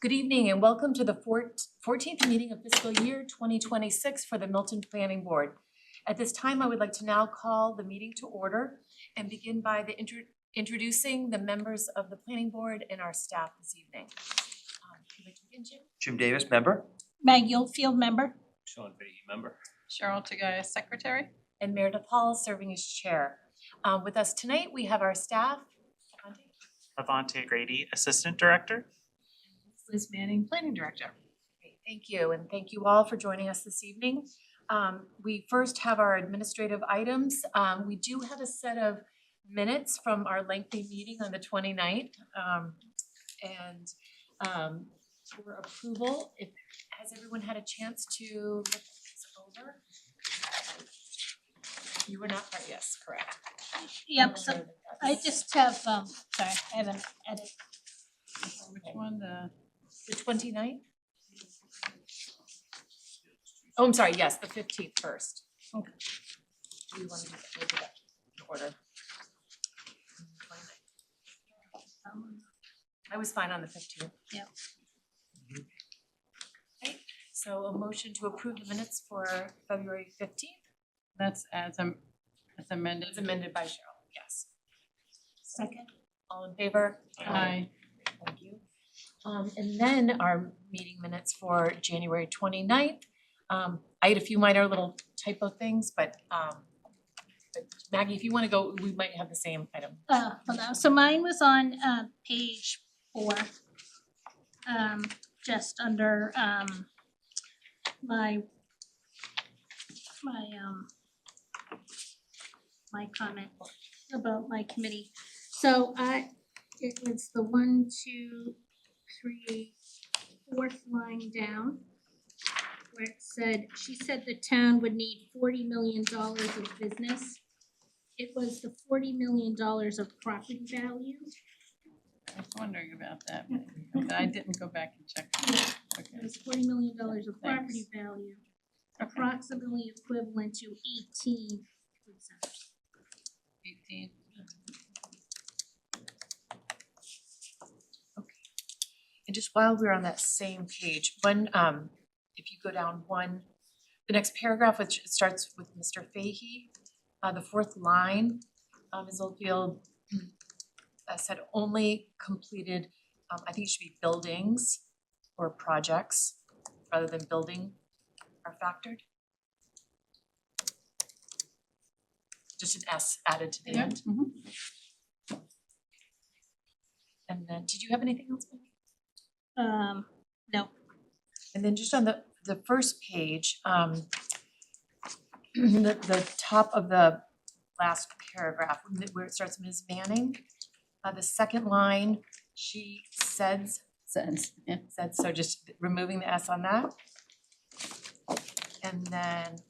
Good evening and welcome to the 14th meeting of fiscal year 2026 for the Milton Planning Board. At this time, I would like to now call the meeting to order and begin by introducing the members of the Planning Board and our staff this evening. Would you like to begin, Jim? Jim Davis, member. Meg Yulfield, member. Sean Fahey, member. Cheryl Tagaya, secretary. And Meredith Hall serving as chair. With us tonight, we have our staff. Avante Grady, assistant director. Liz Manning, planning director. Great, thank you, and thank you all for joining us this evening. We first have our administrative items. We do have a set of minutes from our lengthy meeting on the 29th. For approval, has everyone had a chance to look this over? You were not part, yes, correct. Yep, so I just have, sorry, I have an edit. Which one, The 29th? Oh, I'm sorry, yes, the 15th first. Okay. Do we want to do that? We'll do that in order. 29th. I was fine on the 15th. Yep. Okay, so a motion to approve the minutes for February 15th, that's as amended. as amended by Cheryl, yes. Second. All in favor? Aye. Thank you. And then our meeting minutes for January 29th. I had a few minor little typo things, but Maggie, if you wanna go, we might have the same item. Hold on, so mine was on page 4. Just under my comment about my committee. So it was the 1, 2, 3, 4th line down, where it said, she said the town would need $40 million of business. It was the $40 million of property value. I was wondering about that, but I didn't go back and check. It Okay. was $40 million of property value, approximately equivalent to 18 food centers. 18. And just while we're on that same page, if you go down one, the next paragraph, which starts with Mr. Fahey, the 4th line, Ms. Oldfield said only completed, I think it should be buildings or projects rather than building are factored. Just an S added to the Yeah. end. Mhm. And then, did you have anything else, Maggie? No. And then just on the first page, the top of the last paragraph, where it starts Ms. Manning, the second line, she says, Yeah. said, so just removing the S on that. And then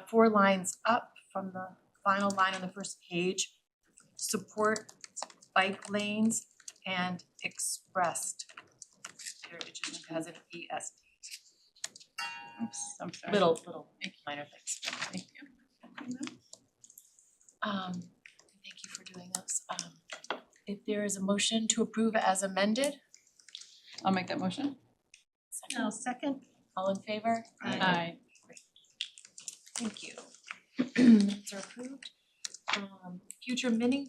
4 lines up from the final line on the first page, support bike lanes and expressed. It just has an ES, Oops, I'm sorry. little minor things. Thank you. Thank you for doing those. If there is a motion to approve as amended, I'll make that motion. No, second. all in favor? Aye. Thank you. Minutes are approved. Future minute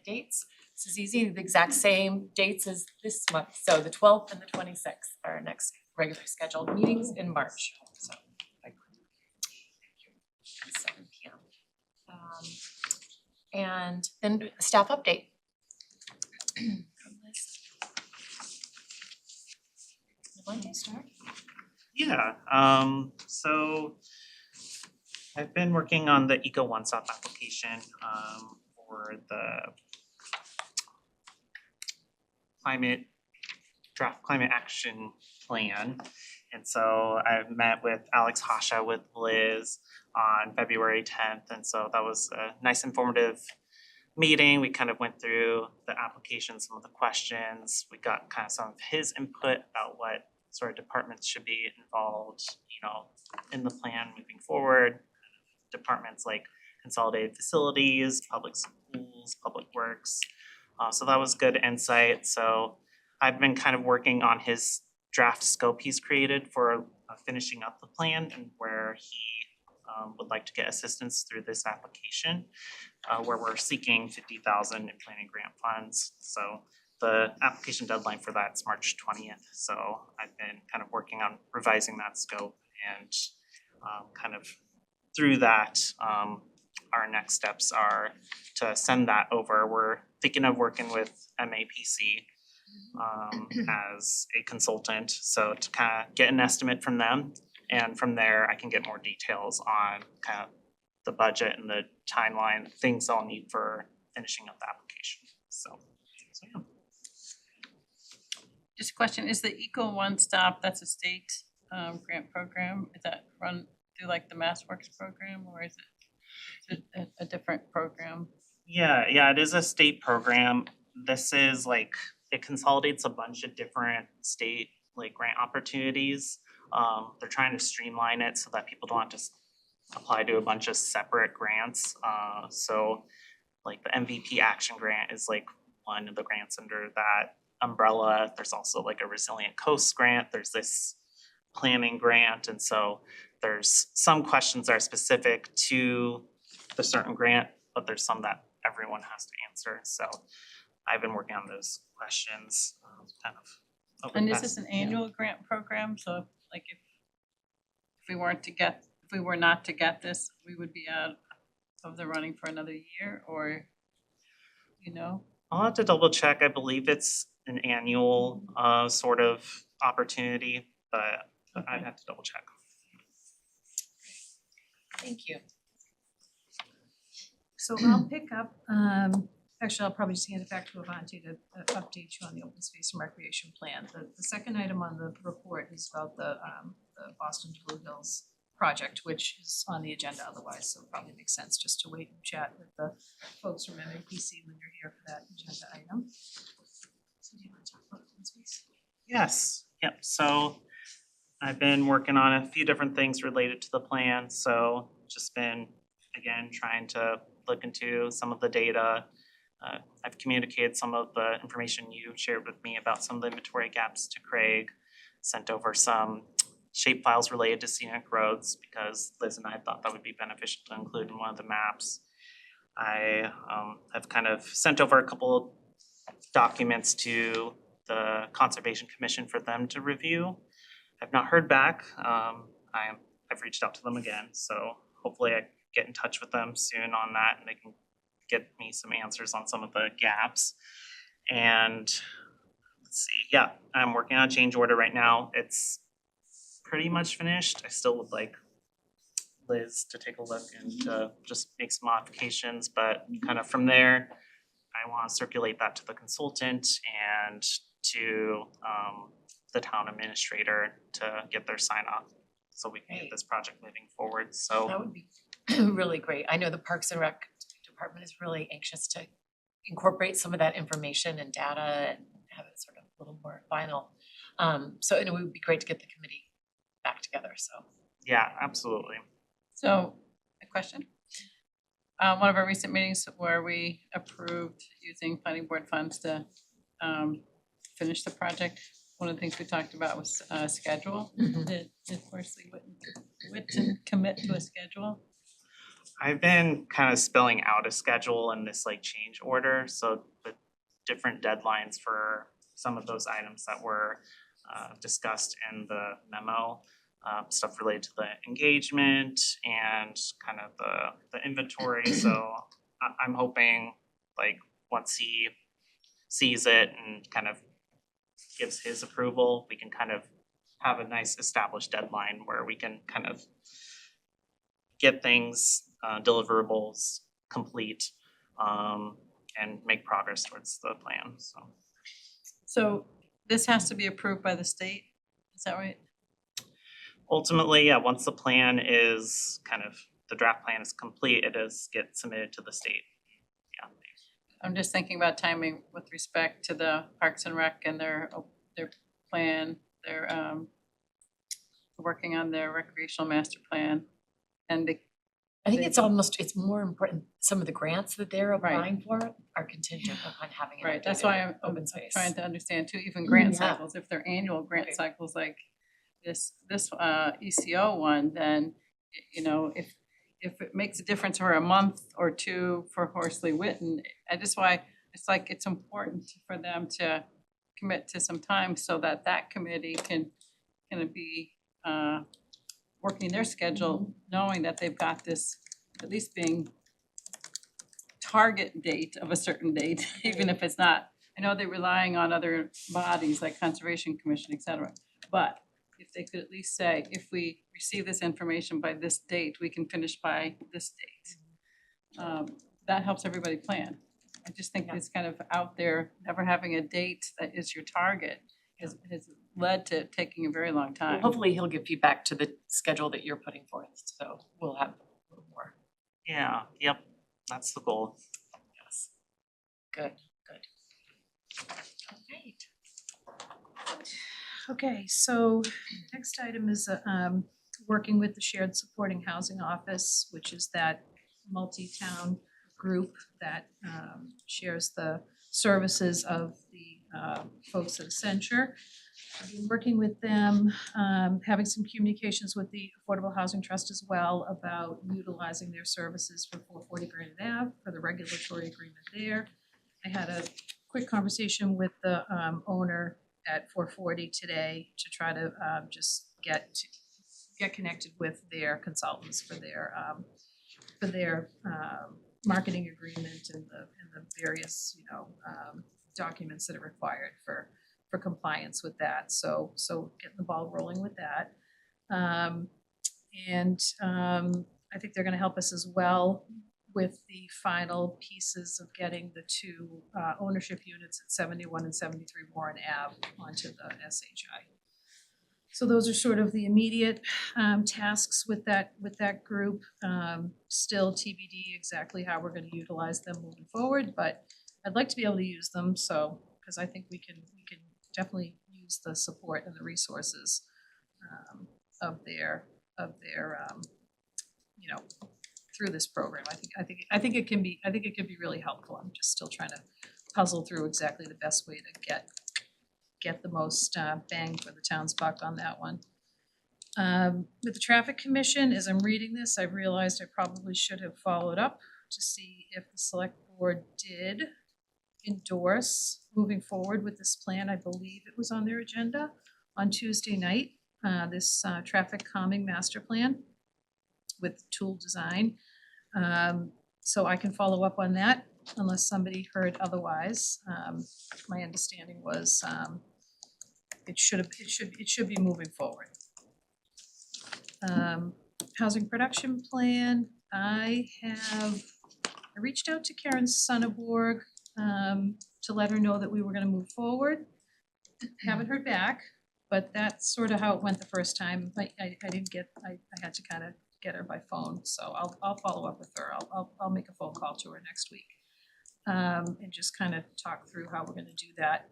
dates. This is easy, the exact same dates as this month. So the 12th and the 26th are our next regular scheduled meetings in March. So, thank you. At 7 p.m. And then staff update. Why don't you start? Yeah, so I've been working on the Eco One Stop application for the draft climate action plan. And so I met with Alex Hasha with Liz on February 10th. And so that was a nice informative meeting. We kind of went through the application, some of the questions. We got kind of some of his input about what sort of departments should be involved, in the plan moving forward. Departments like consolidated facilities, public schools, public works, So that was good insight. So I've been kind of working on his draft scope he's created for finishing up the plan and where he would like to get assistance through this application, where we're seeking 50,000 in planning grant funds. So the application deadline for that's March 20th. So I've been kind of working on revising that scope and kind of through that, our next steps are to send that over. We're thinking of working with MAPC as a consultant, so to kind of get an estimate from them. And from there, I can get more details on kind of the budget and the timeline, things I'll need for finishing up the application. So yeah. Just a question, is the Eco One Stop, that's a state grant program, is that run through like the MassWorks program, or is it a different program? Yeah, it is a state program. This is like, it consolidates a bunch of different state like grant opportunities. They're trying to streamline it so that people don't have to apply to a bunch of separate grants. So like the MVP Action Grant is like one of the grants under that umbrella. There's also like a Resilient Coast Grant. There's this planning grant. And so there's some questions that are specific to the certain grant, but there's some that everyone has to answer. So I've been working on those questions kind of over the And is past- this an annual grant program, so like if we weren't to get, if we were not to get this, we would be out of the running for another year, or, you know? I'll have to double check. I believe it's an annual sort of opportunity, but I'd have to double check. Thank you. So I'll pick up, actually, I'll probably just hand it back to Avanti to update you on the open space and recreation plan. The second item on the report is about the Boston to Blue Hills project, which is on the agenda otherwise, so it probably makes sense just to wait and chat with the folks from MAPC when you're here for that agenda item. So do you want to talk about open space? Yes, yep. So I've been working on a few different things related to the plan. So just been, again, trying to look into some of the data. I've communicated some of the information you shared with me about some of the inventory gaps to Craig, sent over some shape files related to scenic roads because Liz and I thought that would be beneficial to include in one of the maps. I have kind of sent over a couple of documents to the Conservation Commission for them to review. I've not heard back. I've reached out to them again, so hopefully I get in touch with them soon on that and they can get me some answers on some of the gaps. And let's see, yeah, I'm working on a change order right now. It's pretty much finished. I still would like Liz to take a look and just make some modifications, but kind of from there, I want to circulate that to the consultant and to the town administrator to get their sign off so we can get this project moving forward. So That would be really great. I know the Parks and Rec department is really anxious to incorporate some of that information and data and have it sort of a little more final. So it would be great to get the committee back together, so. yeah, absolutely. So, a question? One of our recent meetings where we approved using planning board funds to finish the project, one of the things we talked about was schedule. Did Horsley Witten commit to a schedule? I've been kind of spelling out a schedule in this like change order, so the different deadlines for some of those items that were discussed in the memo, stuff related to the engagement and kind of the inventory. So I'm hoping like once he sees it and kind of gives his approval, we can kind of have a nice established deadline where we can kind of get things, deliverables complete, and make progress towards the plan, so. So this has to be approved by the state, is that right? Ultimately, yeah, once the plan is the draft plan is complete, it is get submitted to the state. Yeah. I'm just thinking about timing with respect to the Parks and Rec and their plan, their working on their recreational master plan and the I think it's more important, some of the grants that they're Right. applying for are contingent upon having an Right, that's updated why I'm open space. trying to understand too, even grant Yeah. cycles, if they're annual grant Right. cycles like this ECO one, then you know, if it makes a difference for a month or two for Horsley Witten, I just why it's like it's important for them to commit to some time so that that committee can be working their schedule, knowing that they've got this at least being target date of a certain date, even if it's not. I know they're relying on other bodies like Conservation Commission, et cetera. But if they could at least say, if we receive this information by this date, we can finish by this date. That helps everybody plan. I just think it's kind of out there, never having a date that is your target has led to taking a very long Well, time. hopefully he'll give feedback to the schedule that you're putting forth, so we'll have a little more. Yeah, yep, that's the goal. Yes. Good. Alright. Okay, so next item is working with the Shared Supporting Housing Office, which is that multi-town group that shares the services of the folks at Accenture. I've been working with them, having some communications with the Affordable Housing Trust as well about utilizing their services for 440 Granite Ave for the regulatory agreement there. I had a quick conversation with the owner at 440 today to try to just get connected with their consultants for their marketing agreement and the various, documents that are required for compliance with that. So getting the ball rolling with that. I think they're gonna help us as well with the final pieces of getting the two ownership units at 71 and 73 Warren Ave onto the SHI. So those are sort of the immediate tasks with that group. Still TBD exactly how we're gonna utilize them moving forward, but I'd like to be able to use them, so, because I think we can definitely use the support and the resources of their through this program. I think it can be really helpful. I'm just still trying to puzzle through exactly the best way to get the most bang for the town's buck on that one. With the Traffic Commission, as I'm reading this, I've realized I probably should have followed up to see if the select board did endorse moving forward with this plan. I believe it was on their agenda on Tuesday night, this traffic calming master plan with tool design. So I can follow up on that unless somebody heard otherwise. My understanding was it should be moving forward. Housing production plan, I reached out to Karen Sonneborg to let her know that we were gonna move forward. Haven't heard back, but that's sort of how it went the first time. I didn't get, I had to kind of get her by phone, so I'll follow up with her. I'll make a phone call to her next week. And just kind of talk through how we're gonna do that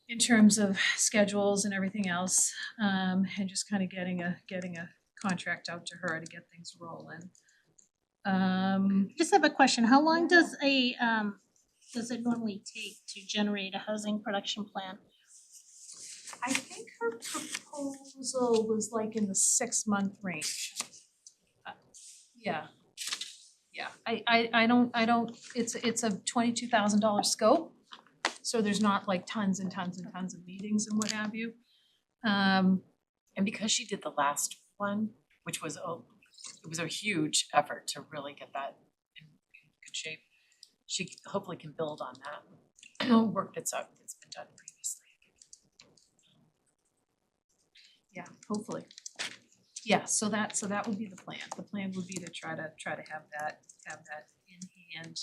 in terms of schedules and everything else. And just kind of getting a contract out to her to get things rolling. Just have a question, how long does it normally take to generate a housing production plan? I think her proposal was like in the 6-month range. Yeah. I don't, it's a $22,000 scope, so there's not like tons and tons and tons of meetings and what have you. And because she did the last one, which was it was a huge effort to really get that in good shape, she hopefully can build on that work that's been done previously. Yeah, hopefully. Yeah, so that would be the plan. The plan would be to try to have that in hand.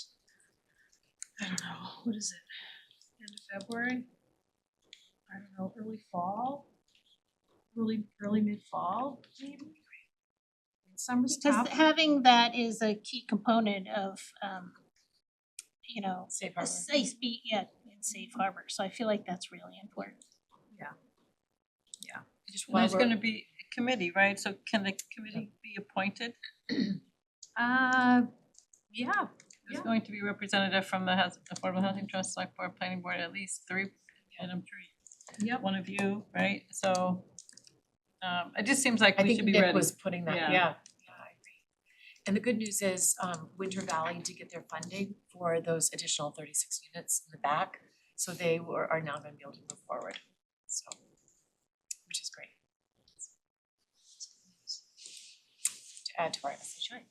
I don't know, what is it? End of February? I don't know, early fall? Early mid-fall, maybe? Summer's Because tough. having that is a key component of, Safe harbor. in safe harbor, so I feel like that's really important. Just And while there's we're- gonna be a committee, right? So can the committee be appointed? Yeah, There's Yeah. going to be a representative from the Affordable Housing Trust, Select Board, Planning Board, at least three, and I'm sure yep. one of you, right? So it just seems like I we think should be Nick ready. was putting that, Yeah. yeah, I agree. And the good news is, Winter Valley did get their funding for those additional 36 units in the back. So they are now gonna be able to move forward, so, which is great. To add to our SHI.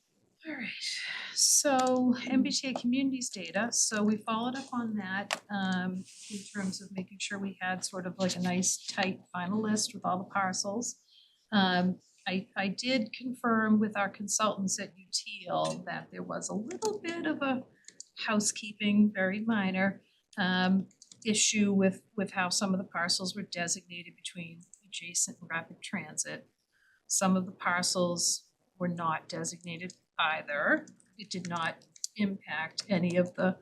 All right, so MBTA communities data, so we followed up on that in terms of making sure we had sort of like a nice tight final list with all the parcels. I did confirm with our consultants at UTL that there was a little bit of a housekeeping, very minor issue with how some of the parcels were designated between adjacent and rapid transit. Some of the parcels were not designated either. It did not impact any of the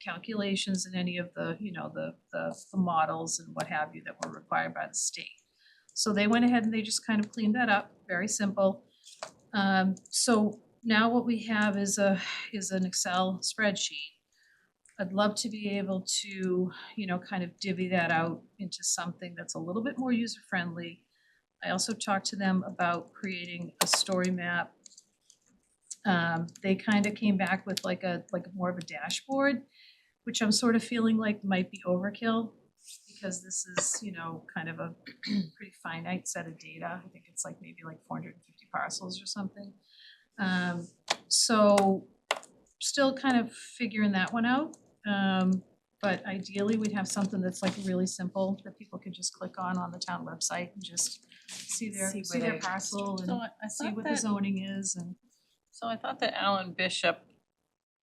calculations and any of the, you know, the models and what have you that were required by the state. So they went ahead and they just kind of cleaned that up, very simple. So now what we have is an Excel spreadsheet. I'd love to be able to, you know, kind of divvy that out into something that's a little bit more user-friendly. I also talked to them about creating a story map. They kind of came back with like more of a dashboard, which I'm sort of feeling like might be overkill because this is, you know, kind of a pretty finite set of data. I think it's like maybe like 450 parcels or something. So still kind of figuring that one out. But ideally, we'd have something that's like really simple that people could just click on the town website and just see their See where they- parcel So and I see thought what the that, zoning is and. so I thought that Alan Bishop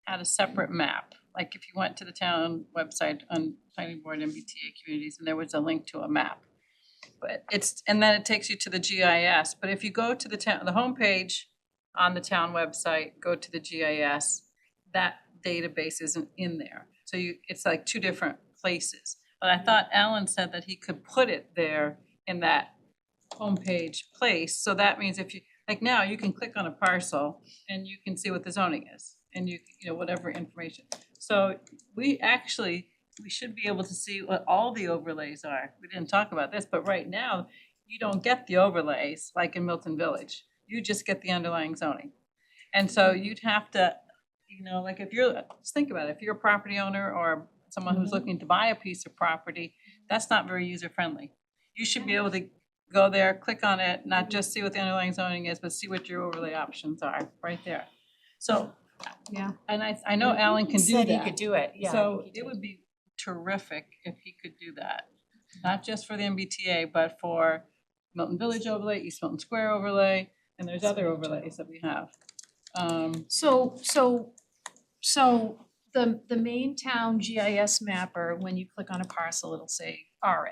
had a separate map. Like if you went to the town website on planning board MBTA communities and there was a link to a map. But and then it takes you to the GIS, but if you go to the homepage on the town website, go to the GIS, that database isn't in there. So it's like two different places. But I thought Alan said that he could put it there in that homepage place. So that means if you, like now, you can click on a parcel and you can see what the zoning is and you know, whatever information. So we should be able to see what all the overlays are. We didn't talk about this, but right now, you don't get the overlays like in Milton Village. You just get the underlying zoning. And so you'd have to, you know, like if you're, just think about it, if you're a property owner or someone who's looking to buy a piece of property, that's not very user friendly. You should be able to go there, click on it, not just see what the underlying zoning is, but see what your overlay options are right there. So, Yeah. and I know Alan can do Said he that. could do it, yeah. I So think he it did. would be terrific if he could do that, not just for the MBTA, but for Milton Village overlay, East Milton Square overlay, and there's other overlays that we have. So the main town GIS mapper, when you click on a parcel, it'll say RA,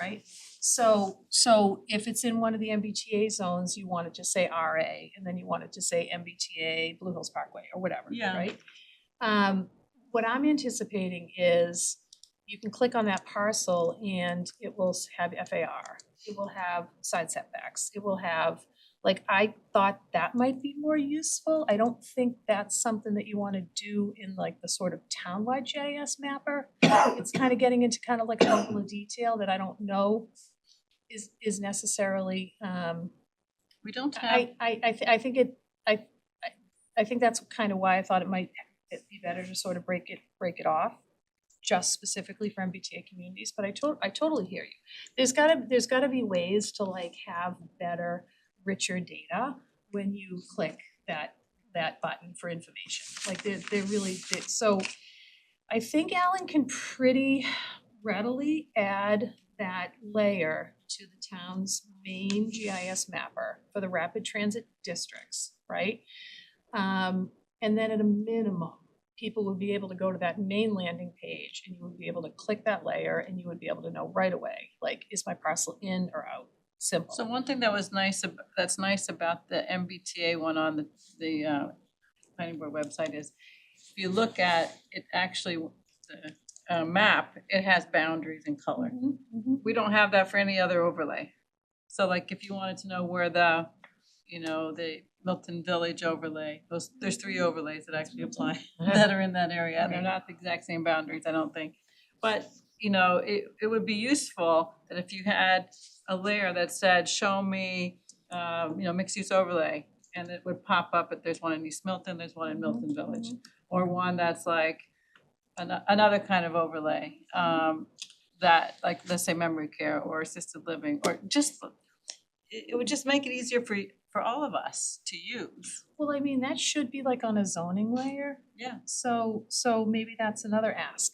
right? So if it's in one of the MBTA zones, you want it to say RA, and then you want it to say MBTA Blue Hills Parkway or whatever, Yeah. right? What I'm anticipating is you can click on that parcel and it will have FAR. It will have side setbacks. It will have, like, I thought that might be more useful. I don't think that's something that you wanna do in like the sort of townwide GIS mapper. It's kind of getting into kind of like a level of detail that I don't know is necessarily, We don't have, I think that's kind of why I thought it might be better to sort of break it off, just specifically for MBTA communities, but I totally hear you. There's gotta be ways to like have better, richer data when you click that button for information. Like they're really, so I think Alan can pretty readily add that layer to the town's main GIS mapper for the rapid transit districts, right? And then at a minimum, people would be able to go to that main landing page and you would be able to click that layer and you would be able to know right away, like, is my parcel in or out? Simple. so one thing that was nice, that's nice about the MBTA one on the planning board website is, if you look at it, actually, the map, it has boundaries in color. Mhm, mhm. We don't have that for any other overlay. So like if you wanted to know where the you know, the Milton Village overlay. There's 3 overlays that actually apply that are in that area, and they're not the exact same boundaries, I don't think. But, you know, it would be useful that if you had a layer that said, show me, you know, mixed use overlay, and it would pop up that there's one in East Milton, there's one in Milton Village, or one that's like another kind of overlay, that, like, let's say memory care or assisted living, or just, it would just make it easier for all of us to use. Well, I mean, that should be like on a zoning layer. Yeah. So maybe that's another ask.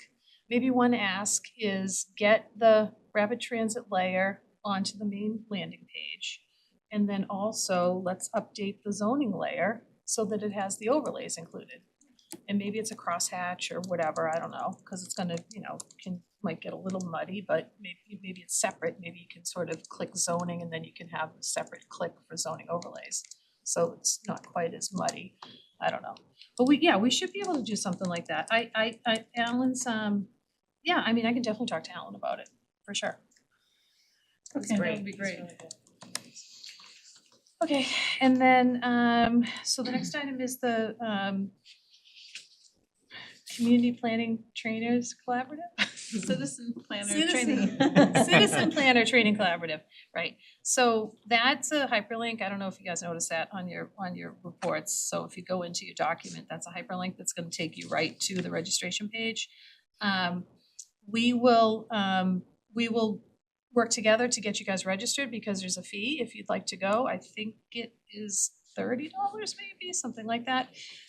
Maybe one ask is get the rapid transit layer onto the main landing page. And then also let's update the zoning layer so that it has the overlays included. And maybe it's a crosshatch or whatever, I don't know, because it's gonna, you know, might get a little muddy, but maybe it's separate. Maybe you can sort of click zoning and then you can have a separate click for zoning overlays. So it's not quite as muddy. I don't know. But we should be able to do something like that. Alan's, yeah, I mean, I can definitely talk to Alan about it, for sure. Okay, that would be great. Okay, and then, so the next item is the, Community Planning Trainers Collaborative? Citizen planner Citizen- training. Citizen Planner Training Collaborative, right. So that's a hyperlink. I don't know if you guys noticed that on your reports. So if you go into your document, that's a hyperlink that's gonna take you right to the registration page. We will work together to get you guys registered because there's a fee if you'd like to go. I think it is $30 maybe, something like that.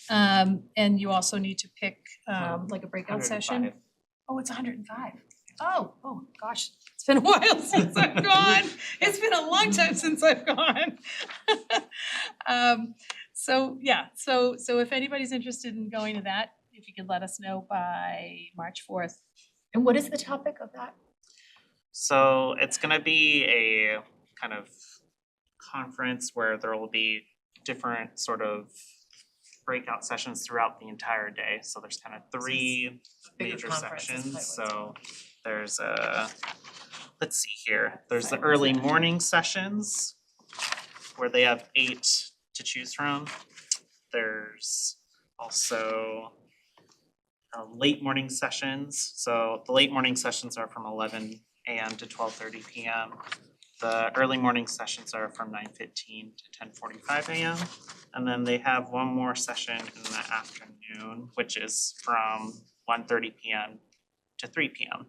And you also need to pick like a breakout session. 105. Oh, it's 105. Oh gosh, it's been a while since I've gone. It's been a long time since I've gone. So if anybody's interested in going to that, if you could let us know by March 4th. And what is the topic of that? So it's gonna be a kind of conference where there will be different sort of breakout sessions throughout the entire day. So there's kind of 3 Bigger major conference is sections. probably So there's let's see here, there's the early morning sessions where they have 8 to choose from. There's also late morning sessions. So the late morning sessions are from 11 a.m. to 12:30 p.m. The early morning sessions are from 9:15 to 10:45 a.m. And then they have one more session in the afternoon, which is from 1:30 p.m. to 3 p.m.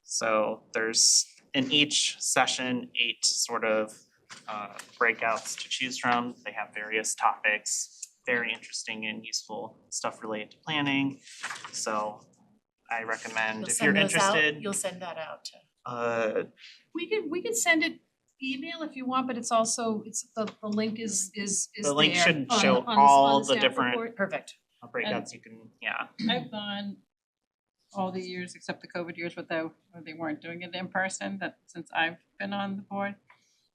So there's in each session 8 sort of breakouts to choose from. They have various topics, very interesting and useful stuff related to planning. So I recommend You'll if you're send those out? interested, You'll send that out to. We could send it email if you want, but it's also, the link is The link there should on- show on all the staff different- report. Perfect. breakouts you can, yeah. I've gone all the years except the COVID years where they weren't doing it in person, that since I've been on the board.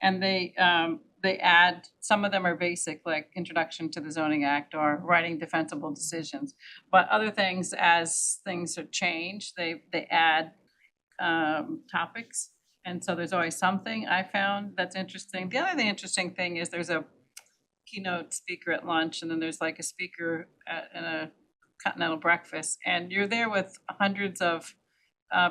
And they add, some of them are basic, like Introduction to the Zoning Act or writing defensible decisions. But other things, as things are changed, they add topics. And so there's always something I found that's interesting. The other interesting thing is there's a keynote speaker at lunch, and then there's like a speaker in a continental breakfast. And you're there with hundreds of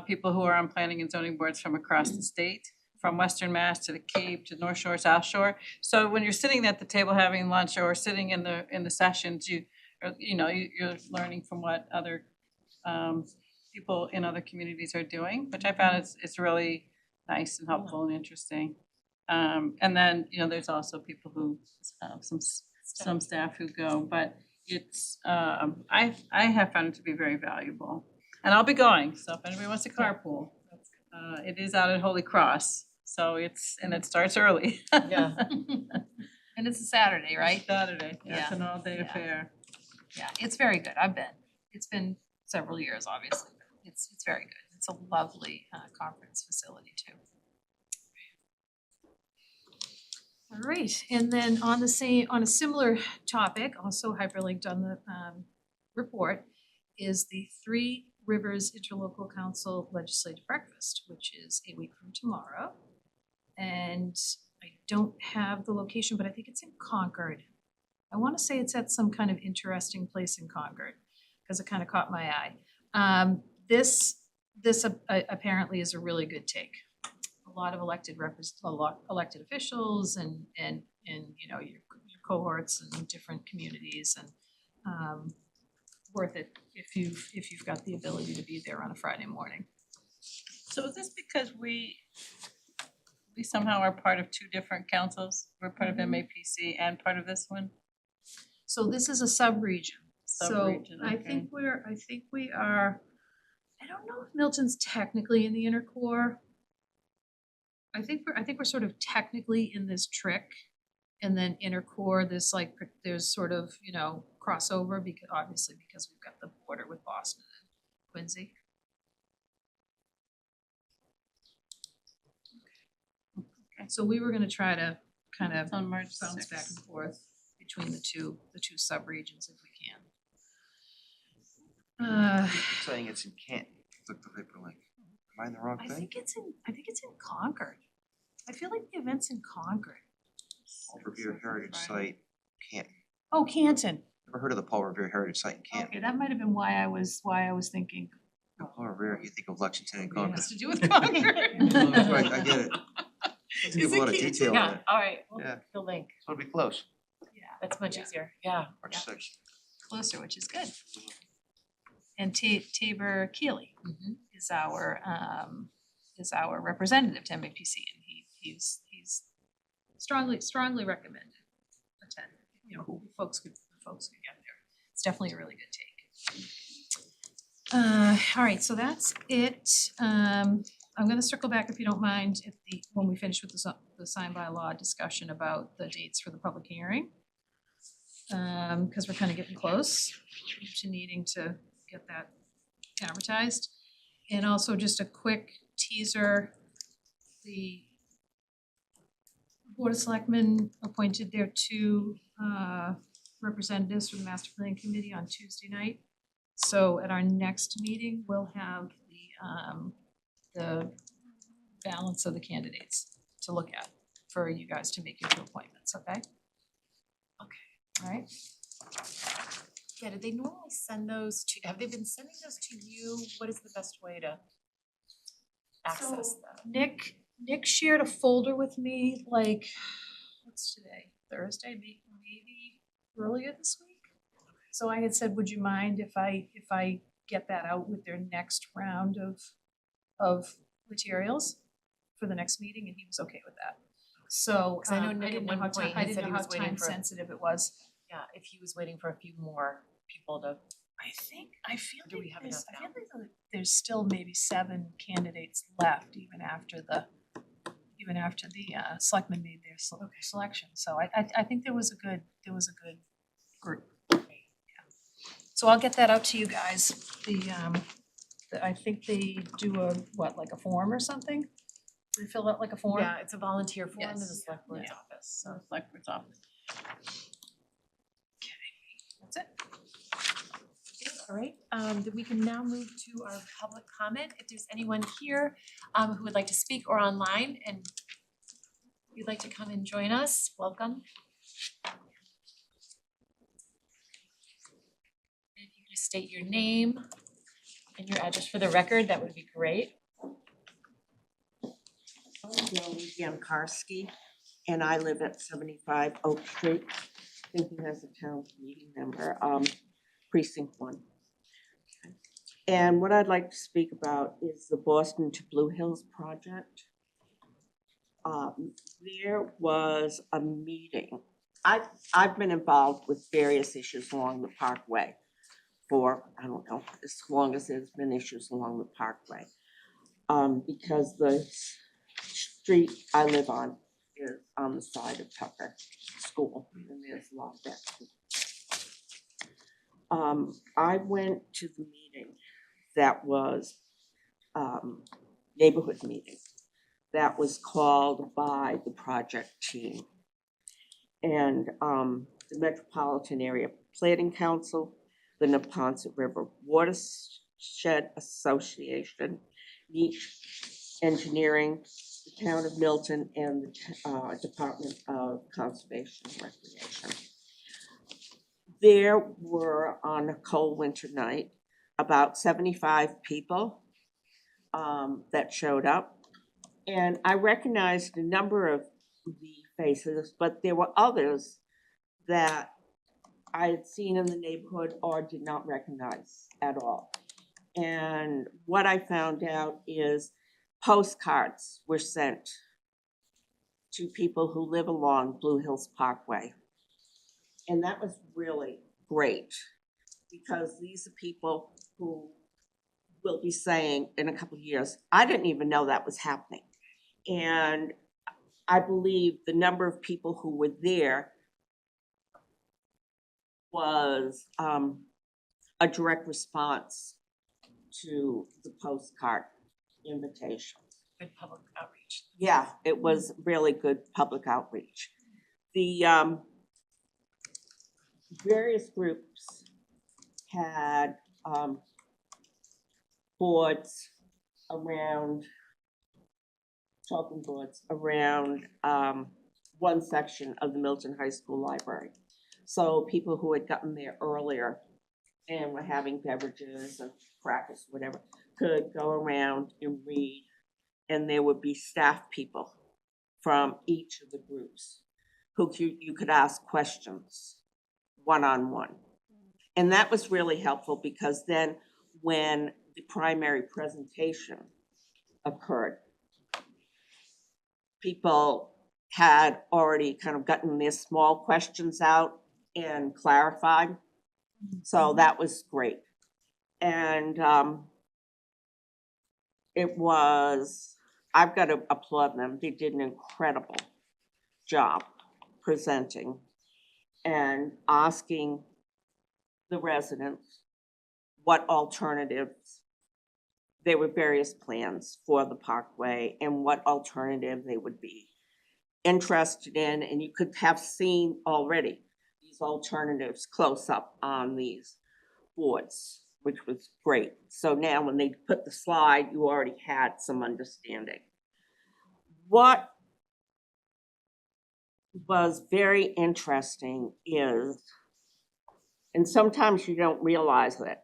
people who are on planning and zoning boards from across the state, from Western Mass to the Cape to North Shore, South Shore. So when you're sitting at the table having lunch or sitting in the sessions, you're learning from what other people in other communities are doing, which I found it's really nice and helpful and interesting. And then, there's also people who, some staff who go, but it's, I have found it to be very valuable. And I'll be going, so if anybody wants to carpool, it is out at Holy Cross, so it starts early. Yeah. And it's a Saturday, right? Saturday, yeah, it's an Yeah. all-day Yeah. affair. Yeah, it's very good. I've been. It's been several years, obviously, but it's very good. It's a lovely conference facility too. All right, and then on a similar topic, also hyperlinked on the report, is the Three Rivers Interlocal Council Legislative Breakfast, which is a week from tomorrow. And I don't have the location, but I think it's in Concord. I wanna say it's at some kind of interesting place in Concord, cause it kind of caught my eye. This apparently is a really good take. A lot of elected officials and you know, your cohorts and different communities and worth it if you've got the ability to be there on a Friday morning. So is this because we somehow are part of two different councils? We're part of MAPC and part of this one? So this is a sub-region. Sub-region, So I okay. think we are, I don't know if Milton's technically in the inner core. I think we're sort of technically in this trick, and then inner core, there's sort of, you know, crossover because we've got the border with Boston and Quincy. Okay. So we were gonna try to kind of It's on March bounce back 6th. and forth between the two sub-regions if we can. Saying it's in Canton, look the hyperlink. Am I in the wrong I thing? think it's in Concord. I feel like the event's in Concord. Paul Revere Heritage Site, Canton. Oh, Canton. Never heard of the Paul Revere Heritage Site in Canton. Okay, that might have been why I was thinking. No, Paul Revere, you think of Lexington and It Concord. has to do with Concord. That's right, I get it. Doesn't give Is a it lot of Canton? detail on Yeah, it. alright, we'll Yeah. the link, So it'll be close, Yeah, that's much Yeah. easier, yeah. March Yeah. 6th. closer, which is good. And Tabor Keely Mhm. is our representative to MAPC, and he's strongly recommended attend. You know, folks could get there. It's definitely a really good take. All right, so that's it. I'm gonna circle back if you don't mind when we finish with the sign by law discussion about the dates for the public hearing. Cause we're kind of getting close to needing to get that advertised. And also just a quick teaser, the Board of Selectmen appointed their two representatives for the Master Plan Committee on Tuesday night. So at our next meeting, we'll have the balance of the candidates to look at for you guys to make your two appointments, okay? Okay, all right. Yeah, did they normally send those to, have they been sending those to you? What is the best way to access them? Nick shared a folder with me, like, what's today, Thursday, maybe earlier this week? So I had said, would you mind if I get that out with their next round of materials for the next meeting, and he was okay with that. So, 'Cause I know I Nick at didn't know one how time, point I had didn't said know he how was waiting time for- sensitive it was. Yeah, if he was waiting for a few more people to, I feel Do we like have there's, enough I feel like there's still maybe 7 candidates left even after the selectmen made their selection. So I think there was a good group. Yeah. So I'll get that out to you guys. I think they do like a form or something? They fill out like a form? yeah, it's a volunteer form in the Yes. select board's Yeah. office, So so. select board's office. That's it. All right, then we can now move to our public comment. If there's anyone here who would like to speak or online and you'd like to come and join us, welcome. If you could just state your name and your address for the record, that would be great. I'm Danny Jankarski, and I live at 75 Oak Street, thinking as a town meeting member, precinct 1. And what I'd like to speak about is the Boston to Blue Hills project. There was a meeting. I've been involved with various issues along the Parkway for, I don't know, as long as there's been issues along the Parkway. Because the street I live on is on the side of Tucker School, and there's a lot of that. I went to the meeting that was neighborhood meeting that was called by the project team. And the Metropolitan Area Planning Council, the Neponset River Watershed Association, Niche Engineering, the town of Milton and the Department of Conservation and Recreation. There were, on a cold winter night, about 75 people that showed up. And I recognized a number of the faces, but there were others that I had seen in the neighborhood or did not recognize at all. And what I found out is postcards were sent to people who live along Blue Hills Parkway. And that was really great, because these are people who will be saying in a couple of years, I didn't even know that was happening. And I believe the number of people who were there was a direct response to the postcard invitation. Good public outreach. Yeah, it was really good public outreach. The various groups had boards around, talking boards around one section of the Milton High School library. So people who had gotten there earlier and were having beverages and crackers, whatever, could go around and read. And there would be staff people from each of the groups who you could ask questions one-on-one. And that was really helpful, because then when the primary presentation occurred, people had already kind of gotten their small questions out and clarified. So that was great. And it was, I've got to applaud them. They did an incredible job presenting and asking the residents what alternatives. There were various plans for the parkway and what alternative they would be interested in, and you could have seen already these alternatives close up on these boards, which was great. So now when they put the slide, you already had some understanding. What was very interesting is, and sometimes you don't realize it,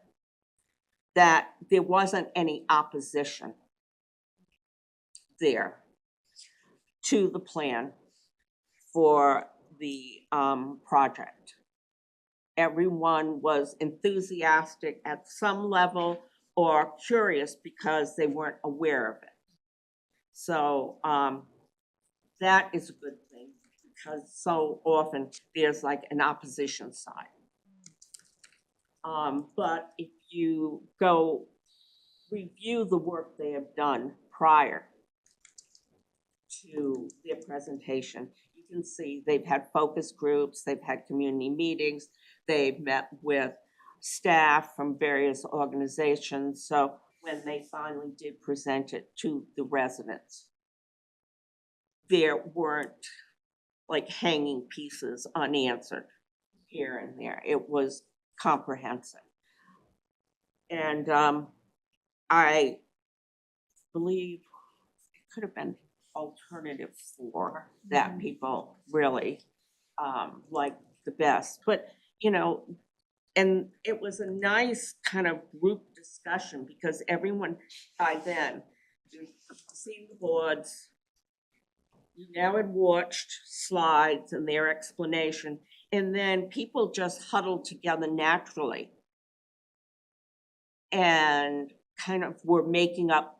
that there wasn't any opposition there to the plan for the project. Everyone was enthusiastic at some level or curious because they weren't aware of it. So that is a good thing, because so often there's like an opposition side. But if you go review the work they have done prior to their presentation, you can see they've had focus groups, they've had community meetings, they've met with staff from various organizations. So when they finally did present it to the residents, there weren't like hanging pieces unanswered here and there. It was comprehensive. And I believe it could have been alternative for that people really liked the best. But, you know, and it was a nice kind of group discussion, because everyone by then, you'd seen the boards, you now had watched slides and their explanation, and then people just huddled together naturally and kind of were making up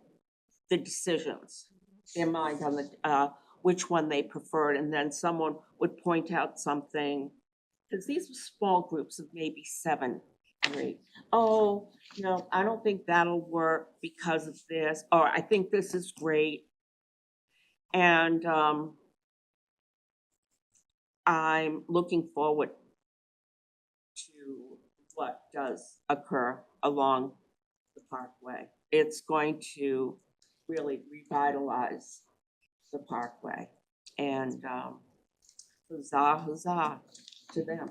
the decisions, their mind on the which one they preferred, and then someone would point out something, because these were small groups of maybe 7 or 8. Oh, no, I don't think that'll work because of this, or I think this is great. And I'm looking forward to what does occur along the parkway. It's going to really revitalize the parkway, and huzzah, huzzah to them.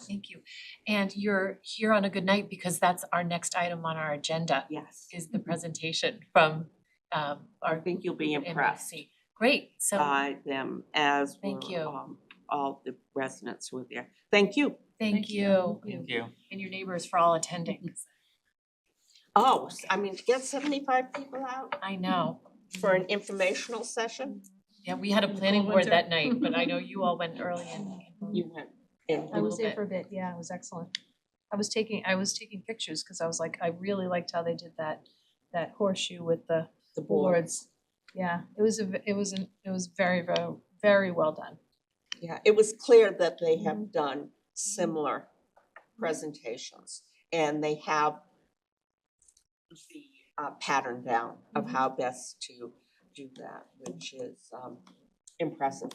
Thank you. And you're here on a good night, because that's our next item on our agenda, Yes, is the presentation from I our think you'll be impressed. MAC. Great, so by them as were Thank you. All the residents who were there. Thank you. thank you. Thank you. And your neighbors for all attending. Oh, I mean, to get 75 people out I know. for an informational session, Yeah, we had a planning cold board winter. that night, but I know you all went early and. you went in. I was little there bit. for a bit, yeah, it was excellent. I was taking pictures, cause I was like, I really liked how they did that horseshoe with the The board. boards. Yeah, it was very, very, very well done. Yeah, it was clear that they have done similar presentations and they have the pattern down of how best to do that, which is impressive.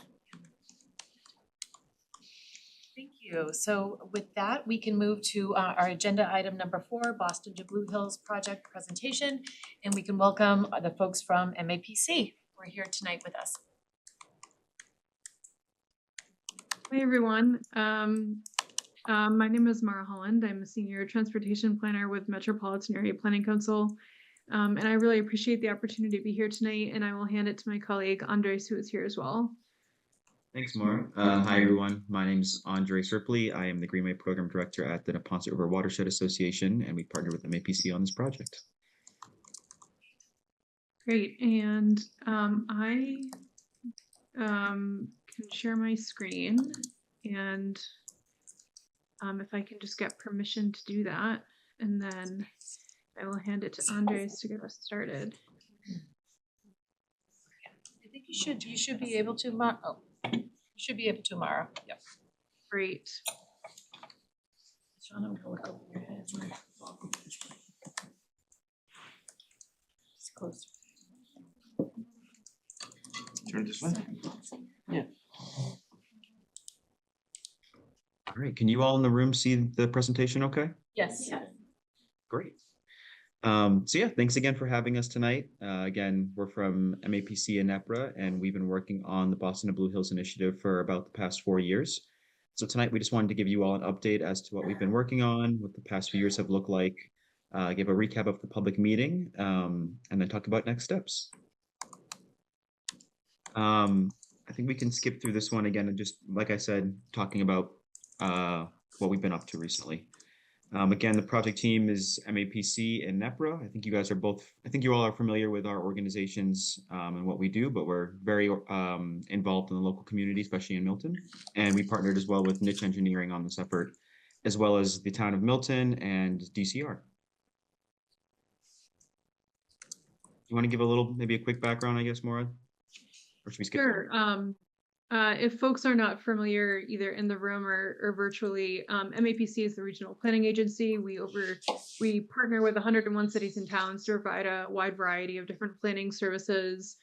Thank you. So with that, we can move to our agenda item number 4, Boston to Blue Hills project presentation. And we can welcome the folks from MAPC who are here tonight with us. Hi, everyone. My name is Mara Holland. I'm a senior transportation planner with Metropolitan Area Planning Council. And I really appreciate the opportunity to be here tonight, and I will hand it to my colleague Andres, who is here as well. Thanks, Maura. Hi, everyone. My name is Andre Serpli. I am the Greenway Program Director at the Neponset River Watershed Association, and we partner with MAPC on this project. Great. And I can share my screen, and if I can just get permission to do that, and then I will hand it to Andres to get us started. I think you should be able to, you should be able to, Mara. Yep. Great. Sean, I'm gonna look over your head. It's close. Turn this way. All right, can you all in the room see the presentation okay? Yes. Great. So yeah, thanks again for having us tonight. Again, we're from MAPC and NEPRA, and we've been working on the Boston to Blue Hills initiative for about the past 4 years. So tonight we just wanted to give you all an update as to what we've been working on, what the past few years have looked like, give a recap of the public meeting, and then talk about next steps. I think we can skip through this one again and just, like I said, talking about what we've been up to recently. Again, the project team is MAPC and NEPRA. I think you guys are both, I think you all are familiar with our organizations and what we do, but we're very involved in the local community, especially in Milton. And we partnered as well with Niche Engineering on this effort, as well as the town of Milton and DCR. You want to give a little, maybe a quick background, I guess, Maura? Or should we skip? Sure. If folks are not familiar either in the room or virtually, MAPC is the regional planning agency. We partner with 101 cities and towns to provide a wide variety of different planning services,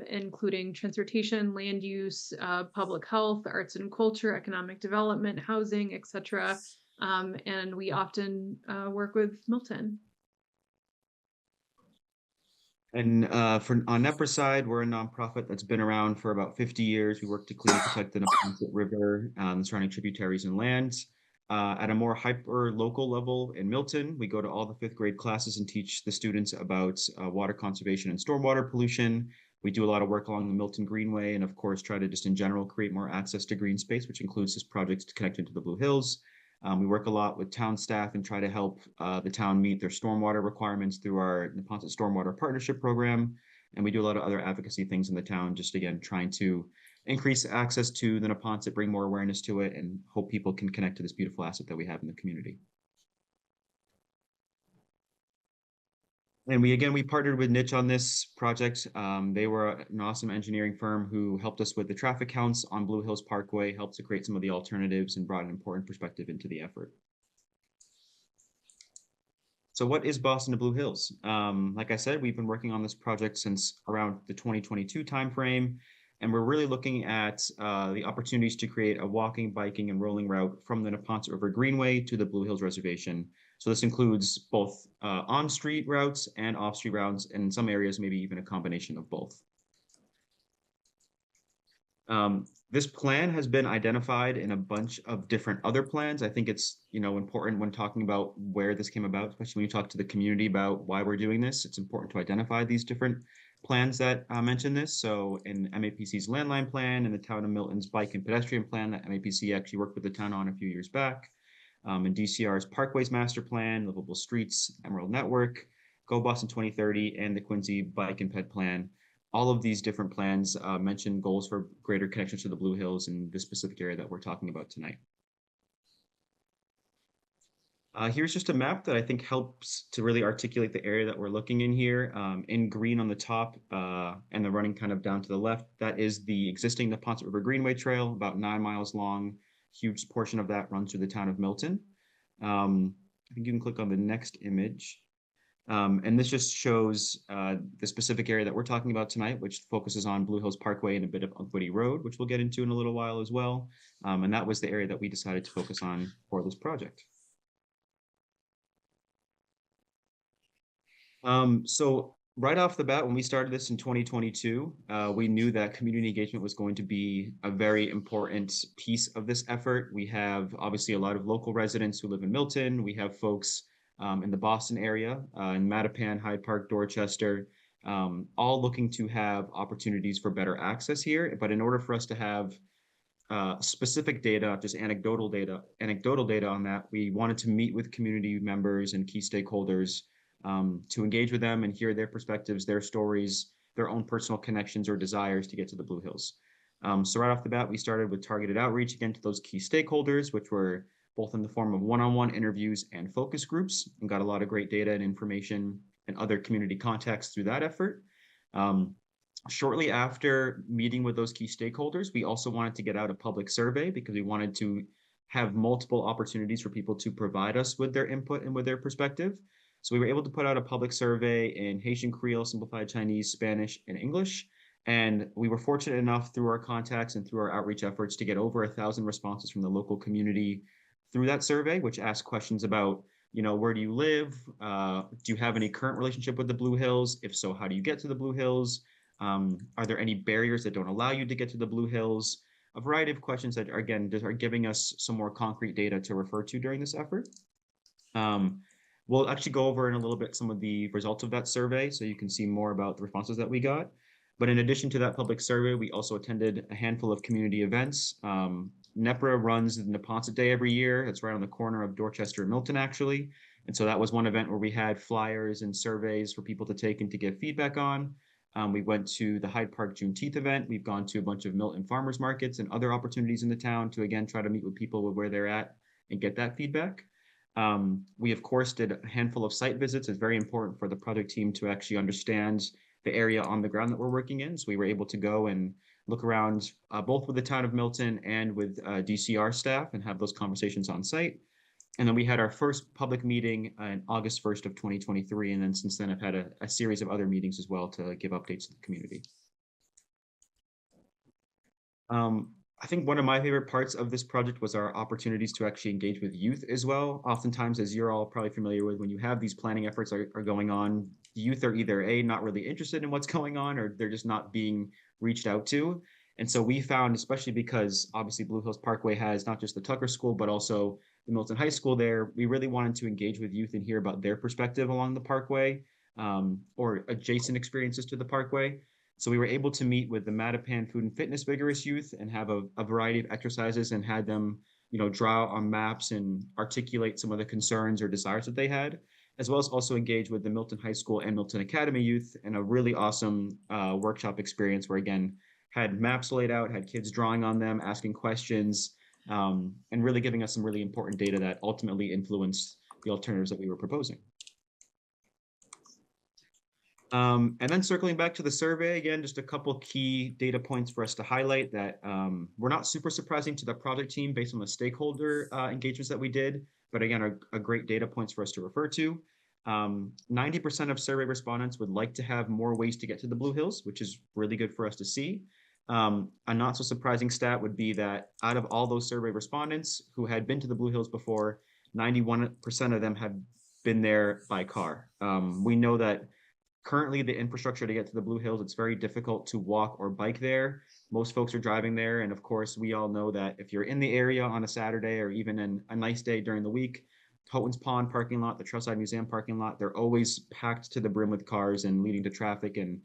including transportation, land use, public health, arts and culture, economic development, housing, etc. And we often work with Milton. And on NEPRA side, we're a nonprofit that's been around for about 50 years. We work to clean and protect the Neponset River, the surrounding tributaries and lands. At a more hyper local level in Milton, we go to all the 5th grade classes and teach the students about water conservation and stormwater pollution. We do a lot of work along the Milton Greenway and of course try to just in general create more access to green space, which includes this project connected to the Blue Hills. We work a lot with town staff and try to help the town meet their stormwater requirements through our Neponset Stormwater Partnership Program. And we do a lot of other advocacy things in the town, just again, trying to increase access to the Neponset, bring more awareness to it, and hope people can connect to this beautiful asset that we have in the community. And we partnered with Niche on this project. They were an awesome engineering firm who helped us with the traffic counts on Blue Hills Parkway, helped to create some of the alternatives and brought an important perspective into the effort. So what is Boston to Blue Hills? Like I said, we've been working on this project since around the 2022 timeframe, and we're really looking at the opportunities to create a walking, biking, and rolling route from the Neponset River Greenway to the Blue Hills Reservation. So this includes both on-street routes and off-street routes, and in some areas, maybe even a combination of both. This plan has been identified in a bunch of different other plans. I think it's important when talking about where this came about, especially when you talk to the community about why we're doing this. It's important to identify these different plans that mention this. So in MAPC's landline plan and the town of Milton's bike and pedestrian plan that MAPC actually worked with the town on a few years back. And DCR's Parkways Master Plan, Livable Streets, Emerald Network, Go Boston 2030, and the Quincy Bike and Ped Plan. All of these different plans mention goals for greater connections to the Blue Hills in this specific area that we're talking about tonight. Here's just a map that I think helps to really articulate the area that we're looking in here. In green on the top and the running kind of down to the left, that is the existing Neponset River Greenway Trail, about 9 miles long. Huge portion of that runs through the town of Milton. I think you can click on the next image. And this just shows the specific area that we're talking about tonight, which focuses on Blue Hills Parkway and a bit of Unquity Road, which we'll get into in a little while as well. And that was the area that we decided to focus on for this project. So right off the bat, when we started this in 2022, we knew that community engagement was going to be a very important piece of this effort. We have obviously a lot of local residents who live in Milton. We have folks in the Boston area, in Mattapan, Hyde Park, Dorchester, all looking to have opportunities for better access here. But in order for us to have specific data, just anecdotal data on that, we wanted to meet with community members and key stakeholders to engage with them and hear their perspectives, their stories, their own personal connections or desires to get to the Blue Hills. So right off the bat, we started with targeted outreach again to those key stakeholders, which were both in the form of one-on-one interviews and focus groups, and got a lot of great data and information and other community contacts through that effort. Shortly after meeting with those key stakeholders, we also wanted to get out a public survey because we wanted to have multiple opportunities for people to provide us with their input and with their perspective. So we were able to put out a public survey in Haitian Creole, Simplified Chinese, Spanish, and English. And we were fortunate enough through our contacts and through our outreach efforts to get over 1,000 responses from the local community through that survey, which asked questions about, where do you live? Do you have any current relationship with the Blue Hills? If so, how do you get to the Blue Hills? Are there any barriers that don't allow you to get to the Blue Hills? A variety of questions that, again, are giving us some more concrete data to refer to during this effort. We'll actually go over in a little bit some of the results of that survey so you can see more about the responses that we got. But in addition to that public survey, we also attended a handful of community events. NEPRA runs the Neponset Day every year. It's right on the corner of Dorchester and Milton, actually. And so that was one event where we had flyers and surveys for people to take and to give feedback on. We went to the Hyde Park Juneteenth event. We've gone to a bunch of Milton farmers markets and other opportunities in the town to, again, try to meet with people with where they're at and get that feedback. We, of course, did a handful of site visits. It's very important for the project team to actually understand the area on the ground that we're working in. So we were able to go and look around both with the town of Milton and with DCR staff and have those conversations on site. And then we had our first public meeting on August 1st of 2023. And then since then, I've had a series of other meetings as well to give updates to the community. I think one of my favorite parts of this project was our opportunities to actually engage with youth as well. Oftentimes, as you're all probably familiar with, when you have these planning efforts are going on, the youth are either not really interested in what's going on, or they're just not being reached out to. And so we found, especially because obviously Blue Hills Parkway has not just the Tucker School, but also the Milton High School there, we really wanted to engage with youth and hear about their perspective along the Parkway or adjacent experiences to the Parkway. So we were able to meet with the Mattapan Food and Fitness Vigorous Youth and have a variety of exercises and had them, draw on maps and articulate some of the concerns or desires that they had, as well as also engage with the Milton High School and Milton Academy youth in a really awesome workshop experience where, again, had maps laid out, had kids drawing on them, asking questions, and really giving us some really important data that ultimately influenced the alternatives that we were proposing. And then circling back to the survey, again, just a couple key data points for us to highlight that were not super surprising to the project team based on the stakeholder engagements that we did, but again, are great data points for us to refer to. 90% of survey respondents would like to have more ways to get to the Blue Hills, which is really good for us to see. A not so surprising stat would be that out of all those survey respondents who had been to the Blue Hills before, 91% of them had been there by car. We know that currently the infrastructure to get to the Blue Hills, it's very difficult to walk or bike there. Most folks are driving there. And of course, we all know that if you're in the area on a Saturday or even in a nice day during the week, Houghton's Pond parking lot, the Trailside Museum parking lot, they're always packed to the brim with cars and leading to traffic and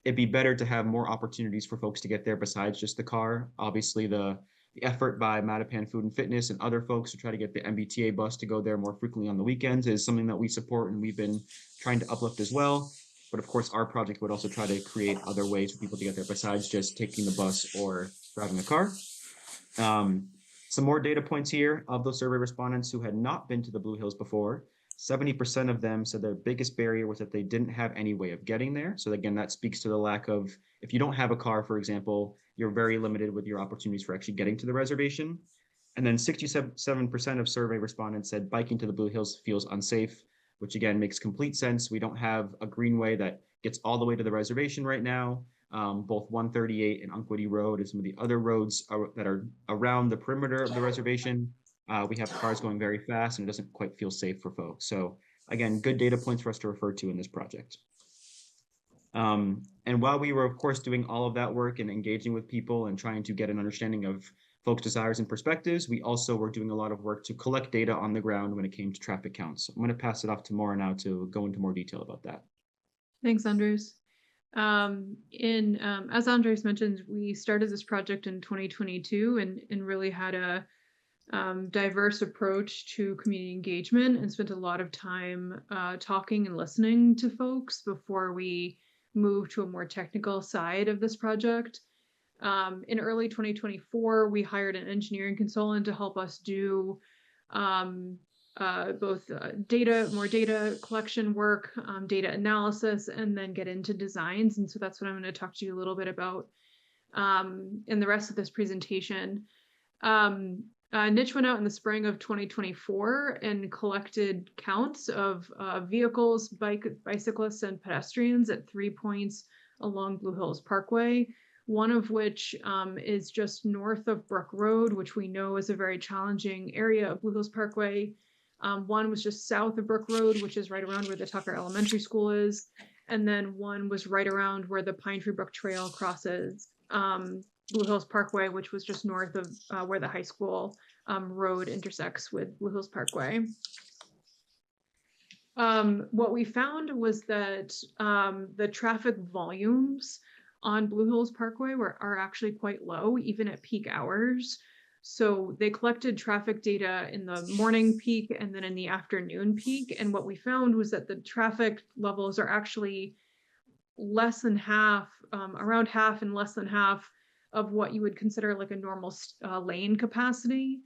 it'd be better to have more opportunities for folks to get there besides just the car. Obviously, the effort by Mattapan Food and Fitness and other folks to try to get the MBTA bus to go there more frequently on the weekends is something that we support and we've been trying to uplift as well. But of course, our project would also try to create other ways for people to get there besides just taking the bus or driving a car. Some more data points here. Of those survey respondents who had not been to the Blue Hills before, 70% of them said their biggest barrier was that they didn't have any way of getting there. So again, that speaks to the lack of, if you don't have a car, for example, you're very limited with your opportunities for actually getting to the reservation. And then 67% of survey respondents said biking to the Blue Hills feels unsafe, which again makes complete sense. We don't have a greenway that gets all the way to the reservation right now. Both 138 and Unquity Road and some of the other roads that are around the perimeter of the reservation, we have cars going very fast and it doesn't quite feel safe for folks. So again, good data points for us to refer to in this project. And while we were, of course, doing all of that work and engaging with people and trying to get an understanding of folks' desires and perspectives, we also were doing a lot of work to collect data on the ground when it came to traffic counts. I'm going to pass it off to Maura now to go into more detail about that. Thanks, Andres. As Andres mentioned, we started this project in 2022 and really had a diverse approach to community engagement and spent a lot of time talking and listening to folks before we moved to a more technical side of this project. In early 2024, we hired an engineering consultant to help us do both more data collection work, data analysis, and then get into designs. And so that's what I'm going to talk to you a little bit about in the rest of this presentation. Niche went out in the spring of 2024 and collected counts of vehicles, bicyclists, and pedestrians at 3 points along Blue Hills Parkway, one of which is just north of Brook Road, which we know is a very challenging area of Blue Hills Parkway. One was just south of Brook Road, which is right around where the Tucker Elementary School is. And then one was right around where the Pine Tree Brook Trail crosses Blue Hills Parkway, which was just north of where the high school road intersects with Blue Hills Parkway. What we found was that the traffic volumes on Blue Hills Parkway are actually quite low, even at peak hours. So they collected traffic data in the morning peak and then in the afternoon peak. And what we found was that the traffic levels are actually less than half, around half and less than half of what you would consider like a normal lane capacity.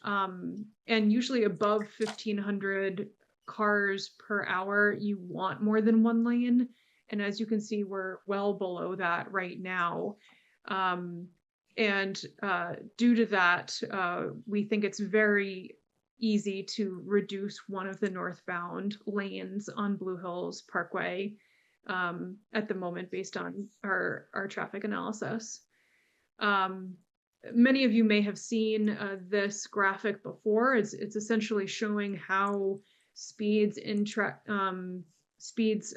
And usually above 1,500 cars per hour, you want more than one lane. And as you can see, we're well below that right now. And due to that, we think it's very easy to reduce one of the northbound lanes on Blue Hills Parkway at the moment based on our traffic analysis. Many of you may have seen this graphic before. It's essentially showing how speeds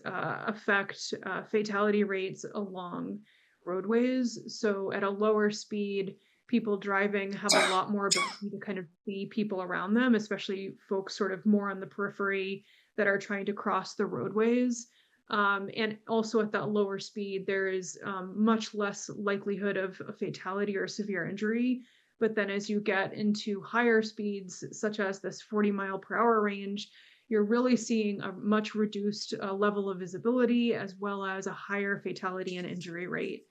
affect fatality rates along roadways. So at a lower speed, people driving have a lot more ability to kind of see people around them, especially folks sort of more on the periphery that are trying to cross the roadways. And also at that lower speed, there is much less likelihood of a fatality or severe injury. But then as you get into higher speeds, such as this 40-mile-per-hour range, you're really seeing a much reduced level of visibility as well as a higher fatality and injury rate.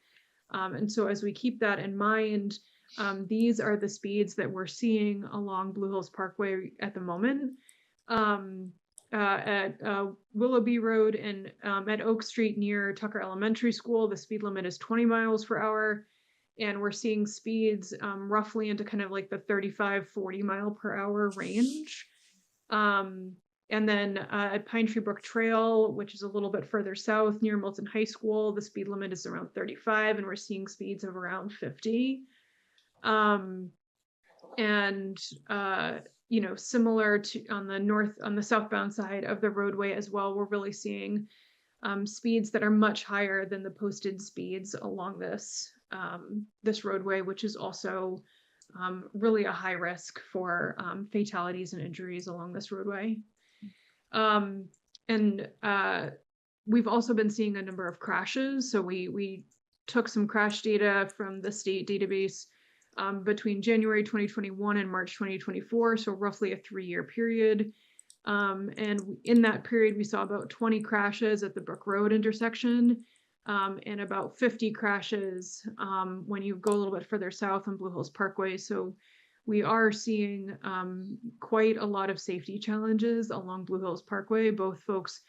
And so as we keep that in mind, these are the speeds that we're seeing along Blue Hills Parkway at the moment. At Willoughby Road and at Oak Street near Tucker Elementary School, the speed limit is 20 miles per hour. And we're seeing speeds roughly into kind of like the 35, 40 mile per hour range. And then at Pine Tree Brook Trail, which is a little bit further south near Milton High School, the speed limit is around 35 and we're seeing speeds of around 50. You know, similar to on the southbound side of the roadway as well, we're really seeing speeds that are much higher than the posted speeds along this roadway, which is also really a high risk for fatalities and injuries along this roadway. we've also been seeing a number of crashes. So we took some crash data from the state database between January 2021 and March 2024, so roughly a 3-year period. And in that period, we saw about 20 crashes at the Brook Road intersection, and about 50 crashes when you go a little bit further south on Blue Hills Parkway. So we are seeing quite a lot of safety challenges along Blue Hills Parkway, both folks,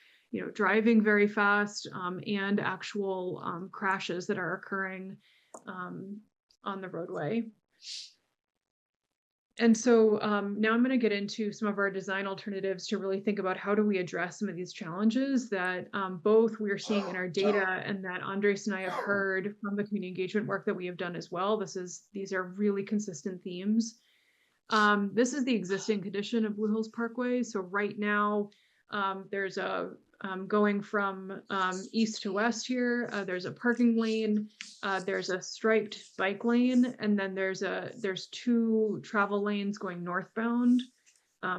driving very fast and actual crashes that are occurring on the roadway. And so now I'm going to get into some of our design alternatives to really think about how do we address some of these challenges that both we're seeing in our data and that Andres and I have heard from the community engagement work that we have done as well. These are really consistent themes. This is the existing condition of Blue Hills Parkway. So right now there's a going from east to west here, there's a parking lane, there's a striped bike lane, and then there's 2 travel lanes going northbound.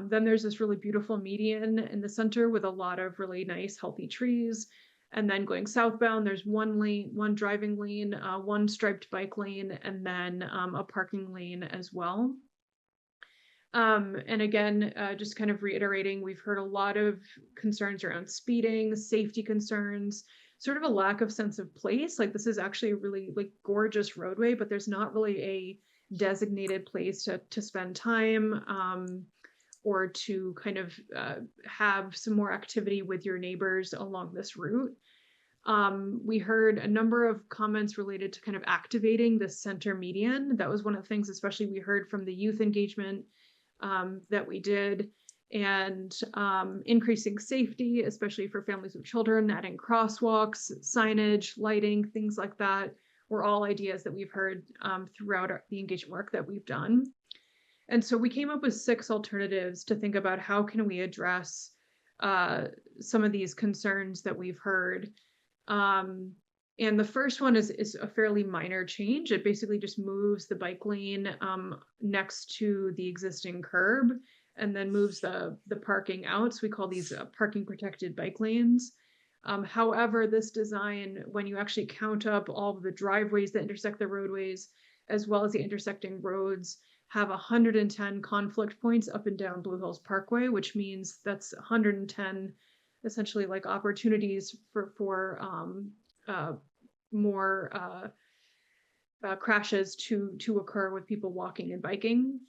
Then there's this really beautiful median in the center with a lot of really nice healthy trees. And then going southbound, there's 1 lane, 1 driving lane, 1 striped bike lane, and then a parking lane as well. And again, just kind of reiterating, we've heard a lot of concerns around speeding, safety concerns, sort of a lack of sense of place. Like, this is actually a really gorgeous roadway, but there's not really a designated place to spend time or to kind of have some more activity with your neighbors along this route. We heard a number of comments related to kind of activating the center median. That was one of the things, especially we heard from the youth engagement that we did, and increasing safety, especially for families with children, adding crosswalks, signage, lighting, things like that, were all ideas that we've heard throughout the engagement work that we've done. And so we came up with 6 alternatives to think about how can we address some of these concerns that we've heard. And the first one is a fairly minor change. It basically just moves the bike lane next to the existing curb and then moves the parking out. So we call these parking protected bike lanes. However, this design, when you actually count up all of the driveways that intersect the roadways, as well as the intersecting roads, have 110 conflict points up and down Blue Hills Parkway, which means that's 110 essentially opportunities for more crashes to occur with people walking and biking.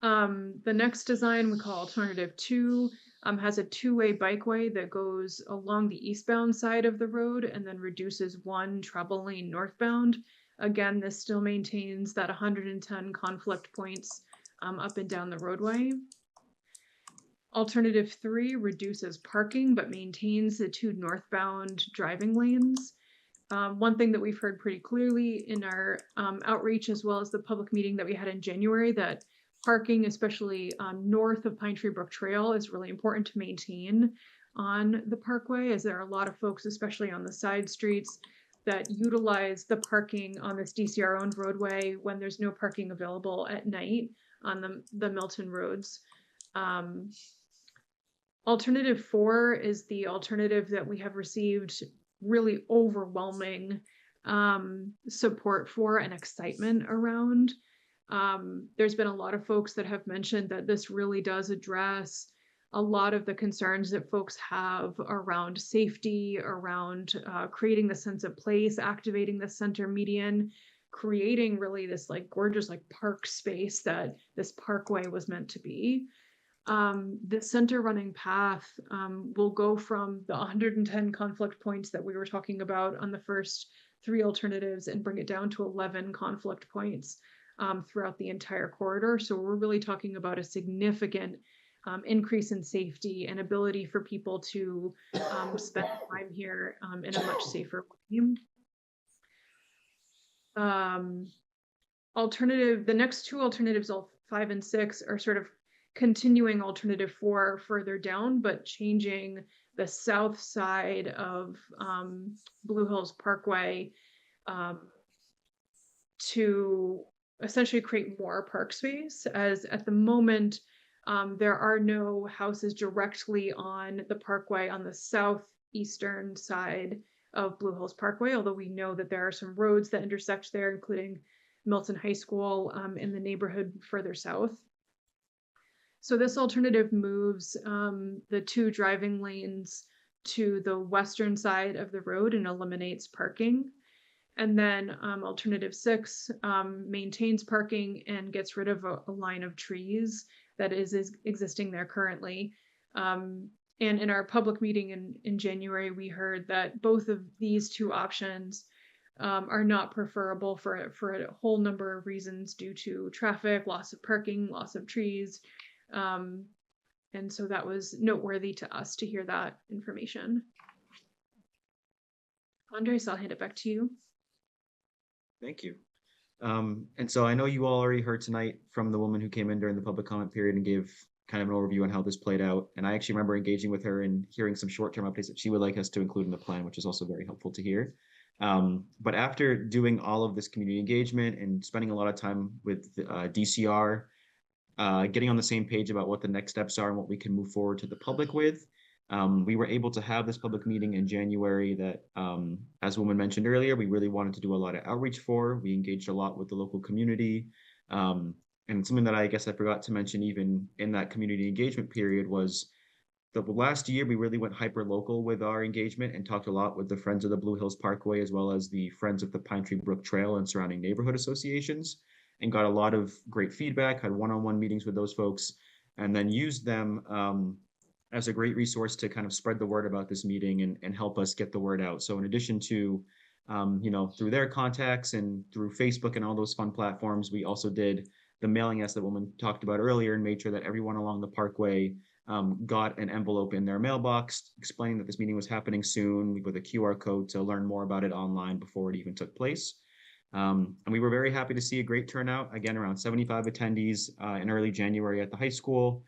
The next design we call Alternative 2 has a 2-way bikeway that goes along the eastbound side of the road and then reduces 1 travel lane northbound. Again, this still maintains that 110 conflict points up and down the roadway. Alternative 3 reduces parking but maintains the 2 northbound driving lanes. One thing that we've heard pretty clearly in our outreach, as well as the public meeting that we had in January, that parking, especially north of Pine Tree Brook Trail, is really important to maintain on the parkway, as there are a lot of folks, especially on the side streets, that utilize the parking on this DCR-owned roadway when there's no parking available at night on the Milton roads. Alternative 4 is the alternative that we have received really overwhelming support for and excitement around. There's been a lot of folks that have mentioned that this really does address a lot of the concerns that folks have around safety, around creating the sense of place, activating the center median, creating really this gorgeous park space that this parkway was meant to be. The center running path will go from the 110 conflict points that we were talking about on the first 3 alternatives and bring it down to 11 conflict points throughout the entire corridor. So we're really talking about a significant increase in safety and ability for people to spend time here in a much safer way. The next 2 alternatives, 5 and 6, are sort of continuing Alternative 4 further down, but changing the south side of Blue Hills Parkway to essentially create more park space, as at the moment there are no houses directly on the parkway on the south eastern side of Blue Hills Parkway, although we know that there are some roads that intersect there, including Milton High School in the neighborhood further south. So this alternative moves the 2 driving lanes to the western side of the road and eliminates parking. And then alternative 6 maintains parking and gets rid of a line of trees that is existing there currently. And in our public meeting in January, we heard that both of these 2 options are not preferable for a whole number of reasons due to traffic, loss of parking, loss of trees. And so that was noteworthy to us to hear that information. Andres, I'll hand it back to you. Thank you. And so I know you all already heard tonight from the woman who came in during the public comment period and gave kind of an overview on how this played out. And I actually remember engaging with her and hearing some short-term updates that she would like us to include in the plan, which is also very helpful to hear. But after doing all of this community engagement and spending a lot of time with DCR, getting on the same page about what the next steps are and what we can move forward to the public with, we were able to have this public meeting in January that, as the woman mentioned earlier, we really wanted to do a lot of outreach for. We engaged a lot with the local community. And something that I guess I forgot to mention even in that community engagement period was the last year we really went hyper local with our engagement and talked a lot with the Friends of the Blue Hills Parkway as well as the Friends of the Pine Tree Brook Trail and surrounding neighborhood associations, and got a lot of great feedback, had one-on-one meetings with those folks, and then used them as a great resource to kind of spread the word about this meeting and help us get the word out. So in addition to, through their contacts and through Facebook and all those fun platforms, we also did the mailing as the woman talked about earlier and made sure that everyone along the parkway got an envelope in their mailbox explaining that this meeting was happening soon with a QR code to learn more about it online before it even took place. And we were very happy to see a great turnout, again, around 75 attendees in early January at the high school.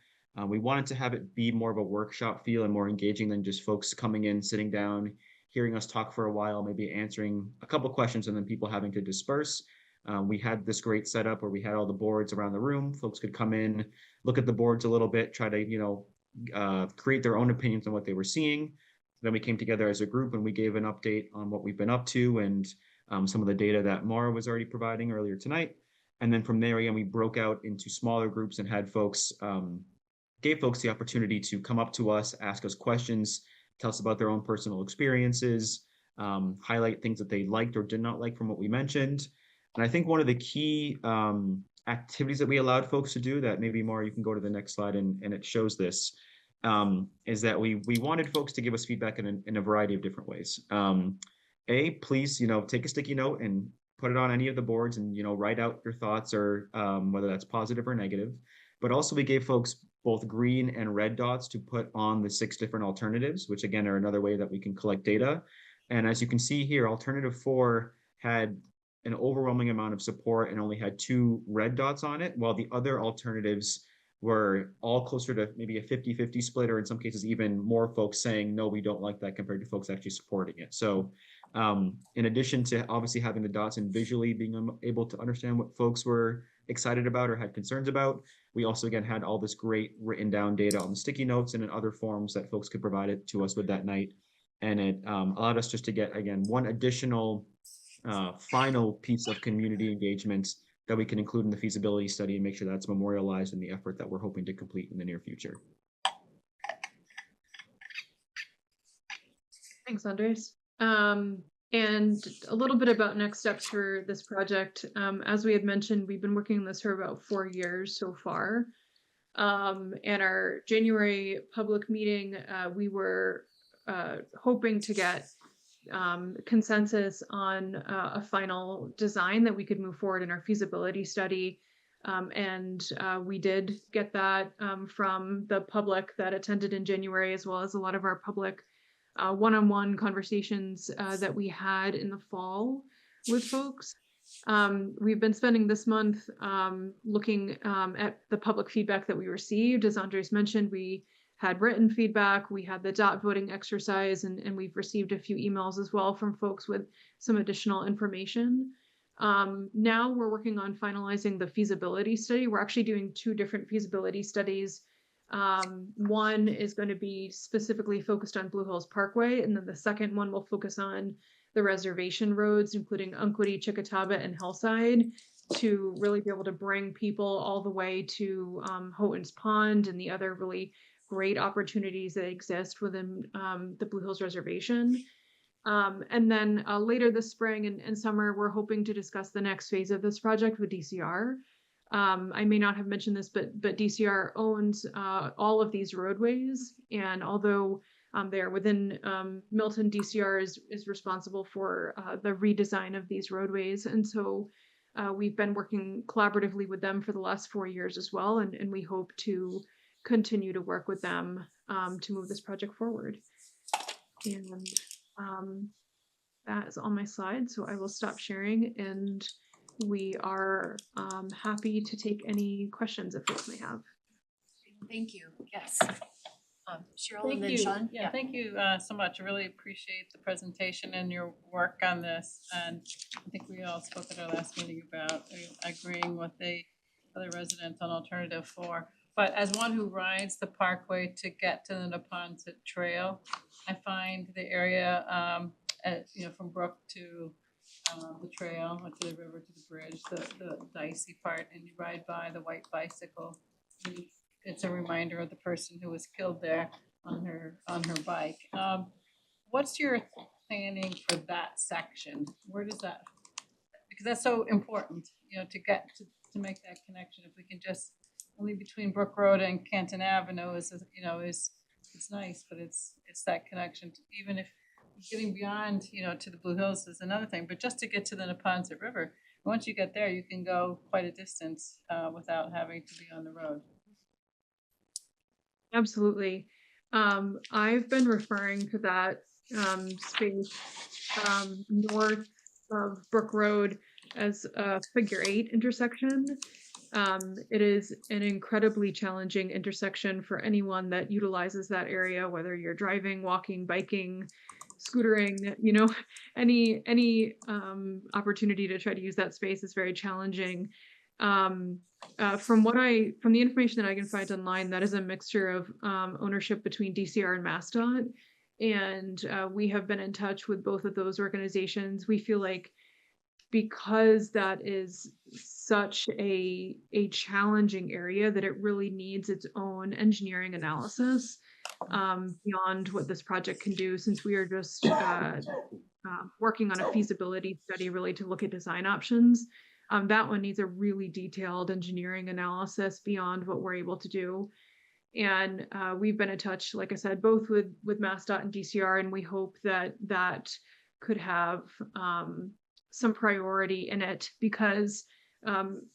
We wanted to have it be more of a workshop feel and more engaging than just folks coming in, sitting down, hearing us talk for a while, maybe answering a couple questions and then people having to disperse. We had this great setup where we had all the boards around the room. Folks could come in, look at the boards a little bit, try to, create their own opinions on what they were seeing. Then we came together as a group and we gave an update on what we've been up to and some of the data that Mara was already providing earlier tonight. And then from there, again, we broke out into smaller groups and had folks, gave folks the opportunity to come up to us, ask us questions, tell us about their own personal experiences, highlight things that they liked or did not like from what we mentioned. And I think one of the key activities that we allowed folks to do that maybe Mara, you can go to the next slide and it shows this, is that we wanted folks to give us feedback in a variety of different ways. Please, take a sticky note and put it on any of the boards and, write out your thoughts or whether that's positive or negative. But also we gave folks both green and red dots to put on the 6 different alternatives, which again are another way that we can collect data. And as you can see here, alternative 4 had an overwhelming amount of support and only had 2 red dots on it, while the other alternatives were all closer to maybe a 50-50 split, or in some cases even more folks saying, no, we don't like that compared to folks actually supporting it. So in addition to obviously having the dots and visually being able to understand what folks were excited about or had concerns about, we also again had all this great written down data on the sticky notes and in other forms that folks could provide it to us with that night. And it allowed us just to get, again, one additional final piece of community engagement that we can include in the feasibility study and make sure that's memorialized in the effort that we're hoping to complete in the near future. Thanks, Andres. And a little bit about next steps for this project. As we had mentioned, we've been working on this for about 4 years so far. And our January public meeting, we were hoping to get consensus on a final design that we could move forward in our feasibility study. And we did get that from the public that attended in January, as well as a lot of our public one-on-one conversations that we had in the fall with folks. We've been spending this month looking at the public feedback that we received. As Andres mentioned, we had written feedback, we had the dot voting exercise, and we've received a few emails as well from folks with some additional information. Now we're working on finalizing the feasibility study. We're actually doing 2 different feasibility studies One is going to be specifically focused on Blue Hills Parkway, and then the second one will focus on the reservation roads, including Unquity, Chickataba, and Hillside, to really be able to bring people all the way to Houghton's Pond and the other really great opportunities that exist within the Blue Hills Reservation. And then later this spring and summer, we're hoping to discuss the next phase of this project with DCR. I may not have mentioned this, but DCR owns all of these roadways, and although they are within Milton, DCR is responsible for the redesign of these roadways, and so we've been working collaboratively with them for the last 4 years as well, and we hope to continue to work with them to move this project forward. And that is on my slide, so I will stop sharing, and we are happy to take any questions that folks may have. Thank you, yes. Cheryl and Thank then you. Sean? Yeah, thank you so much. I really appreciate the presentation and your work on this. And I think we all spoke at our last meeting about agreeing with the other residents on alternative 4. But as one who rides the parkway to get to the Neponset Trail, I find the area, from Brook to the trail, or to the river, to the bridge, the dicey part, and you ride by the white bicycle. It's a reminder of the person who was killed there on her bike. What's your planning for that section? Where does that, because that's so important, to get to make that connection. If we can just only between Brook Road and Canton Avenue is it's nice, but it's that connection. Even if getting beyond, to the Blue Hills is another thing, but just to get to the Neponset River, once you get there, you can go quite a distance without having to be on the road. Absolutely. I've been referring to that space north of Brook Road as a figure 8 intersection. It is an incredibly challenging intersection for anyone that utilizes that area, whether you're driving, walking, biking, scootering, any opportunity to try to use that space is very challenging. From the information that I can find online, that is a mixture of ownership between DCR and MassDOT, and we have been in touch with both of those organizations. We feel like because that is such a challenging area that it really needs its own engineering analysis beyond what this project can do, since we are just working on a feasibility study really to look at design options. That one needs a really detailed engineering analysis beyond what we're able to do. And we've been in touch, like I said, both with MassDOT and DCR, and we hope that that could have some priority in it, because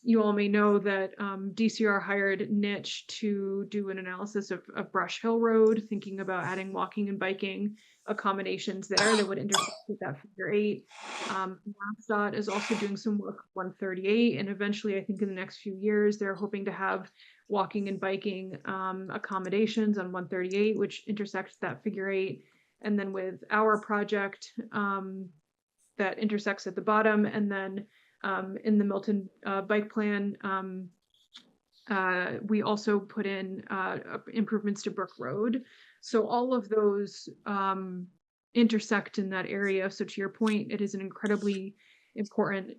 you all may know that DCR hired Niche to do an analysis of Brush Hill Road, thinking about adding walking and biking accommodations there that would intersect with that figure 8. MassDOT is also doing some work on 138, and eventually, I think in the next few years, they're hoping to have walking and biking accommodations on 138, which intersects that figure 8. And then with our project that intersects at the bottom, and then in the Milton bike plan, we also put in improvements to Brook Road. So all of those intersect in that area. So to your point, it is an incredibly important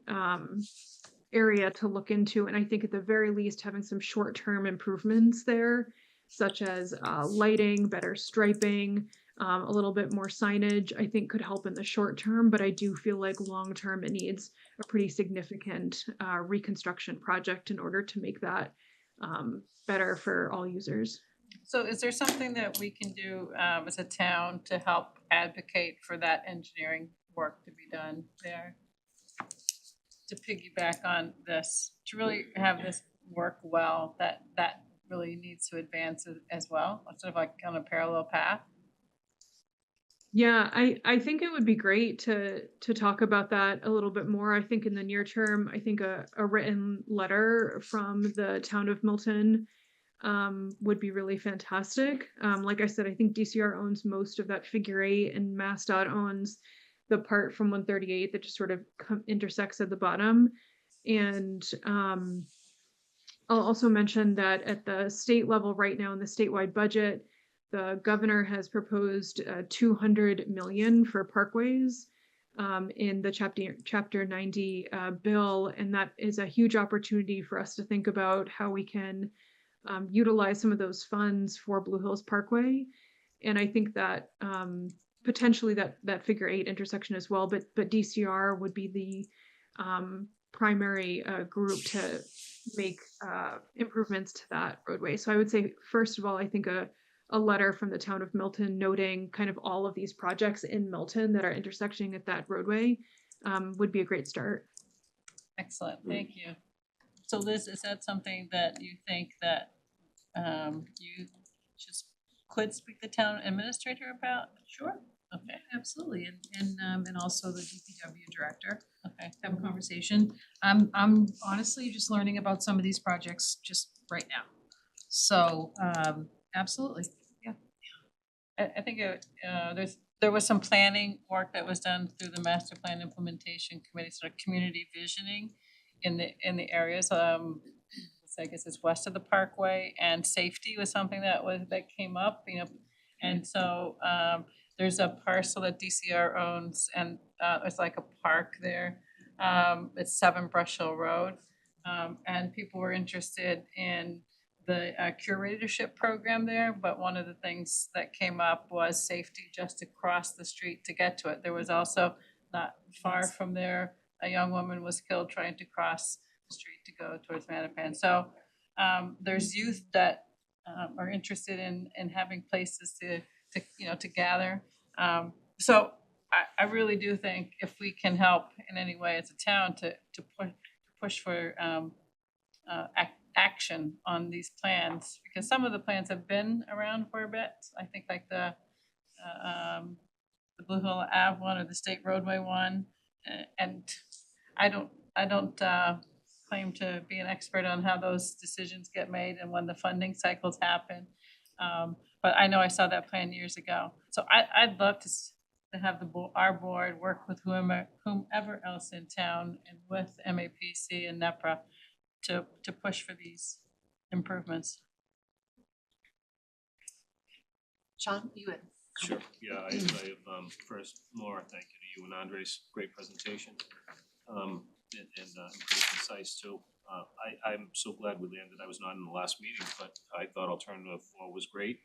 area to look into. And I think at the very least, having some short-term improvements there, such as lighting, better striping, a little bit more signage, I think could help in the short term, but I do feel like long term it needs a pretty significant reconstruction project in order to make that better for all users. So is there something that we can do as a town to help advocate for that engineering work to be done there? To piggyback on this, to really have this work well, that really needs to advance as well, sort of like on a parallel path? Yeah, I think it would be great to talk about that a little bit more. I think in the near term, I think a written letter from the town of Milton would be really fantastic. Like I said, I think DCR owns most of that figure 8, and MassDOT owns the part from 138 that just sort of intersects at the bottom. And I'll also mention that at the state level right now in the statewide budget, the governor has proposed 200 million for parkways in the chapter 90 bill, and that is a huge opportunity for us to think about how we can utilize some of those funds for Blue Hills Parkway. And I think that potentially that figure 8 intersection as well, but DCR would be the primary group to make improvements to that roadway. So I would say, first of all, I think a letter from the town of Milton noting kind of all of these projects in Milton that are intersecting at that roadway would be a great start. Excellent, thank you. So Liz, is that something that you think that you just could speak to the town administrator about? Sure. Okay, Absolutely, and also the DPW director, okay. have a conversation. I'm honestly just learning about some of these projects just right now. So, absolutely, yeah. I think there was some planning work that was done through the master plan implementation committee, sort of community visioning in the areas. I guess it's west of the parkway, and safety was something that came up, you know, and so there's a parcel that DCR owns, and it's like a park there. It's 7 Brush Hill Road, and people were interested in the curatorship program there, but one of the things that came up was safety just across the street to get to it. There was also, not far from there, a young woman was killed trying to cross the street to go towards Mattapan. So there's youth that are interested in having places to gather. So I really do think if we can help in any way as a town to push for action on these plans, because some of the plans have been around for a bit. I think like the Blue Hill Ave one or the State Roadway one, and I don't claim to be an expert on how those decisions get made and when the funding cycles happen. But I know I saw that plan years ago. So I'd love to have our board work with whomever else in town and with MAPC and NEPRA to push for these improvements. Sean, you had. Sure, yeah, I have, first, Laura, thank you to you and Andres, great presentation. And pretty concise too. I'm so glad we landed, I was not in the last meeting, but I thought alternative 4 was great.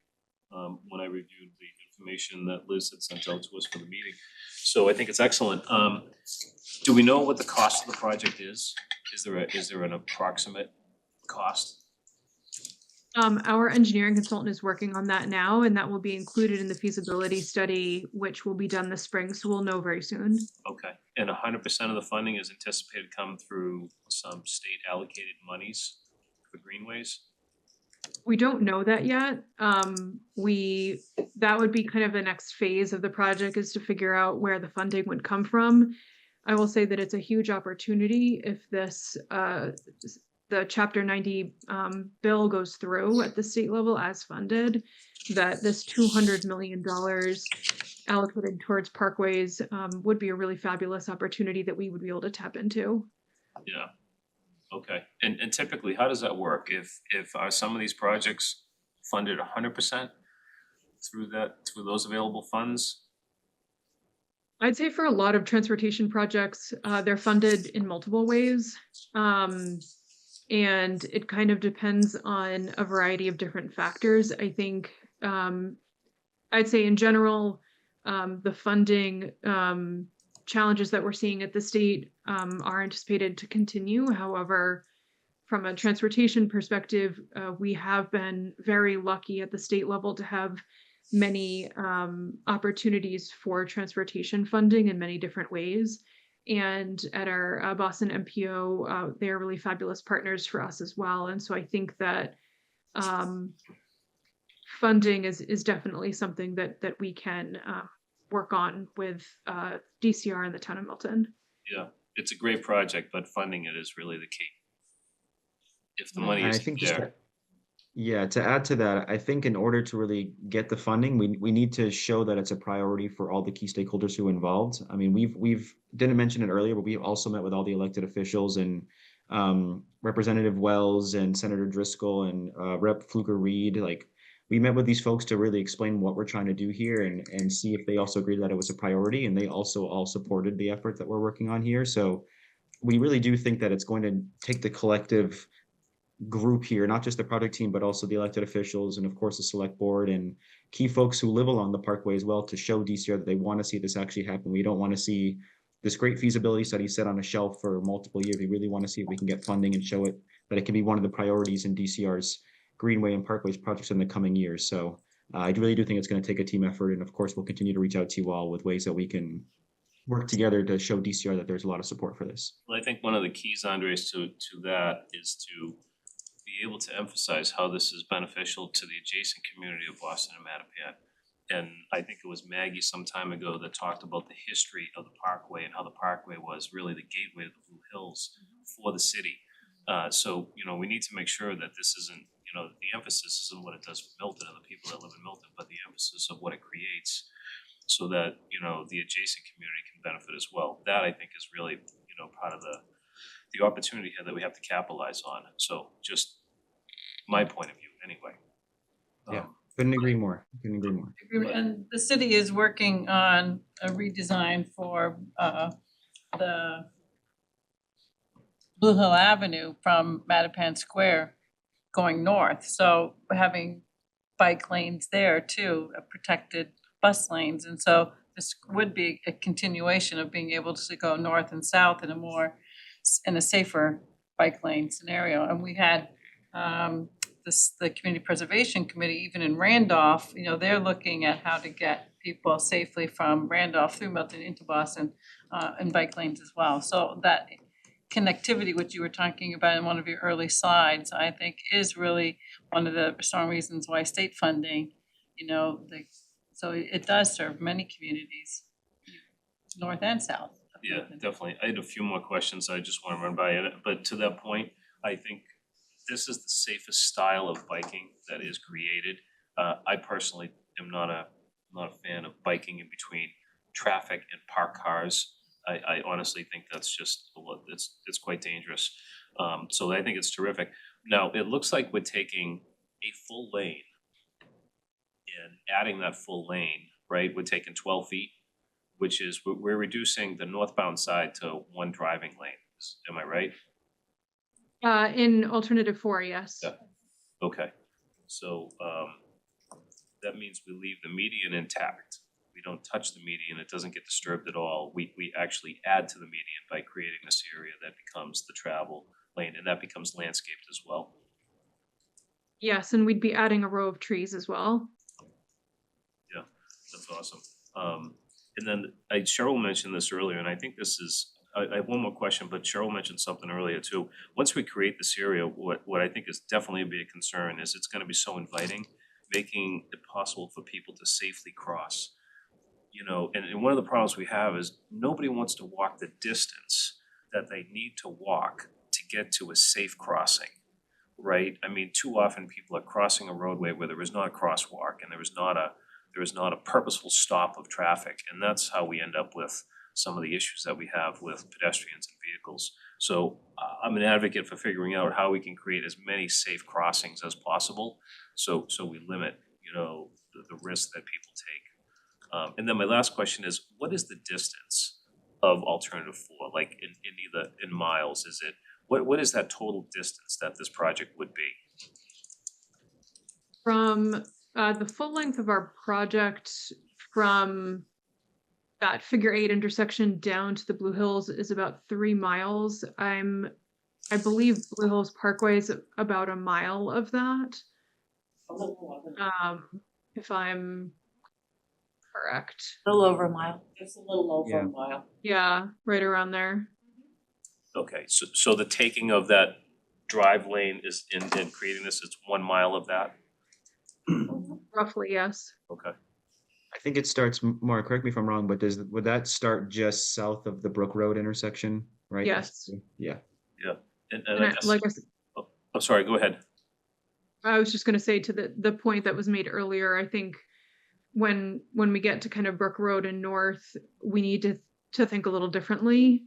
When I reviewed the information that Liz had sent out to us for the meeting. So I think it's excellent. Do we know what the cost of the project is? Is there an approximate cost? Our engineering consultant is working on that now, and that will be included in the feasibility study, which will be done this spring, so we'll know very soon. Okay, and 100% of the funding is anticipated to come through some state allocated monies for greenways? We don't know that yet. That would be kind of the next phase of the project, is to figure out where the funding would come from. I will say that it's a huge opportunity if this the Chapter 90 bill goes through at the state level as funded, that this $200 million allocated towards parkways would be a really fabulous opportunity that we would be able to tap into. Yeah. Okay, and typically, how does that work? If some of these projects funded 100% through those available funds? I'd say for a lot of transportation projects, they're funded in multiple ways. And it kind of depends on a variety of different factors. I think I'd say in general, the funding challenges that we're seeing at the state are anticipated to continue. However, from a transportation perspective, we have been very lucky at the state level to have many opportunities for transportation funding in many different ways. And at our Boston MPO, they are really fabulous partners for us as well. And so I think that funding is definitely something that we can work on with DCR and the town of Milton. Yeah, it's a great project, but funding it is really the key. If the money isn't there. Yeah, to add to that, I think in order to really get the funding, we need to show that it's a priority for all the key stakeholders who are involved. I mean, we've didn't mention it earlier, but we also met with all the elected officials and Representative Wells and Senator Driscoll and Rep. Fluker Reed, like we met with these folks to really explain what we're trying to do here and see if they also agreed that it was a priority, and they also all supported the effort that we're working on here. So we really do think that it's going to take the collective group here, not just the project team, but also the elected officials and of course the select board and key folks who live along the parkway as well to show DCR that they want to see this actually happen. We don't want to see this great feasibility study set on a shelf for multiple years. We really want to see if we can get funding and show it that it can be one of the priorities in DCR's Greenway and Parkways projects in the coming years. So I really do think it's going to take a team effort. And of course, we'll continue to reach out to you all with ways that we can work together to show DCR that there's a lot of support for this. Well, I think one of the keys, Andres, to that is to be able to emphasize how this is beneficial to the adjacent community of Boston and Mattapan. And I think it was Maggie some time ago that talked about the history of the Parkway and how the Parkway was really the gateway to the Blue Hills for the city. So, you know, we need to make sure that this isn't, you know, the emphasis isn't what it does for Milton and the people that live in Milton, but the emphasis of what it creates so that, you know, the adjacent community can benefit as well. That I think is really, you know, part of the opportunity here that we have to capitalize on. So just my point of view anyway. Yeah. Couldn't agree more. Couldn't agree more. And the city is working on a redesign for the Blue Hill Avenue from Mattapan Square going north. So having bike lanes there too, protected bus lanes. And so this would be a continuation of being able to go north and south in a safer bike lane scenario. And we had the Community Preservation Committee, even in Randolph, you know, they're looking at how to get people safely from Randolph through Milton into Boston and bike lanes as well. So that connectivity, which you were talking about in one of your early slides, I think is really one of the strong reasons why state funding, you know, so it does serve many communities, north and south. Yeah, definitely. I had a few more questions I just want to run by it, but to that point, I think this is the safest style of biking that is created. I personally am not a fan of biking in between traffic and parked cars. I honestly think that's just it's quite dangerous. So I think it's terrific. Now, it looks like we're taking a full lane and adding that full lane, right? We're taking 12 feet, which is, we're reducing the northbound side to one driving lane. Am I right? In alternative 4, yes. Yeah. Okay, so that means we leave the median intact. We don't touch the median, it doesn't get disturbed at all. We actually add to the median by creating this area that becomes the travel lane, and that becomes landscaped as well. Yes, and we'd be adding a row of trees as well. Yeah, that's awesome. And then Cheryl mentioned this earlier, and I think this is, I have one more question, but Cheryl mentioned something earlier too. Once we create this area, what I think is definitely a big concern is it's gonna be so inviting, making it possible for people to safely cross. You know, and one of the problems we have is nobody wants to walk the distance that they need to walk to get to a safe crossing, right? I mean, too often people are crossing a roadway where there is not a crosswalk and there is not a purposeful stop of traffic, and that's how we end up with some of the issues that we have with pedestrians and vehicles. So I'm an advocate for figuring out how we can create as many safe crossings as possible, so we limit, you know, the risk that people take. And then my last question is, what is the distance of alternative 4, like in miles? Is it, what is that total distance that this project would be? From the full length of our project from that figure 8 intersection down to the Blue Hills is about 3 miles. I believe Blue Hills Parkway is about a mile of that. If I'm correct. A little over a mile. It's a little over Yeah. a mile. Yeah, right around there. Okay, so the taking of that drive lane is in creating this, it's 1 mile of that? Roughly, yes. Okay. I think it starts, Maura, correct me if I'm wrong, but would that start just south of the Brook Road intersection, right? Yes. Yeah. And And I I- guess, like I said, I'm sorry, go ahead. I was just going to say to the point that was made earlier, I think when we get to kind of Brook Road and north, we need to to think a little differently,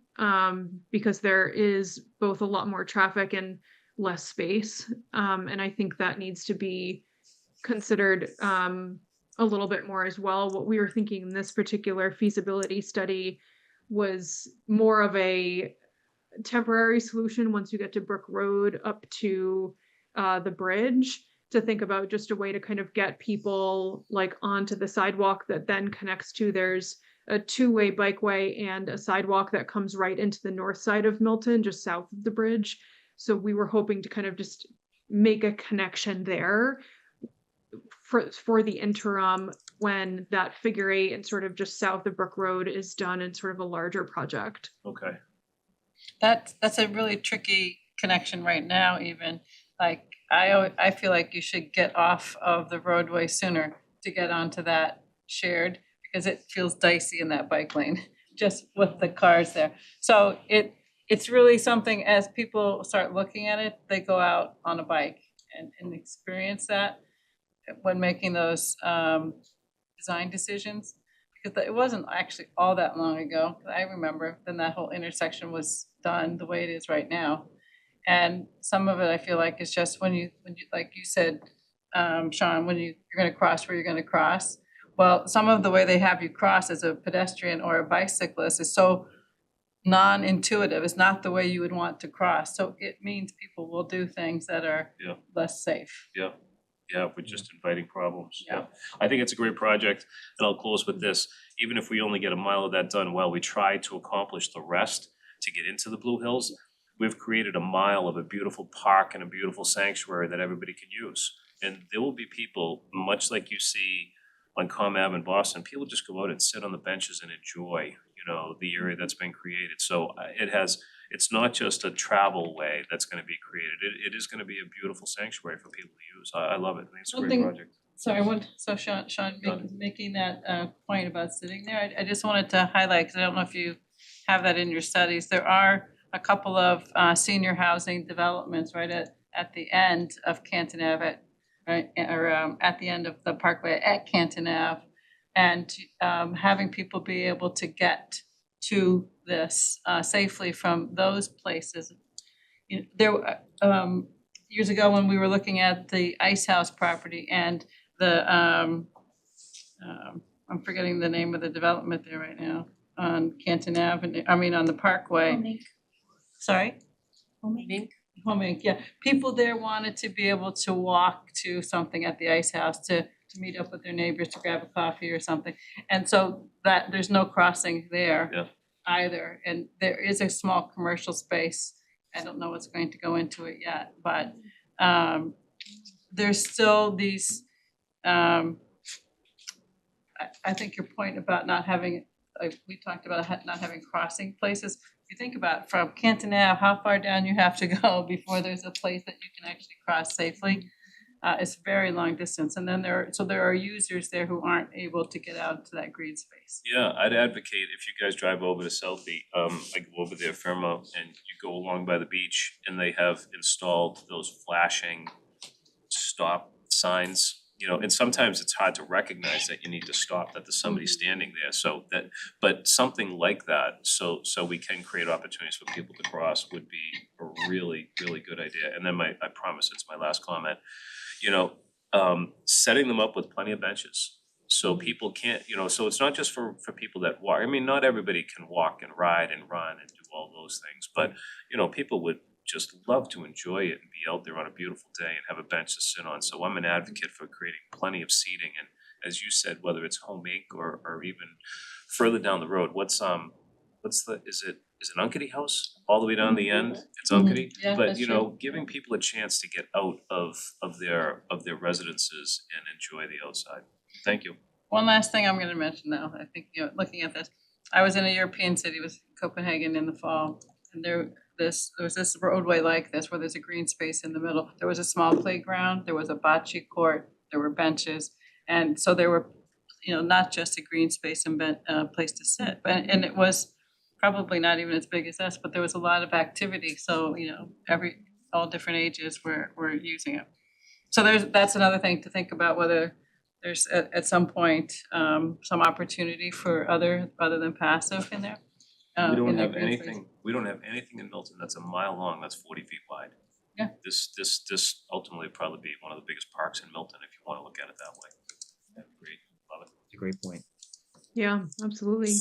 because there is both a lot more traffic and less space. And I think that needs to be considered a little bit more as well. What we were thinking in this particular feasibility study was more of a temporary solution once you get to Brook Road up to the bridge, to think about just a way to kind of get people like onto the sidewalk that then connects to, there's a two-way bikeway and a sidewalk that comes right into the north side of Milton, just south of the bridge. So we were hoping to kind of just make a connection there for the interim when that figure eight and sort of just south of Brook Road is done in sort of a larger project. Okay. That's a really tricky connection right now even. Like, I feel like you should get off of the roadway sooner to get onto that shared, because it feels dicey in that bike lane, just with the cars there. So it's really something, as people start looking at it, they go out on a bike and experience that when making those design decisions. Because it wasn't actually all that long ago, I remember, then that whole intersection was done the way it is right now. And some of it I feel like is just when you like you said, Sean, when you're gonna cross where you're gonna cross. Well, some of the way they have you cross as a pedestrian or a bicyclist is so non-intuitive. It's not the way you would want to cross. So it means people will do things that are Yeah. less safe. Yeah, we're just inviting problems, Yeah. I think it's a great project, and I'll close with this. Even if we only get a mile of that done, well, we try to accomplish the rest to get into the Blue Hills. We've created a mile of a beautiful park and a beautiful sanctuary that everybody can use. And there will be people, much like you see on Com Ave in Boston, people just go out and sit on the benches and enjoy, the area that's been created. So it's not just a travel way that's gonna be created. It is gonna be a beautiful sanctuary for people to use. I love it. I think it's a One great thing- project. Sorry, so Sean, making that point about sitting there, I just wanted to highlight, because I don't know if you have that in your studies, there are a couple of senior housing developments right at the end of Canton Ave, at the end of the parkway at Canton Ave. And having people be able to get to this safely from those places. There, years ago when we were looking at the Ice House property and the, I'm forgetting the name of the development there right now, on Canton Avenue, on the Parkway. Sorry? Home Inc., yeah. People there wanted to be able to walk to something at the Ice House, to meet up with their neighbors, to grab a coffee or something. And so that, there's no crossing there Yeah. either. And there is a small commercial space. I don't know what's going to go into it yet, but there's still these, I think your point about not having, like we talked about not having crossing places. If you think about from Canton Ave, how far down you have to go before there's a place that you can actually cross safely. It's very long distance, and then there are users there who aren't able to get out to that green space. Yeah, I'd advocate if you guys drive over to Southie, I go over there, Fairmount, and you go along by the beach, and they have installed those flashing stop signs, and sometimes it's hard to recognize that you need to stop, that there's somebody standing there, but something like that, so we can create opportunities for people to cross would be a really, really good idea. And then I promise it's my last comment, setting them up with plenty of benches. So people can't, so it's not just for people that walk. Not everybody can walk and ride and run and do all those things, but, people would just love to enjoy it and be out there on a beautiful day and have a bench to sit on. So I'm an advocate for creating plenty of seating. And as you said, whether it's Home Inc. or even further down the road, is it Unkety House all the way down the end? It's Unkety, Yeah, but that's true. giving people a chance to get out of their residences and enjoy the outside. Thank you. One last thing I'm gonna mention now, I think, looking at this, I was in a European city, was Copenhagen in the fall, and there was this roadway like this where there's a green space in the middle. There was a small playground, there was a bocce court, there were benches, and so there were, not just a green space and place to sit, and it was probably not even as big as us, but there was a lot of activity, so, all different ages were using it. So that's another thing to think about, whether there's at some point some opportunity for other than passive in there. We don't in the have green space. anything in Milton that's a mile long, that's 40 feet wide. Yeah. This ultimately would probably be one of the biggest parks in Milton if you wanna look at it that way. Yeah, great, love it. It's a great point. Yeah, absolutely.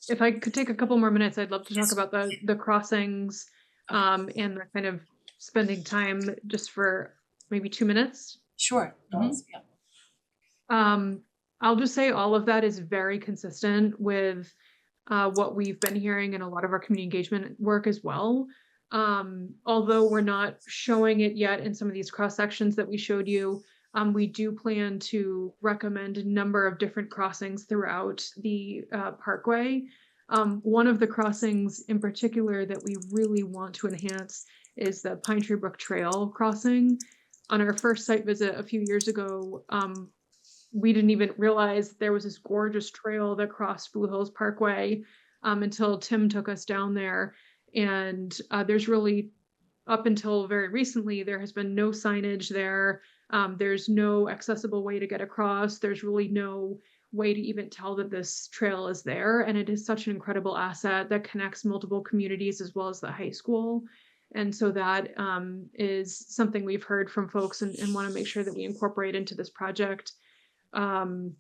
If I could take a couple more minutes, I'd love to talk about the crossings, and the kind of spending time just for maybe 2 minutes. Sure. Mhm. I'll just say all of that is very consistent with what we've been hearing in a lot of our community engagement work as well. Although we're not showing it yet in some of these cross sections that we showed you, we do plan to recommend a number of different crossings throughout the parkway. One of the crossings in particular that we really want to enhance is the Pine Tree Brook Trail crossing. On our first site visit a few years ago, we didn't even realize there was this gorgeous trail that crossed Blue Hills Parkway until Tim took us down there. And there's really, up until very recently, there has been no signage there. There's no accessible way to get across. There's really no way to even tell that this trail is there. And it is such an incredible asset that connects multiple communities as well as the high school. And so that is something we've heard from folks and want to make sure that we incorporate into this project. And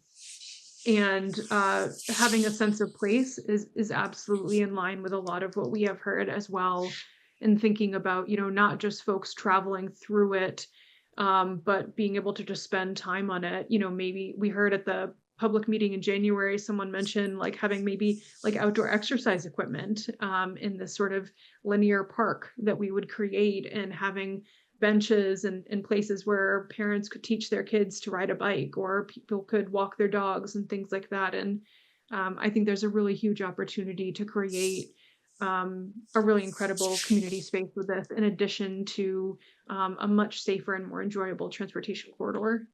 having a sense of place is absolutely in line with a lot of what we have heard as well, and thinking about, not just folks traveling through it, but being able to just spend time on it. Maybe we heard at the public meeting in January, someone mentioned like having maybe like outdoor exercise equipment in this sort of linear park that we would create, and having benches and places where parents could teach their kids to ride a bike, or people could walk their dogs and things like that. And I think there's a really huge opportunity to create a really incredible community space with this, in addition to a much safer and more enjoyable transportation corridor.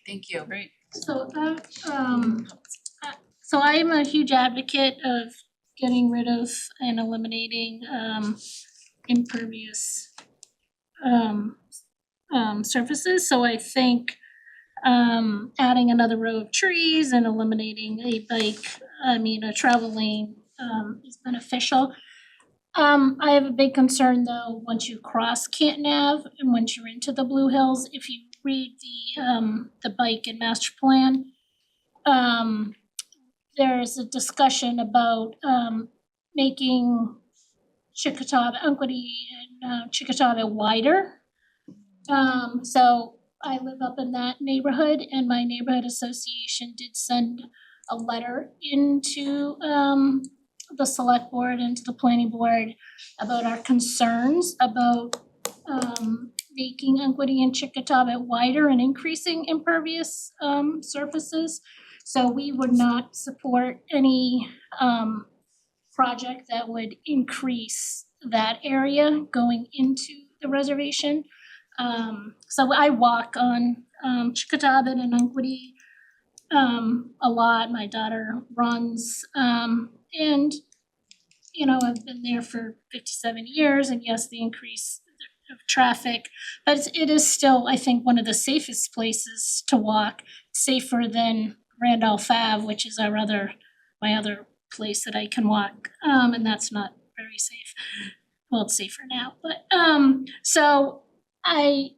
Thank you. Great. So so I'm a huge advocate of getting rid of and eliminating impervious surfaces. So I think adding another row of trees and eliminating a travel lane is beneficial. I have a big concern though, once you cross Canton Ave and once you're into the Blue Hills, if you read the bike and master plan, there's a discussion about making Chickatawba, Unquity and Chickatawba wider. So I live up in that neighborhood, and my neighborhood association did send a letter into the select board and to the planning board about our concerns about making Unquity and Chickatawba wider and increasing impervious surfaces. So we would not support any project that would increase that area going into the reservation. So I walk on Chickatawba and Unquity a lot. My daughter runs, and I've been there for 57 years, and yes, the increase of traffic, but it is still, I think, one of the safest places to walk, safer than Randolph Ave, which is my other place that I can walk, and that's not very safe. Well, it's safer now, but so I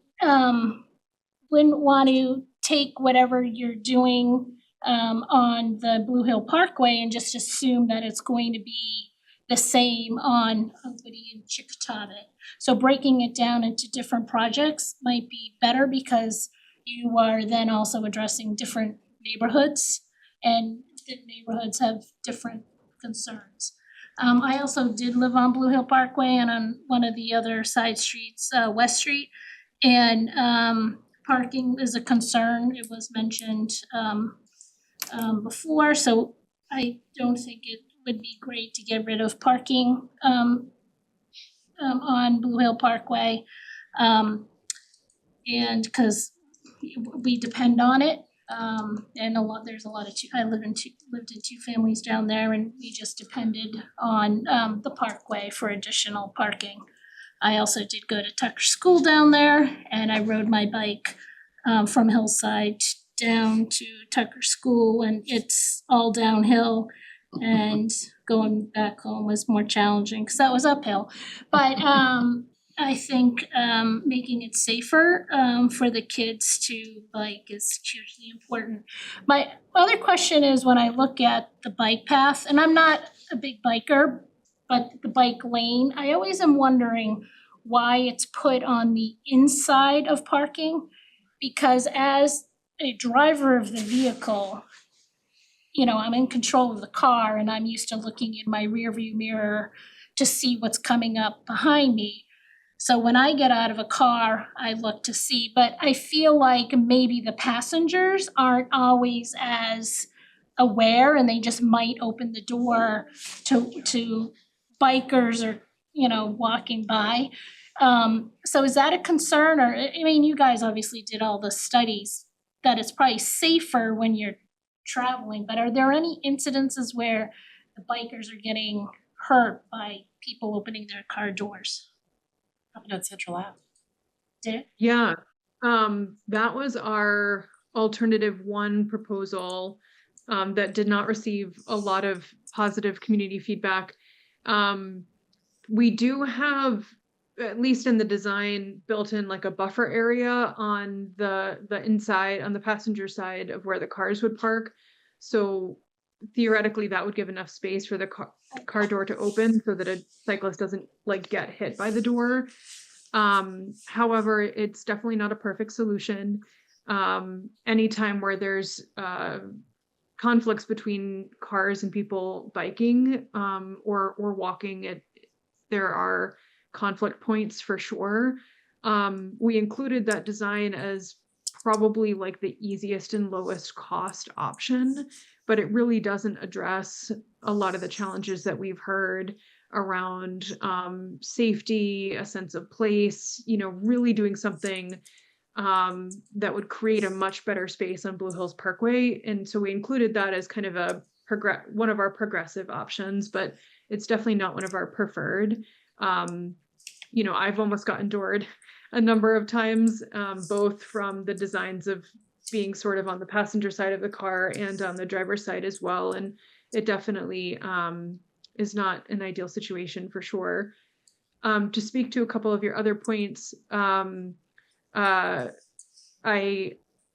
wouldn't want to take whatever you're doing on the Blue Hill Parkway and just assume that it's going to be the same on Unquity and Chickatawba. So breaking it down into different projects might be better, because you are then also addressing different neighborhoods, and the neighborhoods have different concerns. I also did live on Blue Hill Parkway and on one of the other side streets, West Street, and parking is a concern. It was mentioned before, so I don't think it would be great to get rid of parking on Blue Hill Parkway, and because we depend on it. And there's a lot of I lived in two families down there, and we just depended on the parkway for additional parking. I also did go to Tucker School down there, and I rode my bike from Hillside down to Tucker School, and it's all downhill. and going back home was more challenging because that was uphill. But I think making it safer for the kids to bike is hugely important. My other question is when I look at the bike path, and I'm not a big biker, but the bike lane, I always am wondering why it's put on the inside of parking. Because as a driver of the vehicle, you know, I'm in control of the car and I'm used to looking in my rearview mirror to see what's coming up behind me. So when I get out of a car, I look to see, but I feel like maybe the passengers aren't always as aware and they just might open the door to bikers or, you know, walking by. So is that a concern, or, I mean, you guys obviously did all the studies that it's probably safer when you're traveling, but are there any incidences where the bikers are getting hurt by people opening their car doors? Happened at Central Ave. Did it? Yeah, that was our alternative one proposal that did not receive a lot of positive community feedback. We do have, at least in the design, built in like a buffer area on the inside, on the passenger side of where the cars would park. So theoretically, that would give enough space for the car door to open so that a cyclist doesn't like get hit by the door. However, it's definitely not a perfect solution. Anytime where there's conflicts between cars and people biking or walking, there are conflict points for sure. We included that design as probably like the easiest and lowest cost option, but it really doesn't address a lot of the challenges that we've heard around safety, a sense of place, you know, really doing something that would create a much better space on Blue Hills Parkway. And so we included that as kind of one of our progressive options, but it's definitely not one of our preferred. You know, I've almost gotten doored a number of times, both from the designs of being sort of on the passenger side of the car and on the driver's side as well. And it definitely is not an ideal situation for sure. To speak to a couple of your other points, I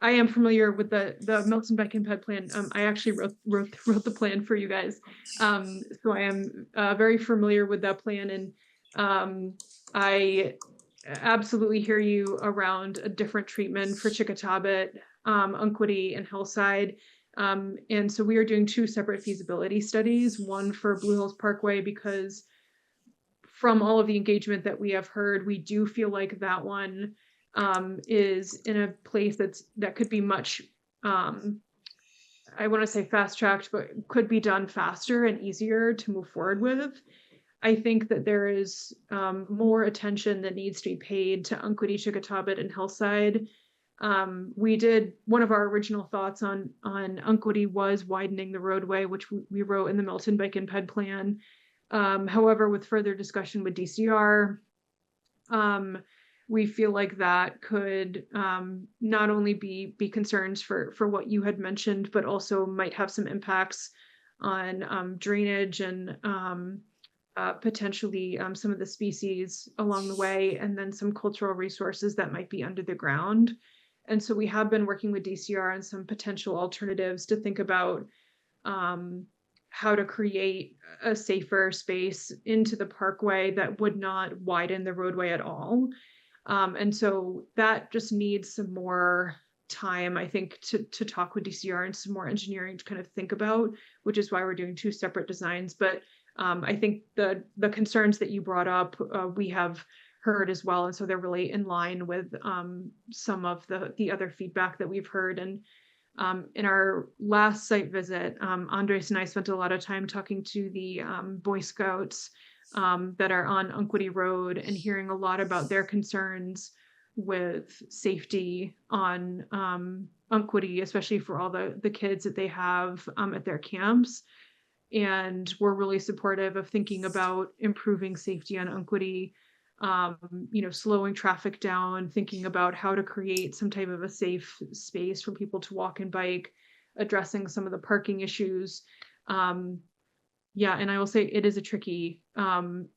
am familiar with the Milton Bike and Ped plan. I actually wrote the plan for you guys, so I am very familiar with that plan, and I absolutely hear you around a different treatment for Chickatobit, Unquity, and Hillside. And so we are doing two separate feasibility studies, one for Blue Hills Parkway, because from all of the engagement that we have heard, we do feel like that one is in a place that could be much, I want to say fast tracked, but could be done faster and easier to move forward with. I think that there is more attention that needs to be paid to Unquity, Chickatobit, and Hillside. We did, one of our original thoughts on Unquity was widening the roadway, which we wrote in the Milton Bike and Ped plan. However, with further discussion with DCR, we feel like that could not only be concerns for what you had mentioned, but also might have some impacts on drainage and potentially some of the species along the way, and then some cultural resources that might be under the ground. And so we have been working with DCR on some potential alternatives to think about how to create a safer space into the parkway that would not widen the roadway at all. And so that just needs some more time, I think, to talk with DCR and some more engineering to kind of think about, which is why we're doing two separate designs. But I think the concerns that you brought up, we have heard as well. And so they're really in line with some of the other feedback that we've heard. And in our last site visit, Andres and I spent a lot of time talking to the Boy Scouts that are on Unquity Road and hearing a lot about their concerns with safety on Unquity, especially for all the kids that they have at their camps. And we're really supportive of thinking about improving safety on Unquity, slowing traffic down, thinking about how to create some type of a safe space for people to walk and bike, addressing some of the parking issues. yeah, and I will say it is a tricky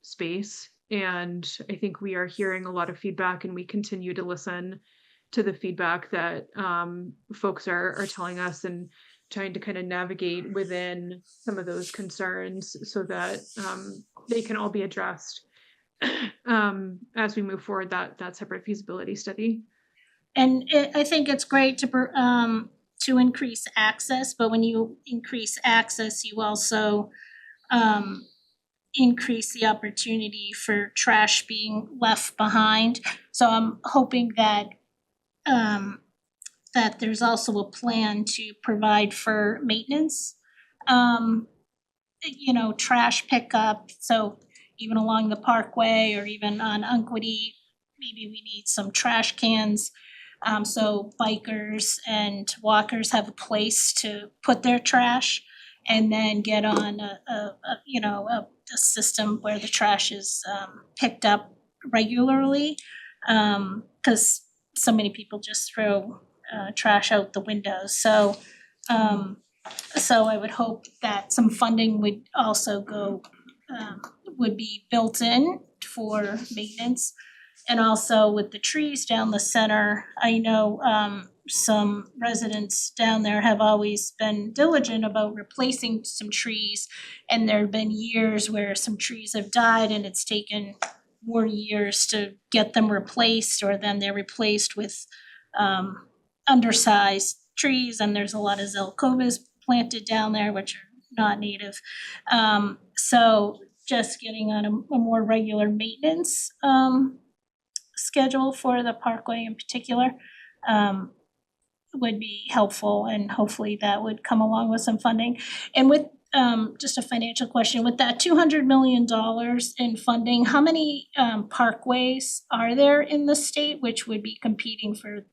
space, and I think we are hearing a lot of feedback, and we continue to listen to the feedback that folks are telling us, and trying to kind of navigate within some of those concerns so that they can all be addressed as we move forward that separate feasibility study. And I think it's great to increase access, but when you increase access, you also increase the opportunity for trash being left behind. So I'm hoping that that there's also a plan to provide for maintenance. Trash pickup, so even along the parkway or even on Unquity, maybe we need some trash cans. So bikers and walkers have a place to put their trash, and then get on a system where the trash is picked up regularly. 'Cause so many people just throw trash out the windows, so I would hope that some funding would also would be built in for maintenance. And also with the trees down the center, I know some residents down there have always been diligent about replacing some trees. And there have been years where some trees have died and it's taken more years to get them replaced, or then they're replaced with undersized trees, and there's a lot of zelkovas planted down there which are not native. So just getting on a more regular maintenance schedule for the parkway in particular would be helpful, and hopefully that would come along with some funding. And with just a financial question, with that $200 million in funding, how many parkways are there in the state which would be competing for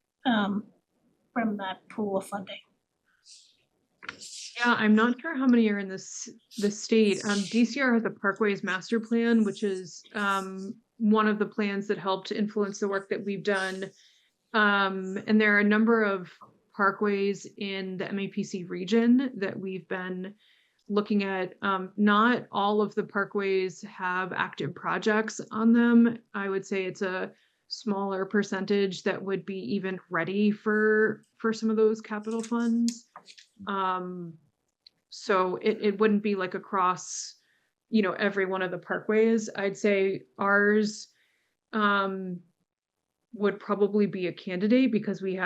from that pool of funding? Yeah, I'm not sure how many are in the state. DCR has a Parkways Master Plan, which is one of the plans that helped influence the work that we've done. And there are a number of parkways in the MAPC region that we've been looking at. Not all of the parkways have active projects on them. I would say it's a smaller percentage that would be even ready for some of those capital funds. So it wouldn't be like across, every one of the parkways. I'd say ours would probably be a candidate because we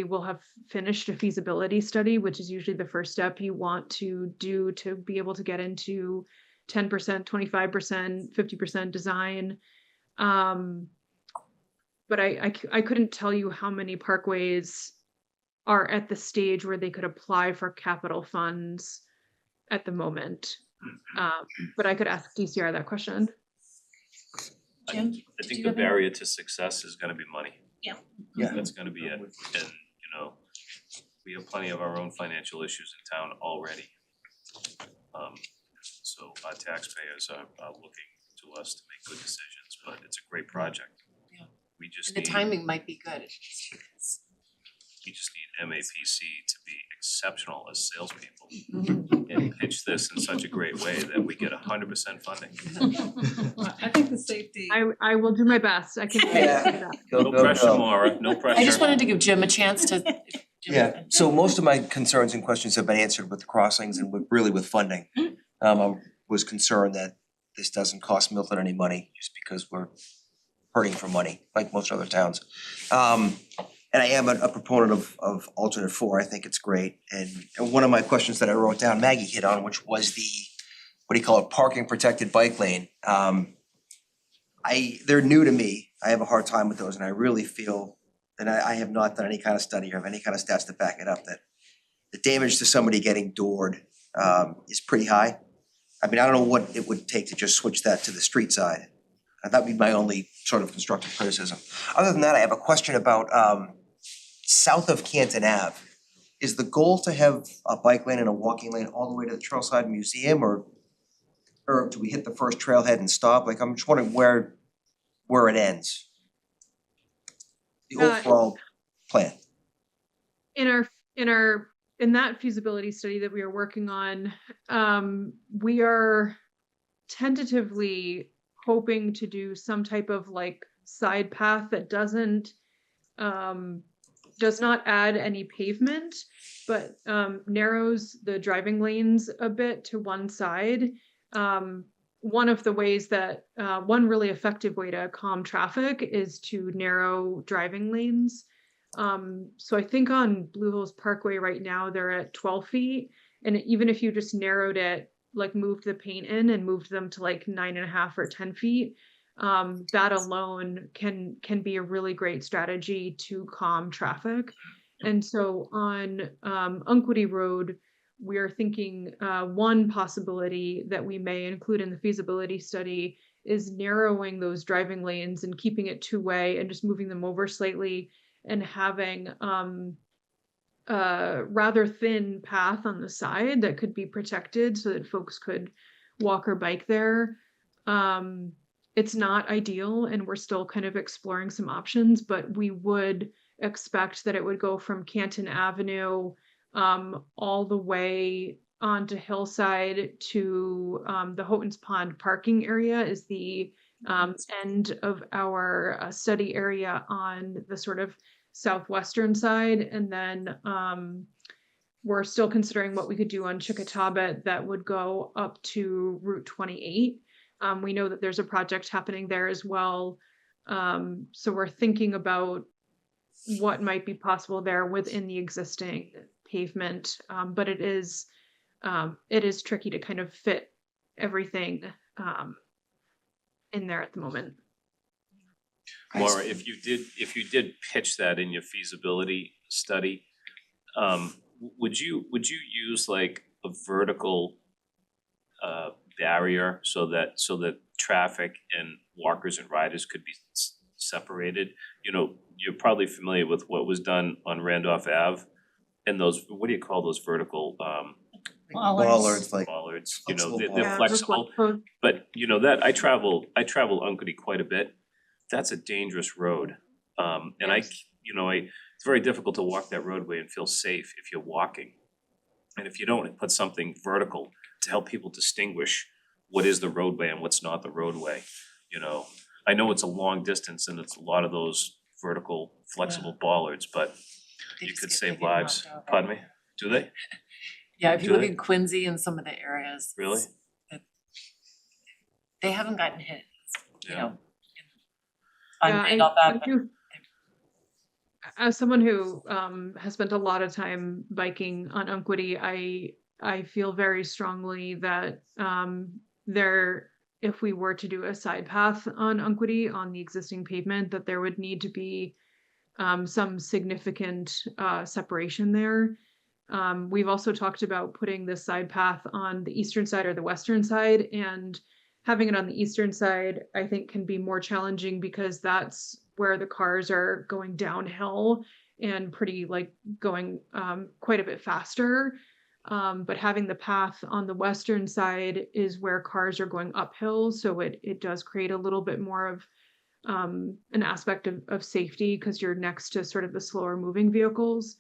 will have finished a feasibility study, which is usually the first step you want to do to be able to get into 10%, 25%, 50% design. But I couldn't tell you how many parkways are at the stage where they could apply for capital funds at the moment. But I could ask DCR that question. Jim? I think the barrier to success is gonna be money. Yeah. Yeah. That's gonna be it, and we have plenty of our own financial issues in town already. So our taxpayers are looking to us to make good decisions, but it's a great project. Yeah. We just And the need, timing might be good. we just need MAPC to be exceptional as salespeople and pitch this in such a great way that we get 100% funding. I think the safety. I will do my best. I can do that. No pressure, Maura, no pressure. I just wanted to give Jim a chance to. Yeah, so most of my concerns and questions have been answered with the crossings and with funding. I was concerned that this doesn't cost Milton any money just because we're hurting for money, like most other towns. And I am a proponent of alternate 4, I think it's great. And one of my questions that I wrote down, Maggie hit on, which was the, parking protected bike lane. They're new to me, I have a hard time with those, and I really feel, and I have not done any kind of study or have any kind of stats to back it up, that the damage to somebody getting doored is pretty high. I mean, I don't know what it would take to just switch that to the street side. That would be my only sort of constructive criticism. Other than that, I have a question about south of Canton Ave. Is the goal to have a bike lane and a walking lane all the way to the Trailside Museum, or do we hit the first trailhead and stop? Like, I'm just wondering where it ends. The overall plan. In our in that feasibility study that we are working on, we are tentatively hoping to do some type of like side path that does not add any pavement, but narrows the driving lanes a bit to one side. One of the ways that one really effective way to calm traffic is to narrow driving lanes. So I think on Blue Hills Parkway right now they're at 12 feet, and even if you just narrowed it, like moved the paint in and moved them to like 9.5 or 10 feet, that alone can be a really great strategy to calm traffic. And so on Unquity Road, we're thinking one possibility that we may include in the feasibility study is narrowing those driving lanes and keeping it two-way and just moving them over slightly and having a rather thin path on the side that could be protected so that folks could walk or bike there. It's not ideal, and we're still kind of exploring some options, but we would expect that it would go from Canton Avenue all the way onto Hillside to the Houghton's Pond parking area is the end of our study area on the sort of southwestern side. And then we're still considering what we could do on Chickatobit that would go up to Route 28. We know that there's a project happening there as well. So we're thinking about what might be possible there within the existing pavement. But it is tricky to kind of fit everything in there at the moment. Maura, if you did pitch that in your feasibility study, would you use like a vertical barrier so that traffic and walkers and riders could be separated? You know, you're probably familiar with what was done on Randolph Ave and those, what do you call those vertical Bollards, like bollards, you know, flexible they're bollards. flexible, but you know that I travel Unquity quite a bit. That's a dangerous road. And it's very difficult to walk that roadway and feel safe if you're walking. And if you don't put something vertical to help people distinguish what is the roadway and what's not the roadway, you know. I know it's a long distance and it's a lot of those vertical flexible bollards, but They you just could get save maybe lives. knocked over. Pardon me? Do they? Yeah, if you Do look they? at Quincy and some of the areas. Really? They haven't gotten hit, you Yeah. know. Yeah, On all I that, but do- as someone who has spent a lot of time biking on Unquity, I feel very strongly that if we were to do a side path on Unquity on the existing pavement, that there would need to be some significant separation there. We've also talked about putting this side path on the eastern side or the western side, and having it on the eastern side, I think, can be more challenging because that's where the cars are going downhill and pretty like going quite a bit faster. But having the path on the western side is where cars are going uphill, so it does create a little bit more of an aspect of safety because you're next to sort of the slower moving vehicles.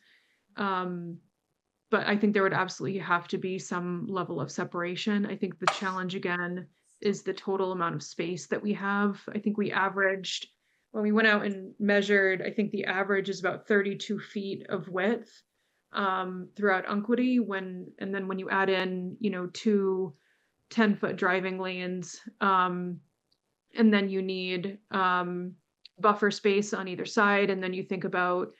But I think there would absolutely have to be some level of separation. I think the challenge again is the total amount of space that we have. I think we averaged, when we went out and measured, I think the average is about 32 feet of width throughout Unquity. And then when you add in, you know, 2 10-foot driving lanes, and then you need buffer space on either side, and then you think about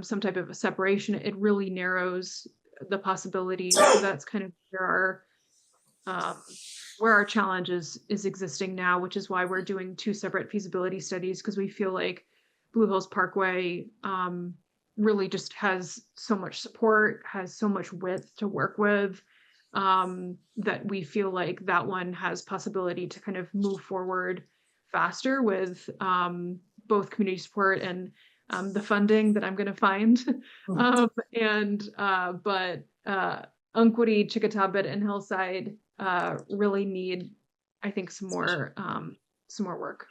some type of a separation, it really narrows the possibilities. So that's kind of where our challenge is existing now, which is why we're doing 2 separate feasibility studies, because we feel like Blue Hills Parkway really just has so much support, has so much width to work with, that we feel like that one has possibility to kind of move forward faster with both community support and the funding that I'm going to find. But Unquity, Chickatobit, and Hillside really need, I think, some more work.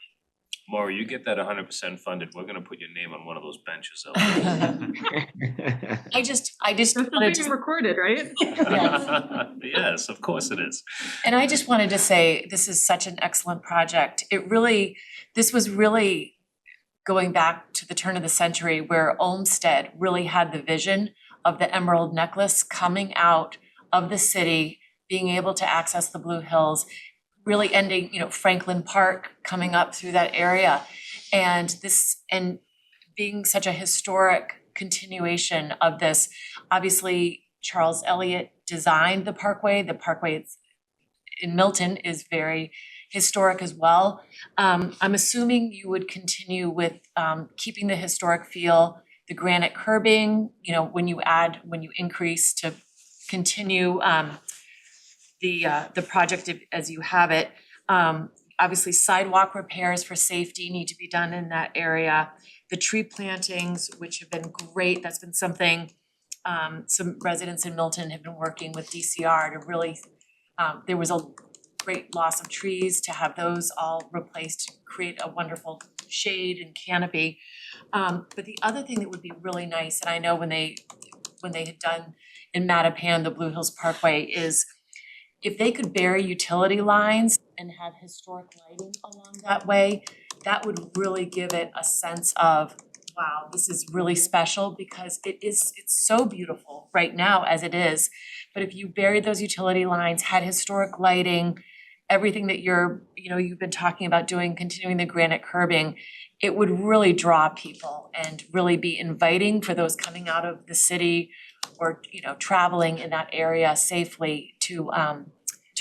Maura, you get that 100% funded, we're gonna put your name on one of those benches out there. I just This is wanted being to, recorded, right? Yes, of course it is. and I just wanted to say, this is such an excellent project. This was really going back to the turn of the century where Olmsted really had the vision of the emerald necklace coming out of the city, being able to access the Blue Hills, really ending, Franklin Park coming up through that area. And being such a historic continuation of this. Obviously, Charles Eliot designed the parkway. The parkway in Milton is very historic as well. I'm assuming you would continue with keeping the historic feel, the granite curbing, when you increase to continue the project as you have it. Obviously sidewalk repairs for safety need to be done in that area. The tree plantings, which have been great, that's been something some residents in Milton have been working with DCR to really, there was a great loss of trees, to have those all replaced to create a wonderful shade and canopy. But the other thing that would be really nice, and I know when they had done in Mattapan, the Blue Hills Parkway, is if they could bury utility lines and have historic lighting along that way, that would really give it a sense of, wow, this is really special, because it's so beautiful right now as it is. But if you buried those utility lines, had historic lighting, everything that you've been talking about doing, continuing the granite curbing, it would really draw people and really be inviting for those coming out of the city or, traveling in that area safely to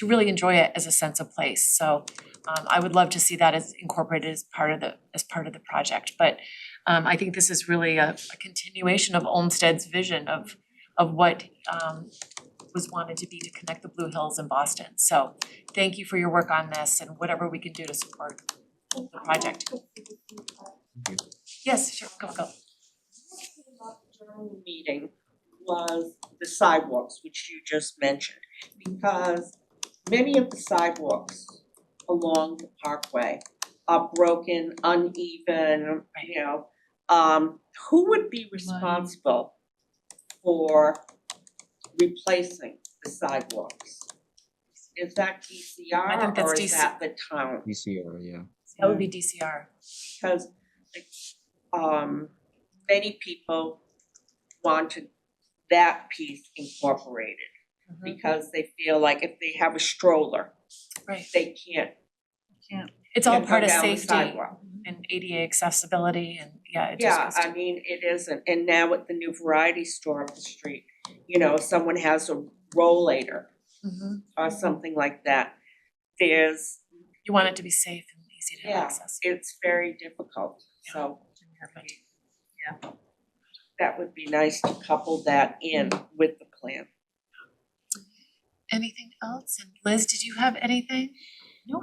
really enjoy it as a sense of place. So I would love to see that as incorporated as part of the project. But I think this is really a continuation of Olmsted's vision of what was wanted to be, to connect the Blue Hills and Boston. So thank you for your work on this and whatever we can do to support the project. Yes, sure, go. During the meeting was the sidewalks, which you just mentioned, because many of the sidewalks along the parkway are broken, uneven, who would be responsible for replacing the sidewalks? Is that I think DCR that's or is DC. that the town? DCR, yeah. That would be DCR. Because many people wanted that piece incorporated because they feel like if they have a stroller, Right. they can't It's all can't go part of down the safety sidewalk. and ADA accessibility and it just Yeah, goes to. I mean, it isn't, and now with the new variety store up the street, if someone has a rollator Mhm. or something like that, there's, You want it to be safe and easy to Yeah. access. it's very difficult, so Perfect. that would be nice to couple that in with the plan. Anything else? And Liz, did you have anything? No.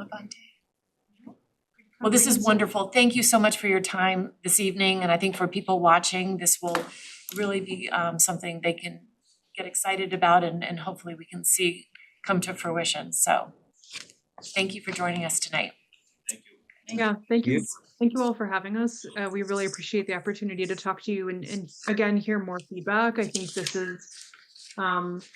Well, this is wonderful. Thank you so much for your time this evening, and I think for people watching, this will really be something they can get excited about and hopefully we can see come to fruition. So thank you for joining us tonight. Thank you. Yeah, thank you. you. Thank you all for having us. We really appreciate the opportunity to talk to you and again, hear more feedback. I think this is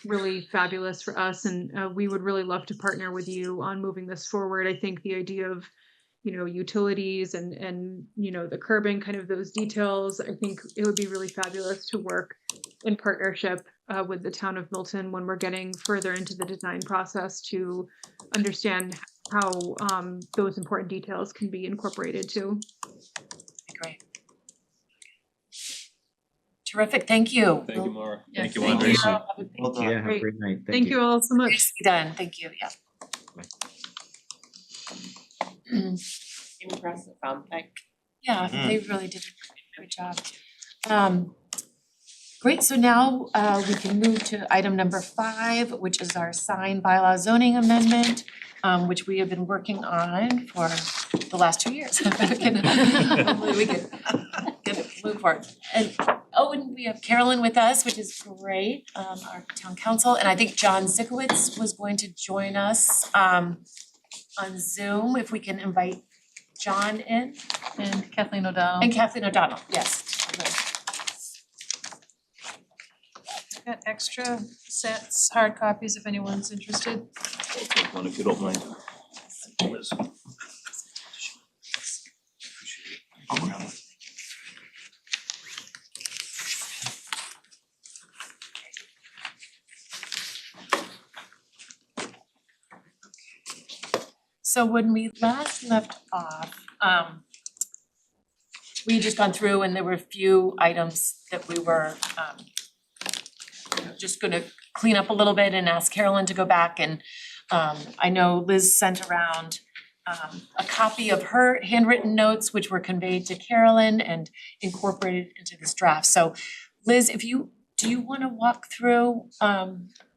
really fabulous for us, and we would really love to partner with you on moving this forward. I think the idea of, utilities and the curbing, kind of those details, I think it would be really fabulous to work in partnership with the town of Milton when we're getting further into the design process to understand how those important details can be incorporated too. Great. Terrific, thank you. Thank you, Maura. Yes, Thank you, thank Andres. Well done. Yeah, have a Great. great night. Thank you all so much. Nicely done, thank you, yeah. Impressive, thank Yeah, they really did a great job. Great, so now we can move to item number 5, which is our sign bylaw zoning amendment, which we have been working on for the last 2 years. Hopefully we can get it moved forward. And we have Carolyn with us, which is great, our town council, and I think John Zikowitz was going to join us on Zoom, if we can invite John in And Kathleen O'Donnell. and Kathleen O'Donnell, yes. I've got extra sets, hard copies if anyone's interested. I'll take one if you don't mind. Liz. So when we last left off, we had just gone through and there were a few items that we were just gonna clean up a little bit and ask Carolyn to go back and I know Liz sent around a copy of her handwritten notes, which were conveyed to Carolyn and incorporated into this draft. So Liz, do you wanna walk through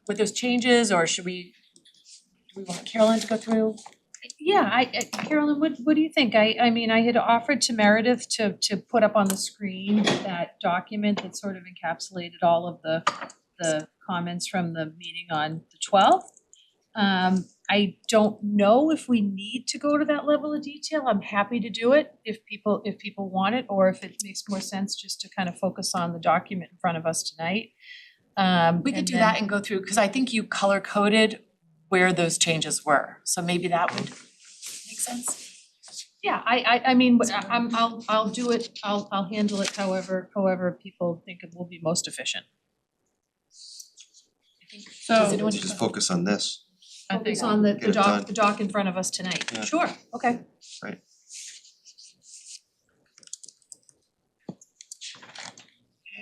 with those changes, or do we want Carolyn to go through? Yeah, Carolyn, what do you think? I mean, I had offered to Meredith to put up on the screen that document that sort of encapsulated all of the comments from the meeting on the 12th. I don't know if we need to go to that level of detail. I'm happy to do it if people want it, or if it makes more sense just to kind of focus on the document in front of us tonight. We could do that and go through, cause I think you color coded where those changes were, so maybe that would make sense. Yeah, I mean, but I'll do it, I'll handle it however people think it will be most efficient. Does anyone Let's just focus on this. I think Focus on the Get it done. doc in front of us tonight. Yeah. Sure, okay.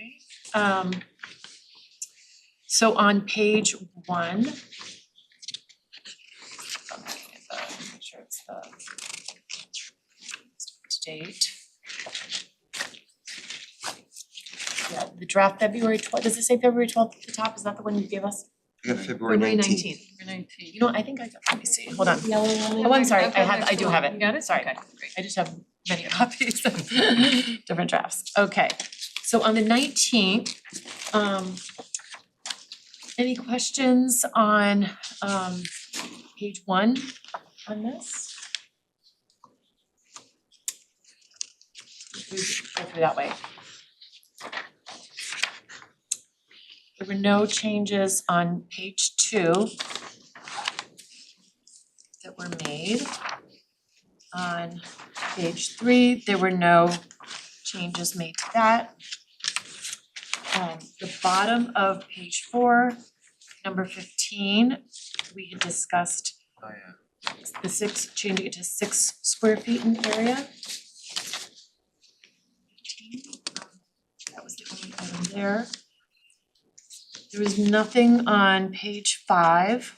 Okay, so on page 1. Make sure it's the to date. Yeah, the draft February 12th, does it say February 12th at the top? Is that the one you gave us? We got February 19th. We're 19. You know, I think let me see, hold on. Yellow one. Oh, I'm sorry, I've got I next do one. have it. You got it? Sorry. Okay, great. I just have many copies of different drafts. Okay, so on the 19th, any questions on page 1 on this? We go through that way. There were no changes on page 2 that were made. On page 3, there were no changes made to that. The bottom of page 4, number 15, we had discussed the changing it to 6 square feet in area. 15, that was the only item there. There was nothing on page 5.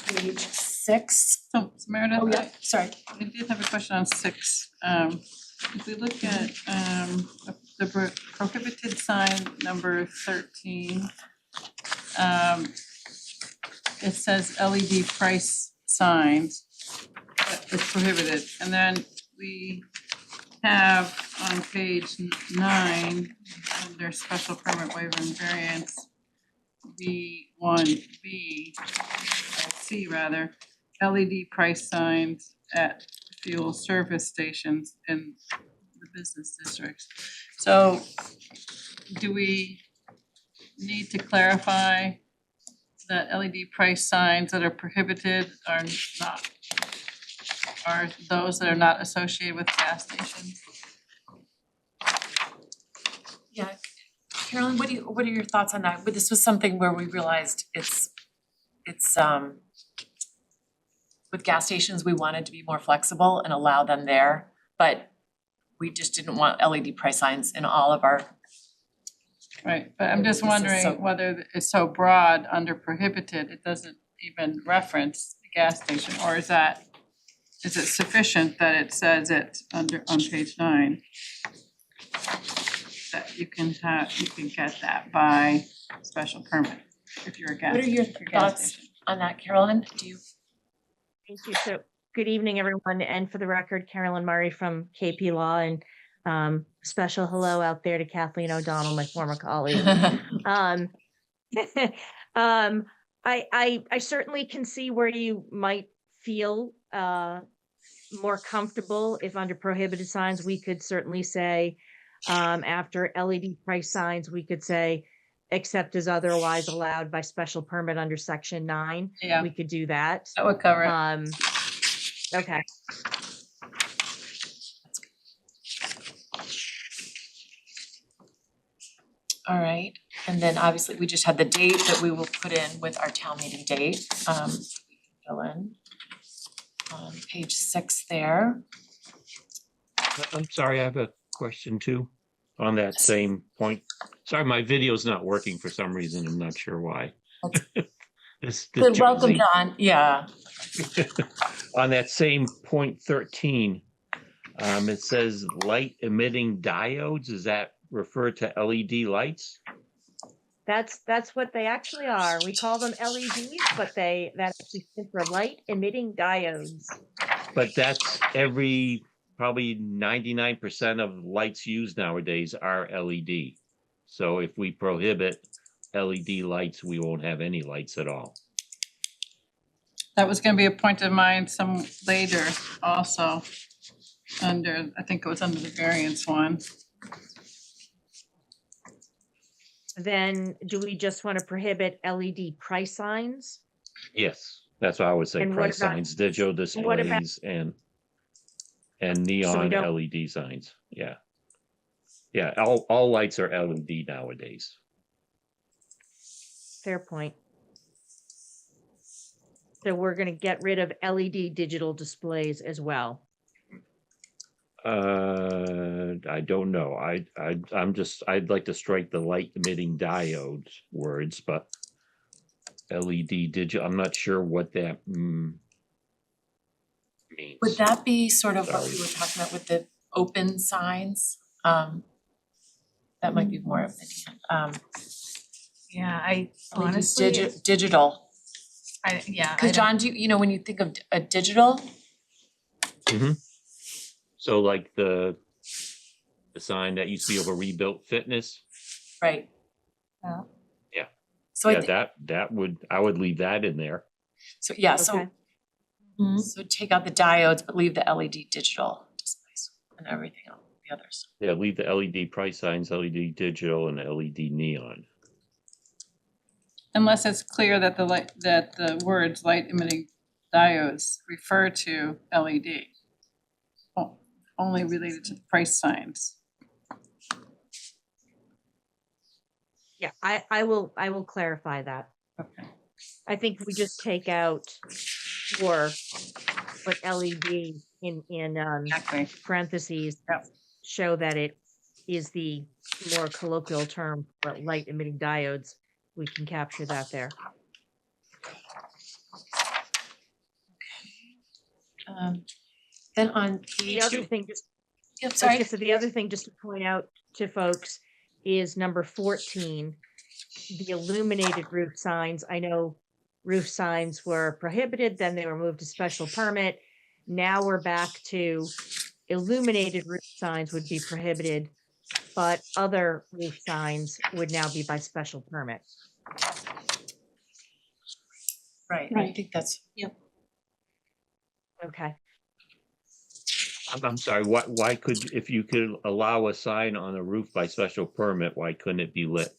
Page 6. So Meredith, Oh, yeah, sorry. I did have a question on 6. If we look at the prohibited sign number 13, it says LED price signs, but it's prohibited. And then we have on page 9, under special permit waiver and variance, B1B, C rather, LED price signs at fuel service stations in the business districts. So do we need to clarify that LED price signs that are prohibited are those that are not associated with gas stations? Yeah, Carolyn, what are your thoughts on that? But this was something where we realized it's with gas stations, we wanted to be more flexible and allow them there, but we just didn't want LED price signs in all of our. Right, but I'm just This is so- wondering whether it's so broad under prohibited, it doesn't even reference the gas station, or is it sufficient that it says it on page 9? That you can get that by special permit if you're a gas. What are your if you're a gas thoughts station. on that, Carolyn? Do you? Thank you. So good evening, everyone. And for the record, Carolyn Murray from KP Law, and special hello out there to Kathleen O'Donnell, my former colleague. I certainly can see where you might feel more comfortable if under prohibited signs, we could certainly say, after LED price signs, we could say, except as otherwise allowed by special permit under section 9. Yeah. We could do that. That would cover it. Okay. All right, and then obviously we just had the date that we will put in with our town meeting date, fill in. On page 6 there. I'm sorry, I have a question too on that same point. Sorry, my video's not working for some reason. I'm not sure why. This Good, welcome, Jersey. John, yeah. On that same point 13, it says light emitting diodes. Does that refer to LED lights? That's what they actually are. We call them LEDs, but that actually stands for light emitting diodes. But that's probably 99% of lights used nowadays are LED. So if we prohibit LED lights, we won't have any lights at all. That was gonna be a point of mine some later also, under, I think it was under the variance one. Then do we just want to prohibit LED price signs? Yes, that's what I would say, And what price about- signs, digital what about- displays, and neon don't- LED signs, yeah. Yeah, all lights are LED nowadays. Fair point. So we're gonna get rid of LED digital displays as well. I don't know, I'd like to strike the light emitting diodes words, but LED digital, I'm not sure what that means. Would that be sort of what we Sorry. were talking about with the open signs? That might be more of the, Yeah, I honestly, honestly, digital. I Cause John, do you know, when you think of a digital, So like the sign that used to be over rebuilt fitness, right? Yeah. Yeah. So yeah, I would leave that in there. so yeah, so Okay. so take out the diodes, but leave the LED digital displays and everything else, the others. Yeah, leave the LED price signs, LED digital, and LED neon. Unless it's clear that the words light emitting diodes refer to LED. Only related to the price signs. Yeah, I will clarify that. Okay. I think we just take out or put LED in Exactly. parentheses. Yep. Show that it is the more colloquial term for light emitting diodes. We can capture that there. Then on The page other thing, just yep, sorry. So the other thing, just to point out to folks, is number 14, the illuminated roof signs. I know roof signs were prohibited, then they were moved to special permit. Now we're back to illuminated roof signs would be prohibited, but other roof signs would now be by special permit. Right, I Right. think that's, Okay. I'm sorry, why could, if you could allow a sign on a roof by special permit, why couldn't it be lit?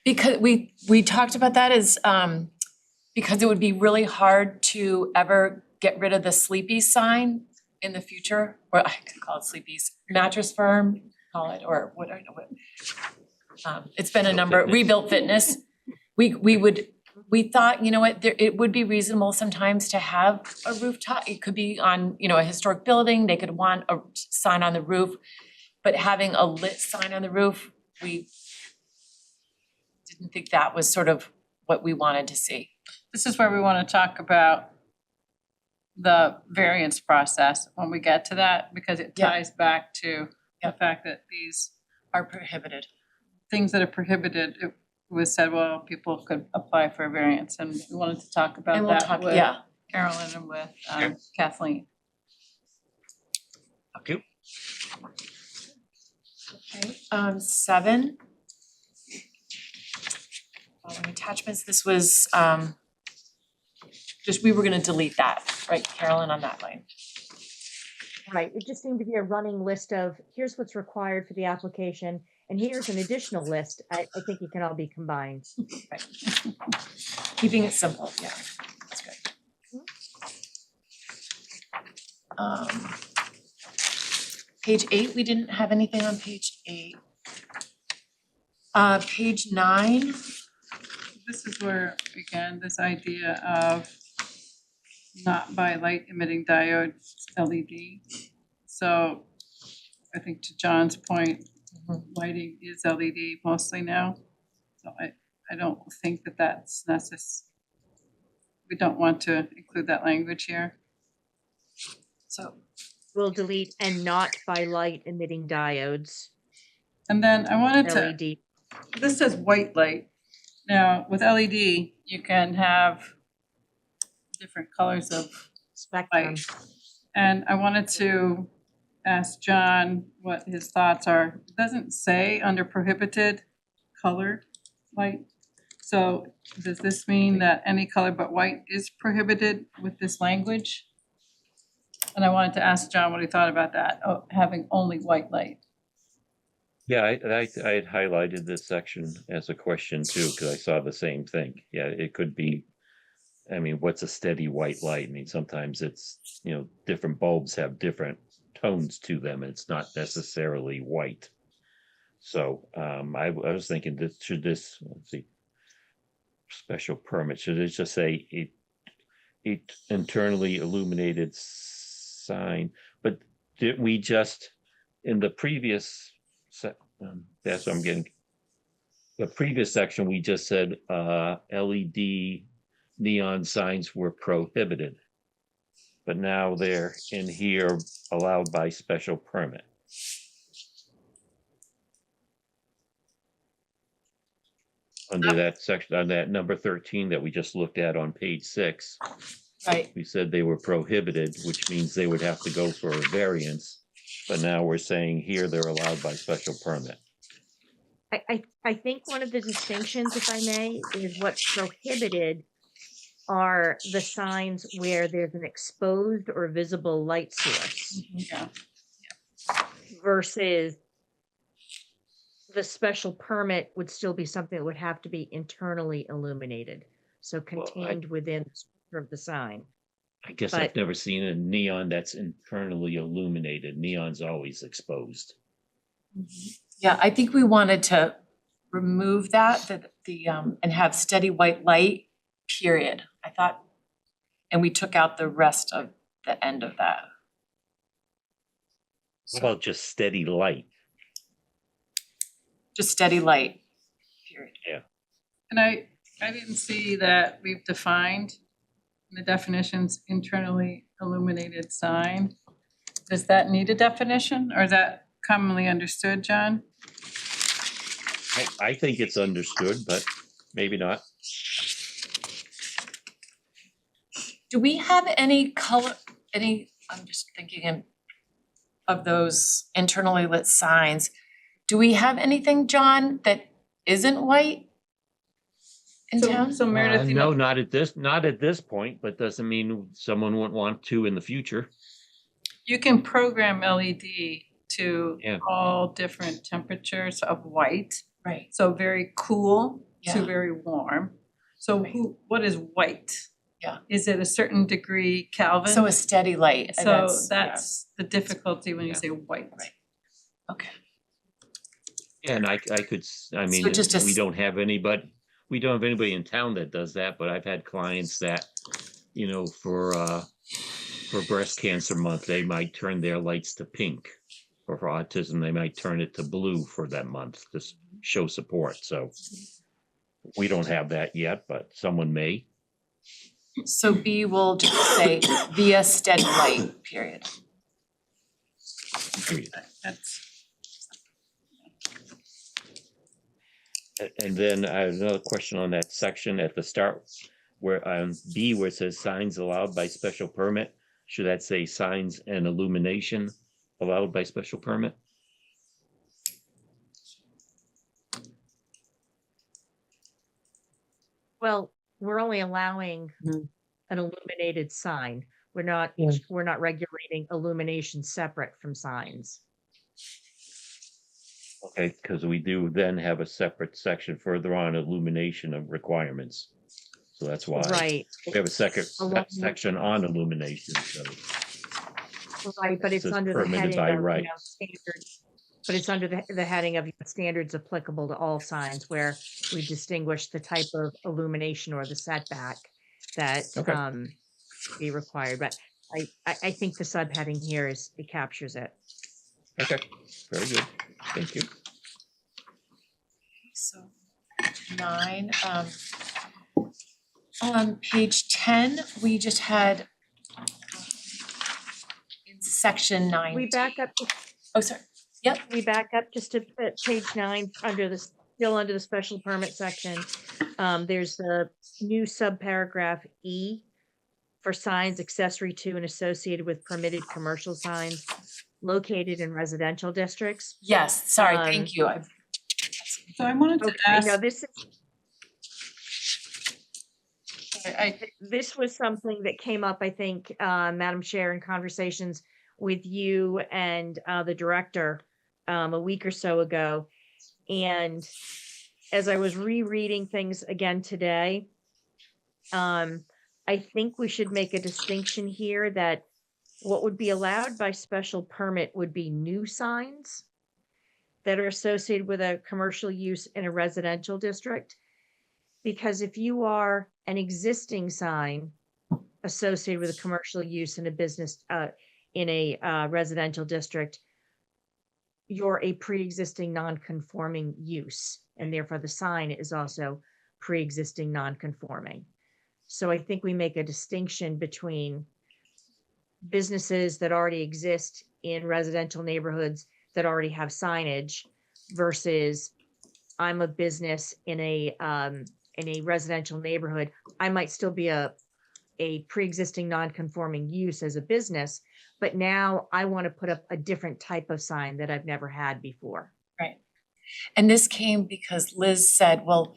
because we talked about that as because it would be really hard to ever get rid of the Sleepy's sign in the future, or I could call it Sleepy's Mattress Firm, call it, or what I know what. It's been a number, Rebuilt Fitness. We thought, you know what, it would be reasonable sometimes to have a rooftop. It could be on, you know, a historic building, they could want a sign on the roof. But having a lit sign on the roof, we didn't think that was sort of what we wanted to see. This is where we wanna talk about the variance process when we get to that, because it Yeah. ties back to the Yeah. fact that these Are prohibited. things that are prohibited, it was said, well, people could apply for a variance, and we wanted to talk about And we'll that talk, with yeah, Carolyn and with Okay. Kathleen. Okay. okay, 7. following attachments, this was just, we were gonna delete that, right, Carolyn, on that line? Right, it just seemed to be a running list of, here's what's required for the application, and here's an additional list. I think it can all be combined. Right. Keeping it simple, yeah, that's good. Page 8, we didn't have anything on page 8. Page 9, This is where, again, this idea of not by light emitting diode LED. So I think to John's point, lighting is LED mostly now. So I don't think that that's necessary. We don't want to include that language here. so, We'll delete and not by light emitting diodes, And then I wanted to, LED. this says white light. Now, with LED, you can have different colors of Spectrum. light. And I wanted to ask John what his thoughts are. It doesn't say under prohibited color light. So does this mean that any color but white is prohibited with this language? And I wanted to ask John what he thought about that, having only white light. Yeah, I had highlighted this section as a question too, because I saw the same thing. Yeah, it could be, I mean, what's a steady white light? I mean, sometimes it's, you know, different bulbs have different tones to them. It's not necessarily white. So I was thinking that should this, let's see, special permit, should it just say it internally illuminated sign? But didn't we just, in the previous, that's what I'm getting, the previous section, we just said LED neon signs were prohibited. But now they're in here allowed by special permit. Under that section, on that number 13 that we just looked at on page 6, right, we said they were prohibited, which means they would have to go for a variance. But now we're saying here they're allowed by special permit. I think one of the distinctions, if I may, is what's prohibited are the signs where there's an exposed or visible light source Yeah. versus the special permit would still be something that would have to be internally illuminated. So contained within the structure of the sign. I guess But- I've never seen a neon that's internally illuminated. Neon's always exposed. yeah, I think we wanted to remove that, and have steady white light, period. I thought, and we took out the rest of the end of that. What about just steady light? Just steady light, period. And I didn't see that we've defined the definitions internally illuminated sign. Does that need a definition or is that commonly understood, John? I think it's understood, but maybe not. Do we have any color, I'm just thinking of those internally lit signs. Do we have anything, John, that isn't white in town? So Meredith, you No, know, not at this point, but doesn't mean someone wouldn't want to in the future. you can program LED to Yeah. all different temperatures of white. Right, So very cool to Yeah. very warm. So Right. what is white? Yeah. Is it a certain degree Kelvin? so a steady light, and So yeah. that's the difficulty when you Yeah. say white. Right. Okay, And I could, I mean, just a we don't have anybody in town that does that, but I've had clients that, you know, for breast cancer month, they might turn their lights to pink. Or for autism, they might turn it to blue for that month to show support. So we don't have that yet, but someone may. so B will just say via steady light, period. Period. That's, And then I have another question on that section at the start where on B where it says signs allowed by special permit, should that say signs and illumination allowed by special permit? Well, we're only allowing Mhm. an illuminated sign. We're not, Yeah. we're not regulating illumination separate from signs. Okay, because we do then have a separate section further on illumination of requirements. So that's why. Right. We have a second Along- section on illumination, so Right, but it's says under the permitted heading by of, right. standard. But it's under the heading of standards applicable to all signs where we distinguish the type of illumination or the setback that Okay. be required, but I think the subheading here it captures it. Okay, very good. Thank you. So 9, on page 10, we just had in section 9. We back up, Oh, sorry. Yep. we back up just to page 9 under the, still under the special permit section. There's the new subparagraph E for signs accessory to and associated with permitted commercial signs located in residential districts. Yes, sorry, Um, thank you. So I wanted to Okay, ask, now this is, I, this was something that came up, I think, Madam Chair, in conversations with you and the director a week or so ago. And as I was rereading things again today, I think we should make a distinction here that what would be allowed by special permit would be new signs that are associated with a commercial use in a residential district. Because if you are an existing sign associated with a commercial use in a business, in a residential district, you're a pre-existing non-conforming use, and therefore the sign is also pre-existing non-conforming. So I think we make a distinction between businesses that already exist in residential neighborhoods that already have signage versus I'm a business in a residential neighborhood. I might still be a pre-existing non-conforming use as a business, but now I want to put up a different type of sign that I've never had before. Right. And this came because Liz said, well,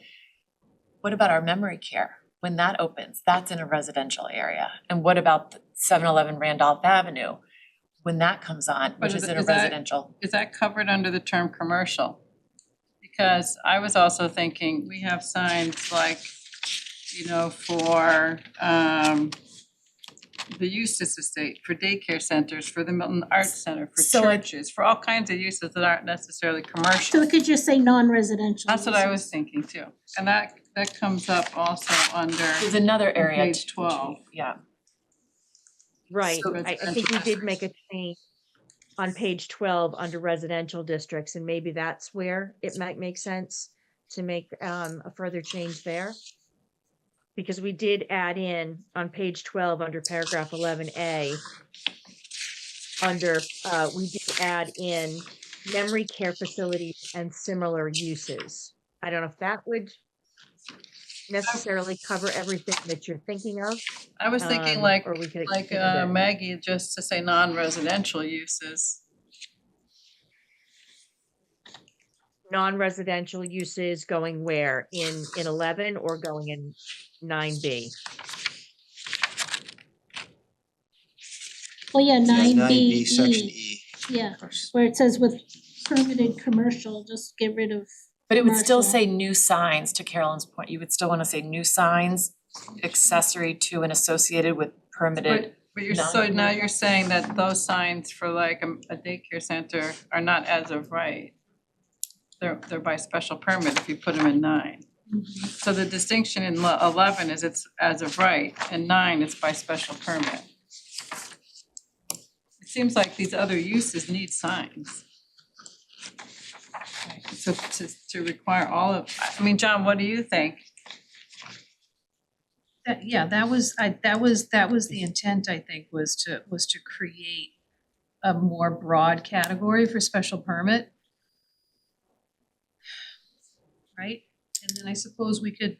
what about our memory care? When that opens, that's in a residential area. And what about the 7-Eleven Randolph Avenue? When that comes on, But which is is it- in a is that- residential. is that covered under the term commercial? Because I was also thinking, we have signs like, you know, for the Eustace Estate, for daycare centers, for the Milton Arts Center, for So I- churches, for all kinds of uses that aren't necessarily So commercial. it could just say non-residential. That's what I uses. was thinking too. And that comes up also under There's another area. page 12. Yeah. Right, So I think we did make a change on page 12 under residential districts, and maybe that's where it might make sense to make a further change there. Because we did add in on page 12 under paragraph 11A, under, we did add in memory care facilities and similar uses. I don't know if that would necessarily cover everything that you're thinking of. I was thinking Or we could like expand it. Maggie, just to say non-residential uses. Non-residential uses going where? In 11 or going in 9B? Well, yeah, Yeah, 9B, section E. yeah, where it says with permitted commercial, just get rid of. But it would still commercial. say new signs, to Carolyn's point. You would still wanna say new signs accessory to and associated with permitted. But you're, so now you're saying that those signs for like a daycare center are not as of right. They're by special permit if you put them in 9. So the distinction in 11 is it's as of right, and 9 is by special permit. It seems like these other uses need signs. So to require all of, I mean, John, what do you think? That was the intent, I think, was to create a more broad category for special permit. Right? And then I suppose we could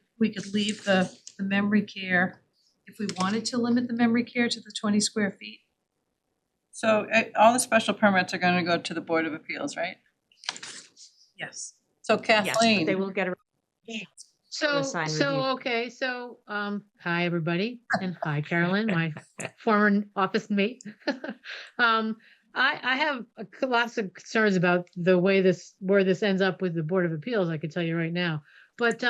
leave the memory care, if we wanted to limit the memory care to the 20 square feet. So all the special permits are gonna go to the Board of Appeals, right? Yes. So Yes, but they Kathleen, will get a, the sign review. Okay, hi, everybody, and hi, Carolyn, my former office mate. I have lots of concerns about where this ends up with the Board of Appeals, I can tell you right now. But,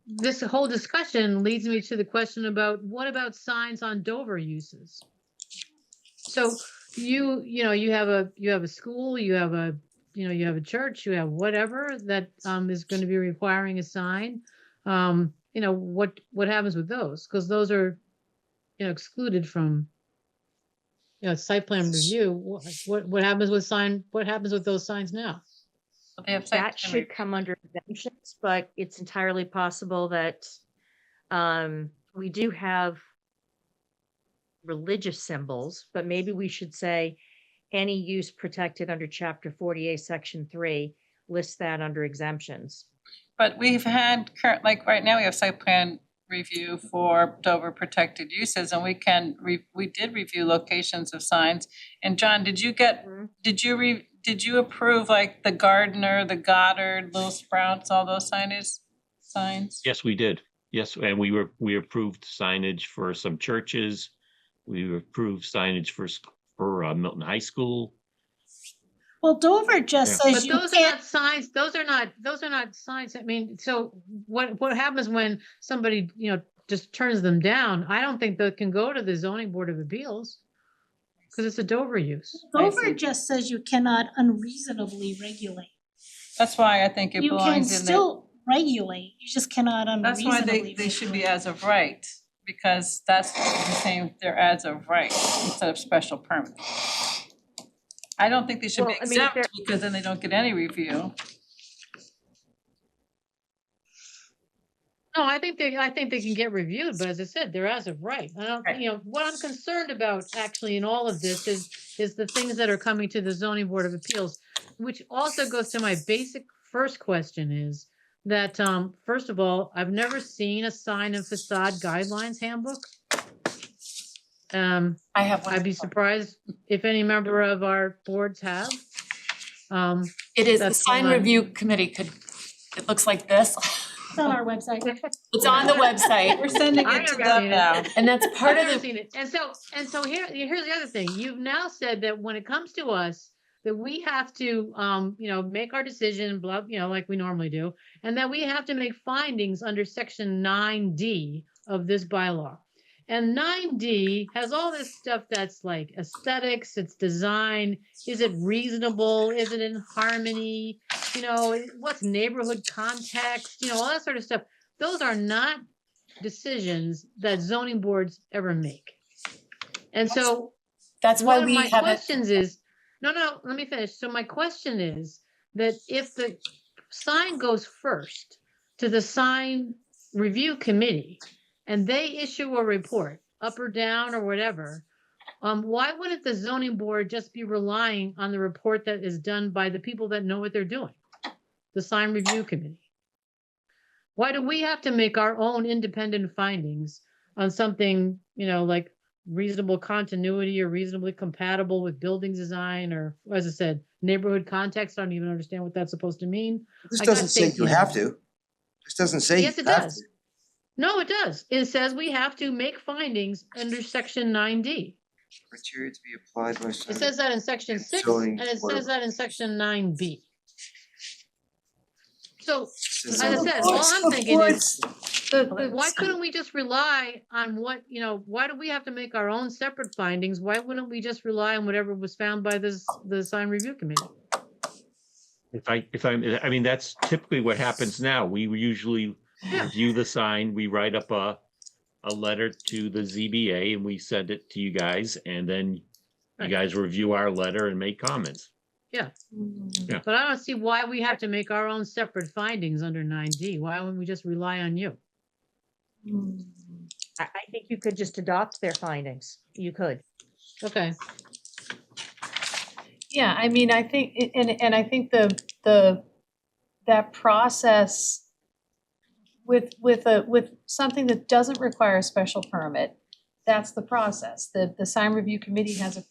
this whole discussion leads me to the question about, what about signs on Dover uses? So you have a school, you have a church, you have whatever that is going to be requiring a sign. What happens with those? Because those are excluded from site plan review. What happens with those signs now? They have site That plan should come under exemptions, but it's entirely possible that we do have religious symbols, but maybe we should say any use protected under chapter 48, section 3, list that under exemptions. But we've had, like, right now, we have site plan review for Dover protected uses, and we did review locations of signs. And John, did you approve like the Gardner, the Goddard, Little Sprouts, all those signs? Yes, we did. Yes, and we approved signage for some churches. We approved signage for Milton High School. Well, Dover just Yeah. says But you those are can't, not signs. Those are not signs. I mean, so what happens when somebody just turns them down? I don't think that can go to the zoning board of appeals because it's a Dover use. Dover just says you cannot unreasonably regulate. That's why I think it You can belongs in the. still regulate, you just cannot That's unreasonably why regulate. they should be as of right, because that's the same, they're as of right instead of special permit. I don't think they should be Well, I mean, if exempt because then they don't get any review. No, I think they can get reviewed, but as I said, they're as of right. I don't, Right. what I'm concerned about actually in all of this is the things that are coming to the zoning board of appeals, which also goes to my basic first question is that, first of all, I've never seen a sign and facade guidelines handbook. I have one. I'd be surprised if any member of our boards have. It is, the that's sign fine. review committee it looks like this. It's on our website. It's on the website. We're sending I've it to never them seen it. now. And that's part I've of never the, seen it. And so here's the other thing. You've now said that when it comes to us, that we have to make our decision, blah, like we normally do, and that we have to make findings under section 9D of this bylaw. And 9D has all this stuff that's like aesthetics, it's design, is it reasonable, is it in harmony, what's neighborhood context, all that sort of stuff. Those are not decisions that zoning boards ever make. And so that's why one of we my have it. questions is, no, let me finish. So my question is that if the sign goes first to the sign review committee and they issue a report, up or down or whatever, why wouldn't the zoning board just be relying on the report that is done by the people that know what they're doing? The sign review committee. Why do we have to make our own independent findings on something, like reasonable continuity or reasonably compatible with building design or, as I said, neighborhood context? I don't even understand what that's supposed to mean. This I got doesn't say safety you in have mind. to. This doesn't say you Yes, it have does. to. No, it does. It says we have to make findings under section 9D. Criteria to be applied by. It says that in section 6 Zoning and it board of- says that in section 9B. So, as So I the said, all boards- I'm the thinking is, boards- why couldn't we just rely on why do we have to make our own separate findings? Why wouldn't we just rely on whatever was found by the sign review committee? I mean, that's typically what happens now. We usually review the sign, we write up a letter to the ZBA and we send it to you guys, and then you Right. guys review our letter and make comments. Yeah. Yeah. But I don't see why we have to make our own separate findings under 9D. Why wouldn't we just rely on you? I think you could just adopt their findings. You could. Okay. Yeah, I mean, I think, and I think that process with something that doesn't require a special permit, that's the process. The sign review committee has a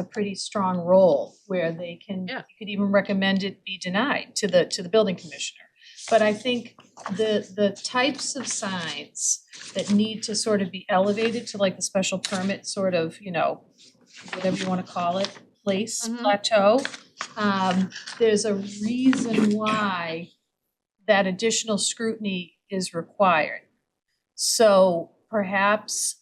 pretty strong role where they can, Yeah. you could even recommend it be denied to the building commissioner. But I think the types of signs that need to sort of be elevated to like the special permit sort of, whatever you wanna call it, place, Mhm. plateau. There's a reason why that additional scrutiny is required. So perhaps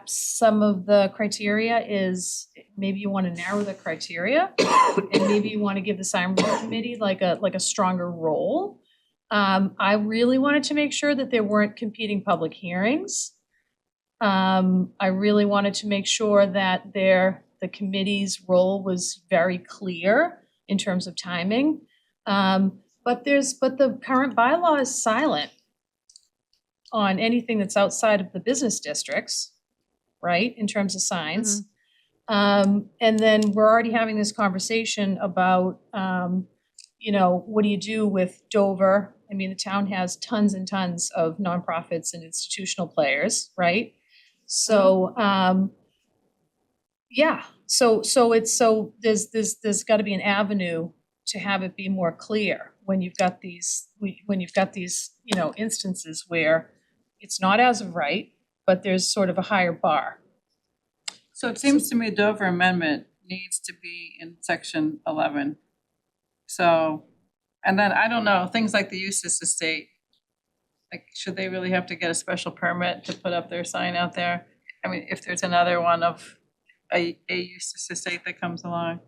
some of the criteria is, maybe you wanna narrow the criteria, and maybe you wanna give the sign review committee like a stronger role. I really wanted to make sure that there weren't competing public hearings. I really wanted to make sure that the committee's role was very clear in terms of timing. But the current bylaw is silent on anything that's outside of the business districts, right, in terms of signs. And then we're already having this conversation about, what do you do with Dover? I mean, the town has tons and tons of nonprofits and institutional players, right? So, yeah, so there's gotta be an avenue to have it be more clear when you've got these, instances where it's not as of right, but there's sort of a higher bar. So it seems to me Dover amendment needs to be in section 11. So, and then I don't know, things like the Eustace Estate, like, should they really have to get a special permit to put up their sign out there? I mean, if there's another one of a Eustace Estate that comes along,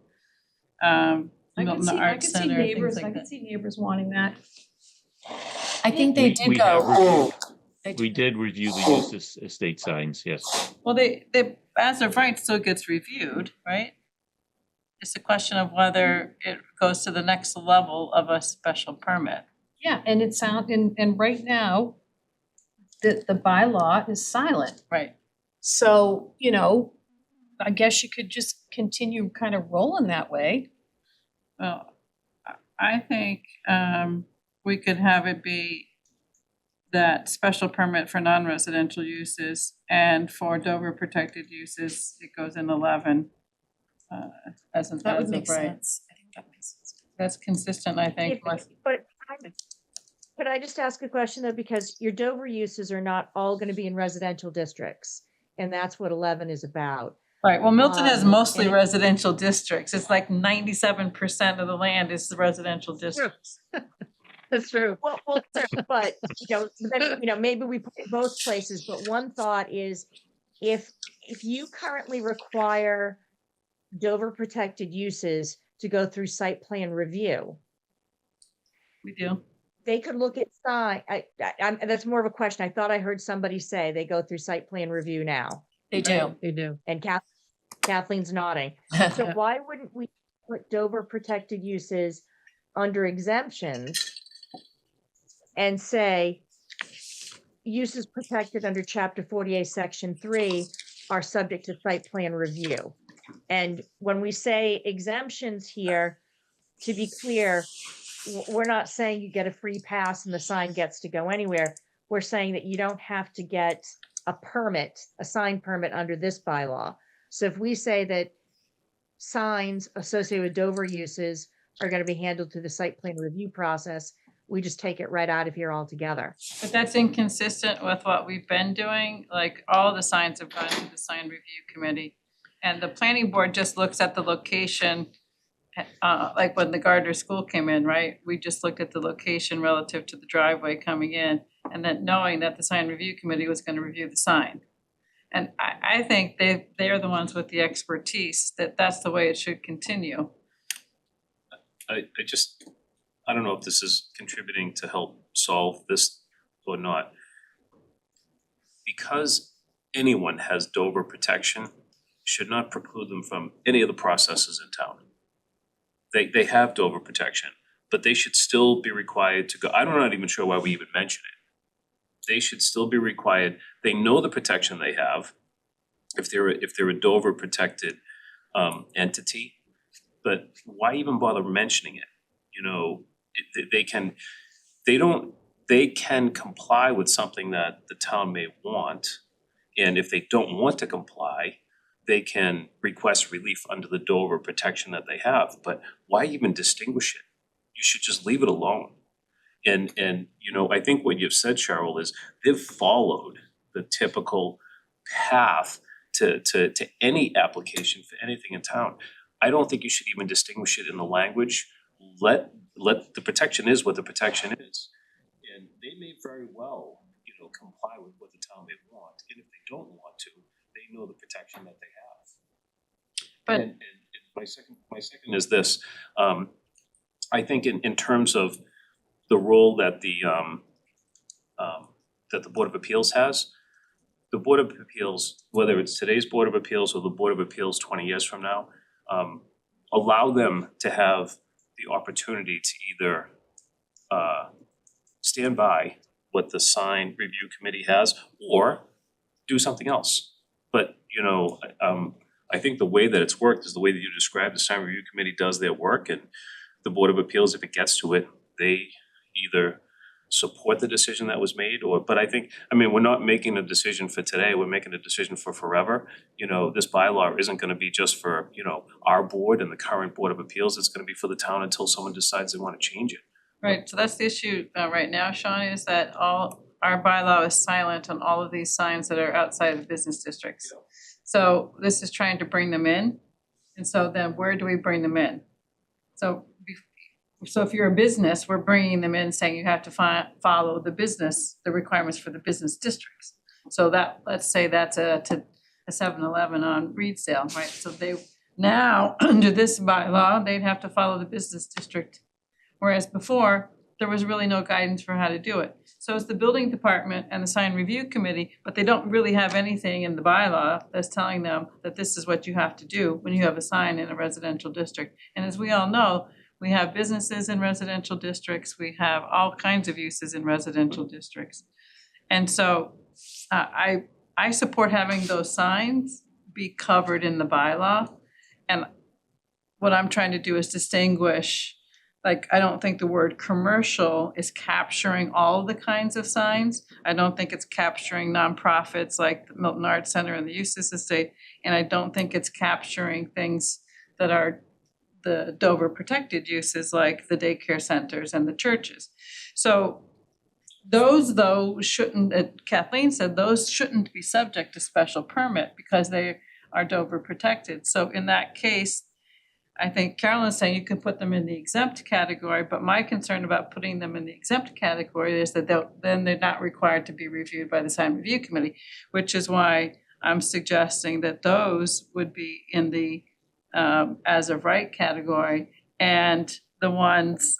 Milton Arts Center, things like that. see neighbors wanting that. I think they did We have go. reviewed- We did review the Eustace Estate signs, yes. Well, they, as of right, still gets reviewed, right? It's a question of whether it goes to the next level of a special permit. Yeah, and and right now, the bylaw is silent. Right. So, I guess you could just continue kind of rolling that way. Well, I think we could have it be that special permit for non-residential uses, and for Dover protected uses, it goes in 11. As of That would make right. sense. I think that makes sense. That's consistent, I think, If- with, But could I just ask a question though, because your Dover uses are not all gonna be in residential districts, and that's what 11 is about. right, well, Milton has mostly and it- residential districts. It's like 97% of the land is the residential districts. That's true. Well, but, then, maybe we put it both places, but one thought is if you currently require Dover protected uses to go through site plan review, We do. they could look at that's more of a question. I thought I heard somebody say they go through site plan review now, They do. They do. and Kathleen's nodding. So why wouldn't we put Dover protected uses under exemptions and say uses protected under chapter 48, section 3 are subject to site plan review? And when we say exemptions here, to be clear, we're not saying you get a free pass and the sign gets to go anywhere. We're saying that you don't have to get a permit, a sign permit under this bylaw. So if we say that signs associated with Dover uses are going to be handled through the site plan review process, we just take it right out of here altogether. But that's inconsistent with what we've been doing, like all the signs have gone to the sign review committee. And the planning board just looks at the location, like when the Gardner School came in, right? We just looked at the location relative to the driveway coming in, and then knowing that the sign review committee was gonna review the sign. And I think they're the ones with the expertise, that's the way it should continue. I don't know if this is contributing to help solve this or not. Because anyone has Dover protection, should not preclude them from any of the processes in town. They have Dover protection, but they should still be required to go, I'm not even sure why we even mention it. They should still be required, they know the protection they have if they're a Dover protected entity, but why even bother mentioning it? They can comply with something that the town may want. And if they don't want to comply, they can request relief under the Dover protection that they have. But why even distinguish it? You should just leave it alone. And you know, I think what you've said, Cheryl, is they've followed the typical path to any application for anything in town. I don't think you should even distinguish it in the language. Let the protection is what the protection is. And they may very well, you know, comply with what the town may want, and if they don't want to, they know the protection that they have. But- And my second is this, I think in terms of the role that the Board of Appeals has, the Board of Appeals, whether it's today's Board of Appeals or the Board of Appeals 20 years from now, allow them to have the opportunity to either stand by what the sign review committee has or do something else. But, you know, I think the way that it's worked is the way that you described. The sign review committee does their work, and the Board of Appeals, if it gets to it, they either support the decision that was made but I think, I mean, we're not making a decision for today, we're making a decision for forever. You know, this bylaw isn't gonna be just for, you know, our board and the current Board of Appeals, it's gonna be for the town until someone decides they wanna change it. Right, so that's the issue right now, Sean, is that all, our bylaw is silent on all of these signs that are outside of business districts. Yeah. So this is trying to bring them in, and so then where do we bring them in? So if you're a business, we're bringing them in saying you have to follow the requirements for the business districts. So that, let's say that's a 7-Eleven on Reedsdale, right? So they, now, under this bylaw, they'd have to follow the business district. Whereas before, there was really no guidance for how to do it. So it's the building department and the sign review committee, but they don't really have anything in the bylaw that's telling them that this is what you have to do when you have a sign in a residential district. And as we all know, we have businesses in residential districts, we have all kinds of uses in residential districts. And so I support having those signs be covered in the bylaw. And what I'm trying to do is distinguish, like, I don't think the word commercial is capturing all the kinds of signs. I don't think it's capturing nonprofits like the Milton Arts Center and the Eustis Estate. And I don't think it's capturing things that are the Dover protected uses like the daycare centers and the churches. So those though shouldn't, Kathleen said, those shouldn't be subject to special permit because they are Dover protected. So in that case, I think Carolyn's saying you can put them in the exempt category, but my concern about putting them in the exempt category is that then they're not required to be reviewed by the sign review committee, which is why I'm suggesting that those would be in the as of right category, and the ones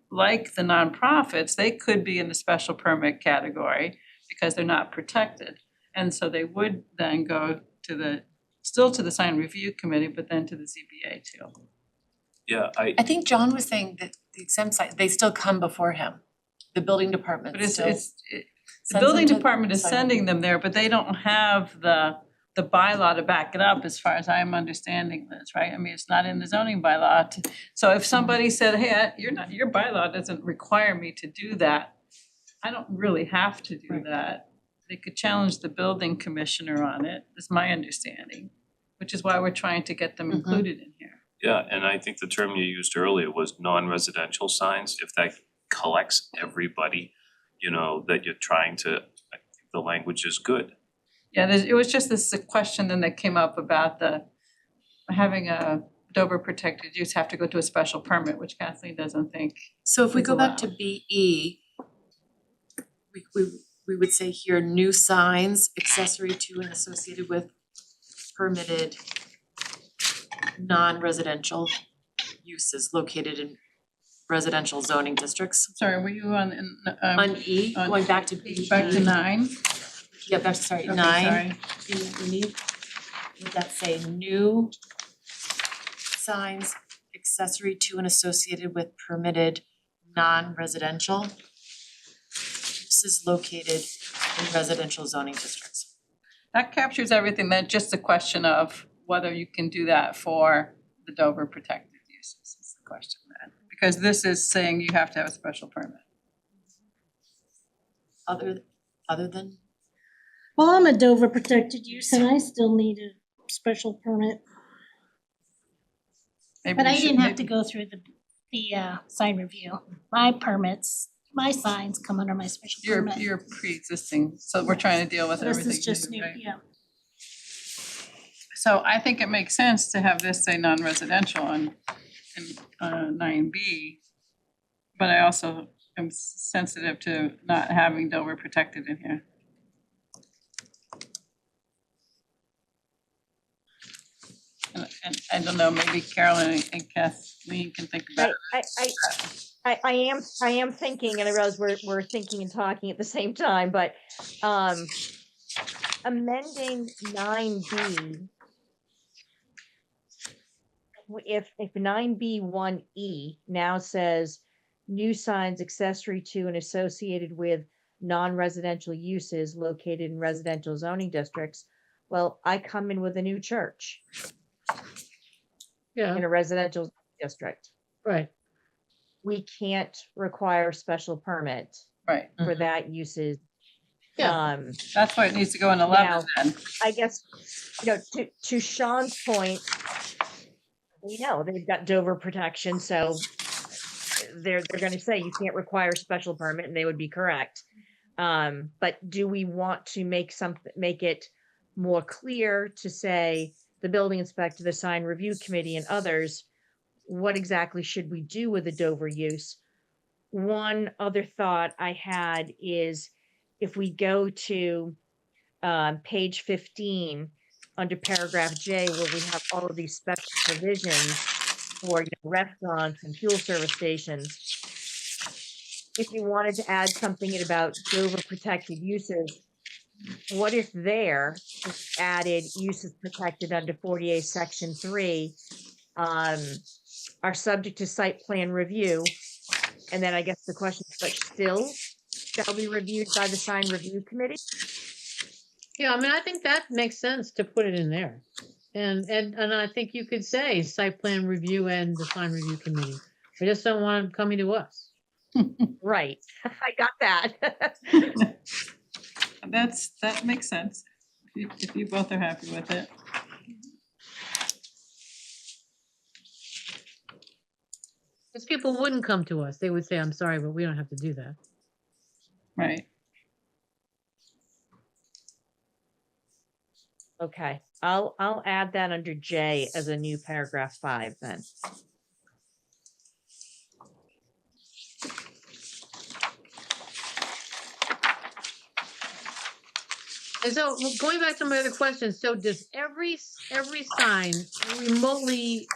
like the nonprofits, they could be in the special permit category because they're not protected. And so they would then go to still to the sign review committee, but then to the ZBA too. Yeah, I think John was saying that the exempt site, they still come before him. The building department But still the sends building them to department is sign sending review. them there, but they don't have the bylaw to back it up as far as I'm understanding this, right? I mean, it's not in the zoning bylaw. So if somebody said, hey, your bylaw doesn't require me to do that, I don't really have to do that. They could challenge the building commissioner on it, is my understanding, which is why we're trying to get them included in here. yeah, and I think the term you used earlier was non-residential signs, if that collects everybody, you know, that you're trying to, I think the language is good. Yeah, it was just this question then that came up about having a Dover protected use have to go to a special permit, which Kathleen doesn't think. So if we is go back to allowed. BE, we would say here, new signs accessory to and associated with permitted non-residential uses located in residential zoning districts. Sorry, were you on On E, on- going back to BE. back to 9? Yeah, back to, sorry, Okay, 9. sorry. We need, would that say new signs accessory to and associated with permitted non-residential uses located in residential zoning districts? That captures everything, then just a question of whether you can do that for the Dover protected uses is the question then. Because this is saying you have to have a special permit. Other than, Well, I'm a Dover protected use and I still need a special permit. Maybe But we I should didn't have to maybe- go through the sign review. My permits my signs come under my special permit. You're pre-existing, so we're trying to deal with everything. This is just new, right? yeah. So I think it makes sense to have this say non-residential in 9B. But I also am sensitive to not having Dover protected in here. And I don't know, maybe Carolyn and Kathleen can think about it. I am thinking, and I realize we're thinking and talking at the same time, but amending 9B, if 9B1E now says new signs accessory to and associated with non-residential uses located in residential zoning districts, well, I come in with a new church Yeah, in a residential district. right. We can't require special permit Right, for that uses. Yeah. that's why it needs to go in 11 Now, then. I guess, to Sean's point, they've got Dover protection, so they're gonna say you can't require special permit, and they would be correct. But do we want to make it more clear to say the building inspector, the sign review committee, and others, what exactly should we do with the Dover use? One other thought I had is if we go to page 15 under paragraph J, where we have all of these special provisions for restaurants and fuel service stations. If you wanted to add something in about Dover protected uses, what if there is added uses protected under 48 section 3 are subject to site plan review? And then I guess the question is, but still shall be reviewed by the sign review committee? Yeah, I mean, I think that makes sense to put it in there. And I think you could say site plan review and the sign review committee. I just don't want them coming to us. Right, I got that. That makes sense, if you both are happy with it. Because people wouldn't come to us. They would say, I'm sorry, but we don't have to do that. Right. Okay, I'll add that under J as a new paragraph 5 then. And so going back to my other question, so does every sign remotely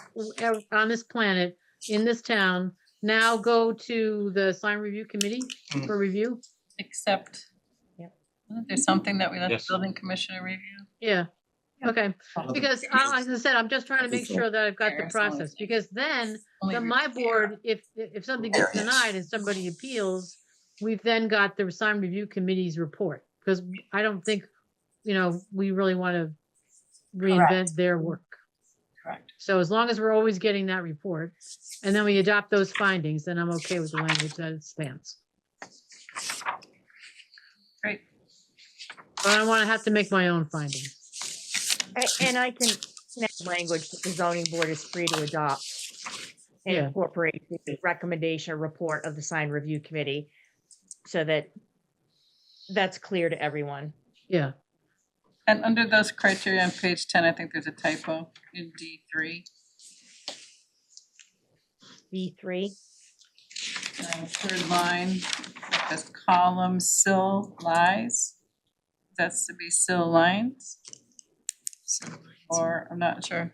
on this planet, in this town, now go to the sign review committee for review? Except, Yep. there's something that we let the Yes. building commissioner review. Yeah, okay, because like I said, I'm just trying to make sure that I've got the Fair, so process, because then Only my board, if something gets denied and somebody appeals, we've then got the sign review committee's report, because I don't think, we really want to reinvent their work. Correct. So as long as we're always getting that report, and then we adopt those findings, then I'm okay with the language that it stands. Great. But I don't want to have to make my own findings. And I can add language that the zoning board is free to adopt and Yeah. incorporate the recommendation or report of the sign review committee so that that's clear to everyone. Yeah, And under those criteria on page 10, I think there's a typo in D3. V3, Third line, that's column sill lies. That's to be sill lines, or I'm not sure.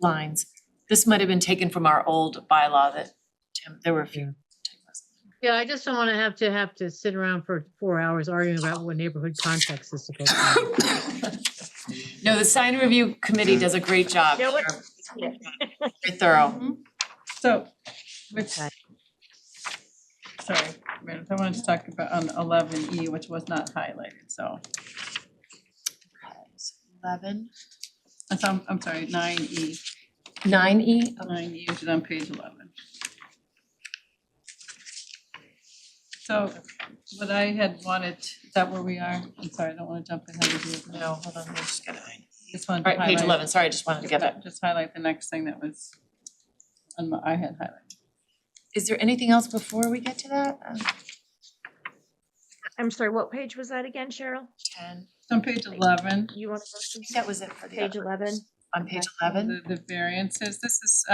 Lines. This might have been taken from our old bylaw that, Tim, there were a few typos. yeah, I just don't want to have to sit around for 4 hours arguing about what neighborhood context is supposed to be. No, the sign review committee does a great job. You know what? They're very thorough. So, which, Okay. sorry, Meredith, I wanted to talk about on 11E, which was not highlighted, so. 11, I'm sorry, 9E, 9E, 9E, which is on page 11. So what I had wanted, is that where we are? I'm sorry, I don't want to jump ahead of you. no, hold on, let me just get it. Just wanted All to right, page highlight- 11, sorry, I just wanted to get it. Just highlight the next thing that was I had highlighted. Is there anything else before we get to that? I'm sorry, what page was that again, Cheryl? 10. It's on page 11. You want I think that was it for the page other. 11? On page Okay. 11? The variances, this is,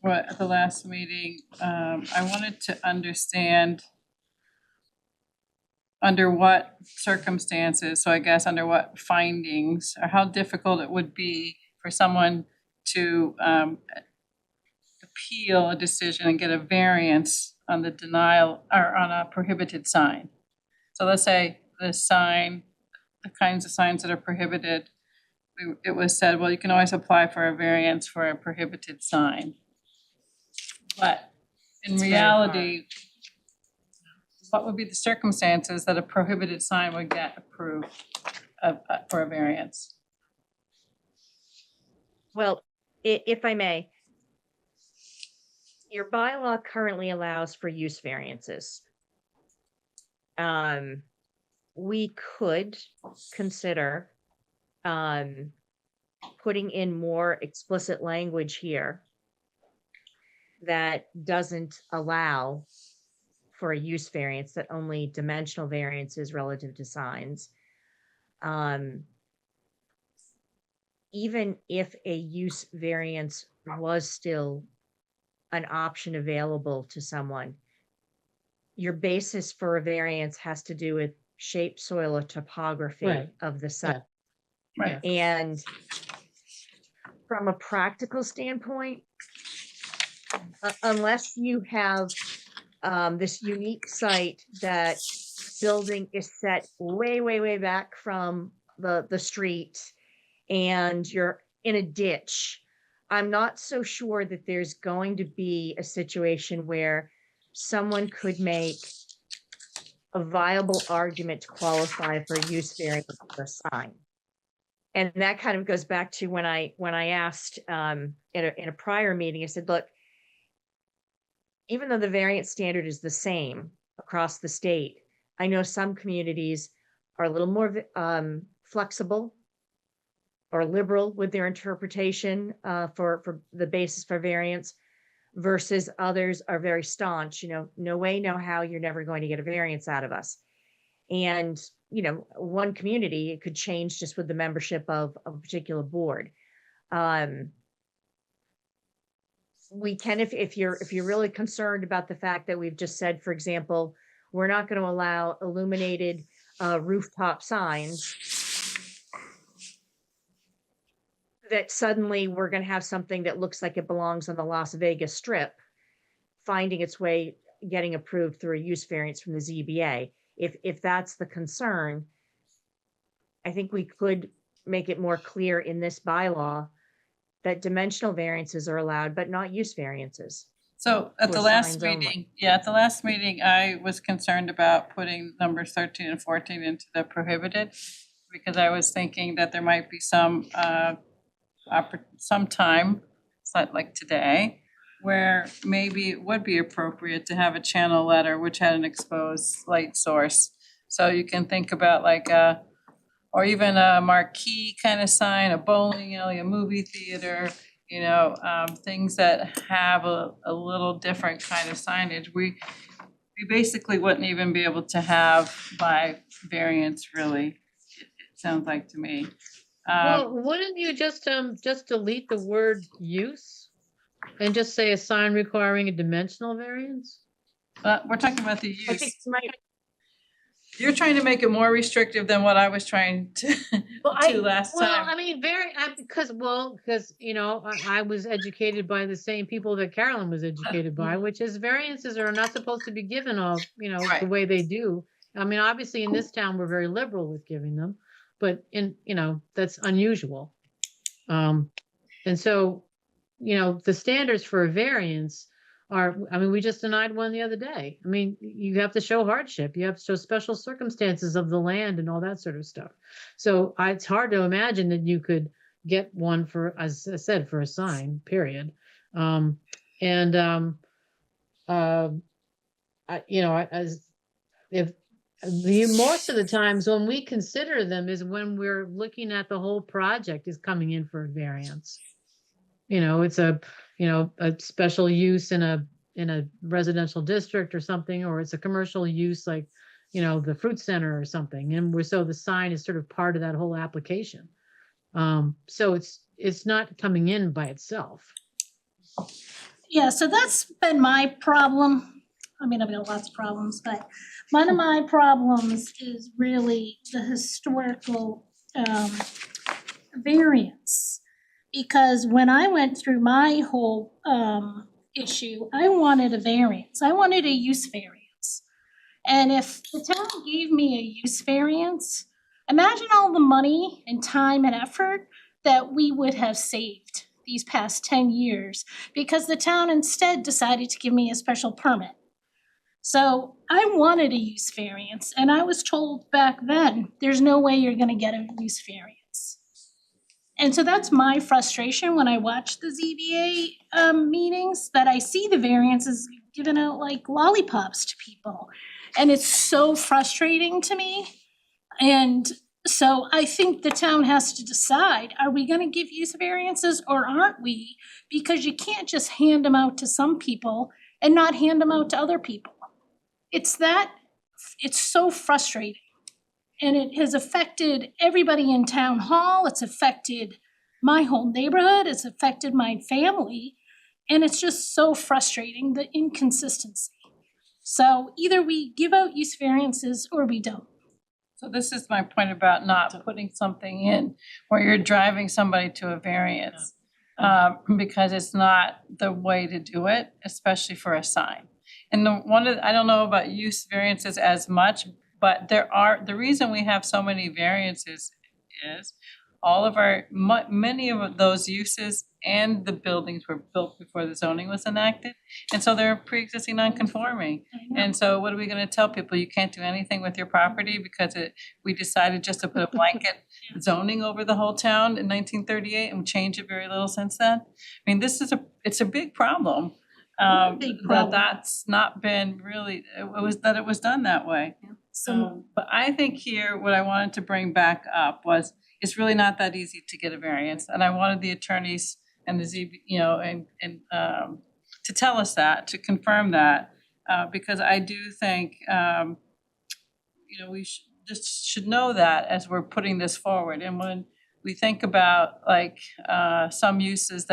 what, at the last meeting, I wanted to understand under what circumstances, so I guess under what findings, or how difficult it would be for someone to appeal a decision and get a variance on the denial or on a prohibited sign. So let's say the sign, the kinds of signs that are prohibited, it was said, well, you can always apply for a variance for a prohibited sign. But in It's very reality, what would be the circumstances that a prohibited sign would get approved for a variance? Well, if I may, your bylaw currently allows for use variances. We could consider putting in more explicit language here that doesn't allow for a use variance, that only dimensional variances relative to signs. Even if a use variance was still an option available to someone, your basis for a variance has to do with shape, soil, or topography Right. of the site. Right. And from a practical standpoint, unless you have this unique site that building is set way, way, way back from the street and you're in a ditch, I'm not so sure that there's going to be a situation where someone could make a viable argument to qualify for a use variance for a sign. And that kind of goes back to when I asked in a prior meeting, I said, look, even though the variance standard is the same across the state, I know some communities are a little more flexible or liberal with their interpretation for the basis for variance, versus others are very staunch, no way, no how, you're never going to get a variance out of us. And, one community, it could change just with the membership of a particular board. We can, if you're really concerned about the fact that we've just said, for example, we're not going to allow illuminated rooftop signs, that suddenly we're going to have something that looks like it belongs on the Las Vegas Strip, finding its way, getting approved through a use variance from the ZBA. If that's the concern, I think we could make it more clear in this bylaw that dimensional variances are allowed, but not use variances. So at For the last signs only. meeting, at the last meeting, I was concerned about putting numbers 13 and 14 into the prohibited, because I was thinking that there might be some time, like today, where maybe it would be appropriate to have a channel letter which had an exposed light source. So you can think about like or even a marquee kind of sign, a bowling alley, a movie theater, things that have a little different kind of signage. We basically wouldn't even be able to have by variance, really, it sounds like to me. Well, wouldn't you just delete the word use and just say a sign requiring a dimensional variance? We're talking about the I think use. my, You're trying to make it more restrictive than what I was trying to do last Well, time. I mean, because I was educated by the same people that Carolyn was educated by, which is variances are not supposed to be given all, the Right. way they do. I mean, obviously in this town, we're very liberal with giving them, but that's unusual. And so, the standards for a variance are, we just denied one the other day. I mean, you have to show hardship, you have to show special circumstances of the land and all that sort of stuff. So it's hard to imagine that you could get one for, as I said, for a sign, period. Most of the times when we consider them is when we're looking at the whole project is coming in for a variance. It's a special use in a residential district or something, or it's a commercial use like, the fruit center or something. And so the sign is sort of part of that whole application. So it's not coming in by itself. Yeah, so that's been my problem. I mean, I've got lots of problems, but one of my problems is really the historical variance. Because when I went through my whole issue, I wanted a variance. I wanted a use variance. And if the town gave me a use variance, imagine all the money and time and effort that we would have saved these past 10 years because the town instead decided to give me a special permit. So I wanted a use variance, and I was told back then, there's no way you're gonna get a use variance. And so that's my frustration when I watch the ZBA meetings, that I see the variances given out like lollipops to people. And it's so frustrating to me. And so I think the town has to decide, are we gonna give use variances or aren't we? Because you can't just hand them out to some people and not hand them out to other people. It's so frustrating. And it has affected everybody in town hall, it's affected my whole neighborhood, it's affected my family. And it's just so frustrating, the inconsistency. So either we give out use variances or we don't. So this is my point about not putting something in where you're driving somebody to a variance. Because it's not the way to do it, especially for a sign. And I don't know about use variances as much, but the reason we have so many variances is all of many of those uses and the buildings were built before the zoning was enacted. And so they're pre-existing non-conforming. And so what are we gonna tell people? You can't do anything with your property because we decided just to put a blanket zoning over the whole town in 1938 and change it very little since then? I mean, it's a big problem. Big problem. That's not been really, it was done that way. So But I think here, what I wanted to bring back up was, it's really not that easy to get a variance. And I wanted the attorneys and the ZB, to tell us that, to confirm that, because I do think, we should know that as we're putting this forward. And when we think about some uses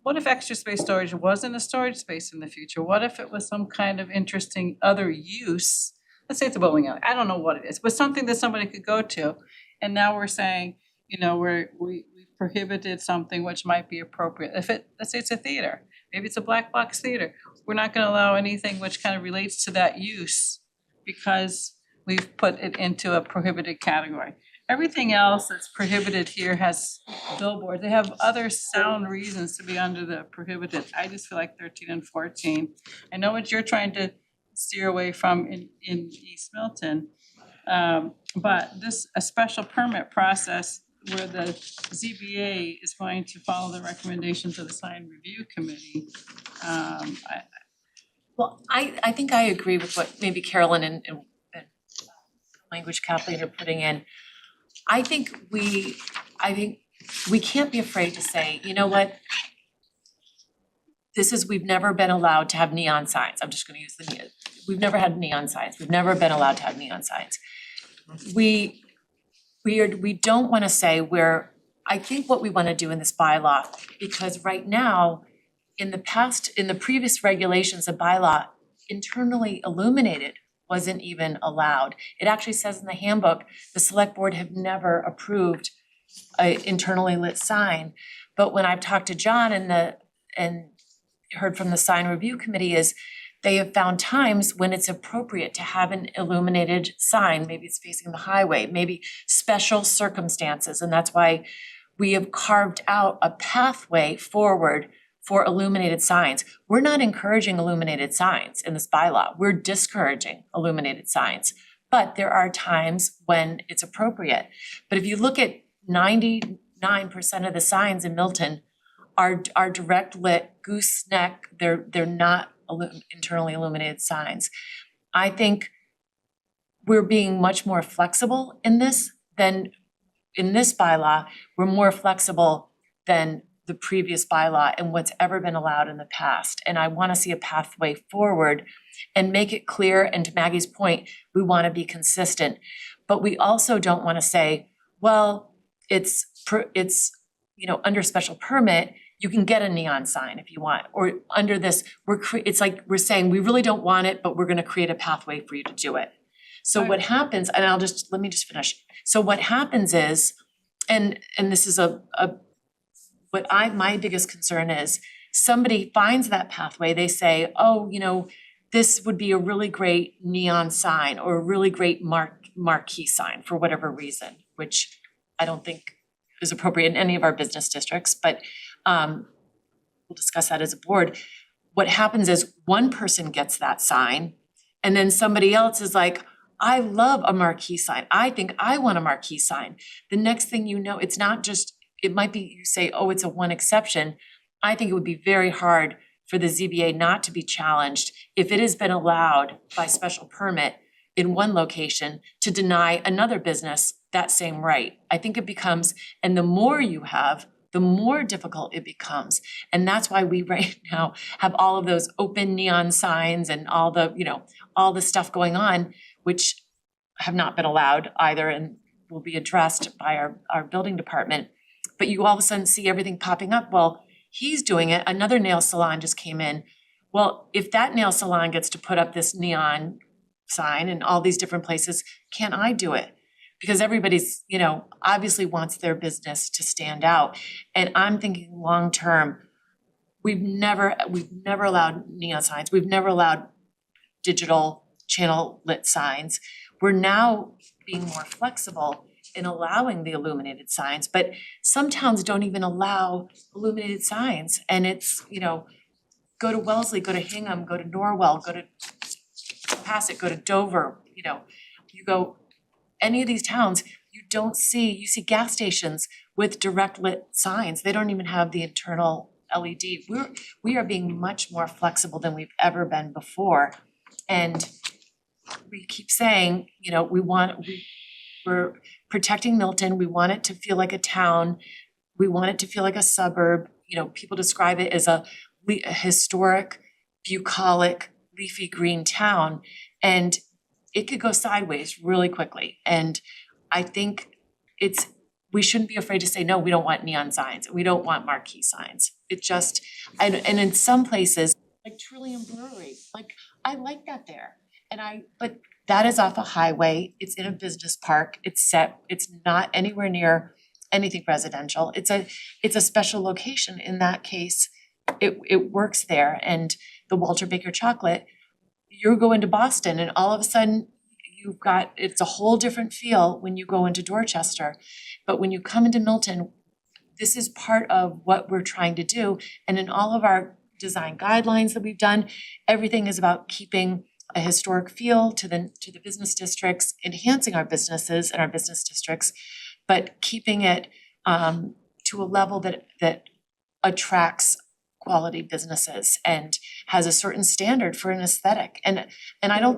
what if extra space storage wasn't a storage space in the future? What if it was some kind of interesting other use? Let's say it's a bowling alley, I don't know what it is, but something that somebody could go to. And now we're saying, we prohibited something which might be appropriate. Let's say it's a theater, maybe it's a black box theater. We're not gonna allow anything which kind of relates to that use because we've put it into a prohibited category. Everything else that's prohibited here has billboards. They have other sound reasons to be under the prohibited. I just feel like 13 and 14. I know what you're trying to steer away from in East Milton. But a special permit process where the ZBA is going to follow the recommendations of the sign review committee. Well, I think I agree with what maybe Carolyn and language Kathleen are putting in. I think we can't be afraid to say, you know what? We've never been allowed to have neon signs. I'm just gonna use we've never had neon signs. We've never been allowed to have neon signs. We don't wanna say I think what we wanna do in this bylaw, because right now, in the previous regulations of bylaw, internally illuminated wasn't even allowed. It actually says in the handbook, the select board have never approved a internally lit sign. But when I've talked to John and heard from the sign review committee is they have found times when it's appropriate to have an illuminated sign, maybe it's facing the highway, maybe special circumstances, and that's why we have carved out a pathway forward for illuminated signs. We're not encouraging illuminated signs in this bylaw, we're discouraging illuminated signs. But there are times when it's appropriate. But if you look at 99% of the signs in Milton are direct lit, gooseneck, they're not internally illuminated signs. I think we're being much more flexible in this than in this bylaw, we're more flexible than the previous bylaw and what's ever been allowed in the past. And I wanna see a pathway forward and make it clear, and to Maggie's point, we wanna be consistent. But we also don't wanna say, well, it's under special permit, you can get a neon sign if you want, or under this, it's like we're saying, we really don't want it, but we're gonna create a pathway for you to do it. So what happens, and let me just finish. So what happens is, and this is my biggest concern is, somebody finds that pathway, they say, oh, this would be a really great neon sign or a really great marquee sign for whatever reason, which I don't think is appropriate in any of our business districts, but we'll discuss that as a board. What happens is one person gets that sign and then somebody else is like, I love a marquee sign. I think I want a marquee sign. The next thing you know, it's not just, it might be you say, oh, it's a one exception. I think it would be very hard for the ZBA not to be challenged if it has been allowed by special permit in one location to deny another business that same right. I think it becomes, and the more you have, the more difficult it becomes. And that's why we right now have all of those open neon signs and all the stuff going on, which have not been allowed either and will be addressed by our building department. But you all of a sudden see everything popping up. Well, he's doing it. Another nail salon just came in. Well, if that nail salon gets to put up this neon sign in all these different places, can I do it? Because everybody's, obviously wants their business to stand out. And I'm thinking long-term, we've never allowed neon signs. We've never allowed digital channel lit signs. We're now being more flexible in allowing the illuminated signs, but some towns don't even allow illuminated signs. And it's, go to Wellesley, go to Hingham, go to Norwell, go to Passaic, go to Dover, you go any of these towns, you see gas stations with direct lit signs. They don't even have the internal LED. We are being much more flexible than we've ever been before. And we keep saying, we're protecting Milton. We want it to feel like a town. We want it to feel like a suburb. People describe it as a historic, bucolic, leafy green town. And it could go sideways really quickly. And I think we shouldn't be afraid to say, no, we don't want neon signs. We don't want marquee signs. It just, and in some places, like Trillium Brewery, like I like that there. But that is off a highway. It's in a business park. It's not anywhere near anything residential. It's a special location. In that case, it works there. And the Walter Baker chocolate, you go into Boston and all of a sudden it's a whole different feel when you go into Dorchester. But when you come into Milton, this is part of what we're trying to do. And in all of our design guidelines that we've done, everything is about keeping a historic feel to the business districts, enhancing our businesses and our business districts, but keeping it to a level that attracts quality businesses and has a certain standard for an aesthetic. And I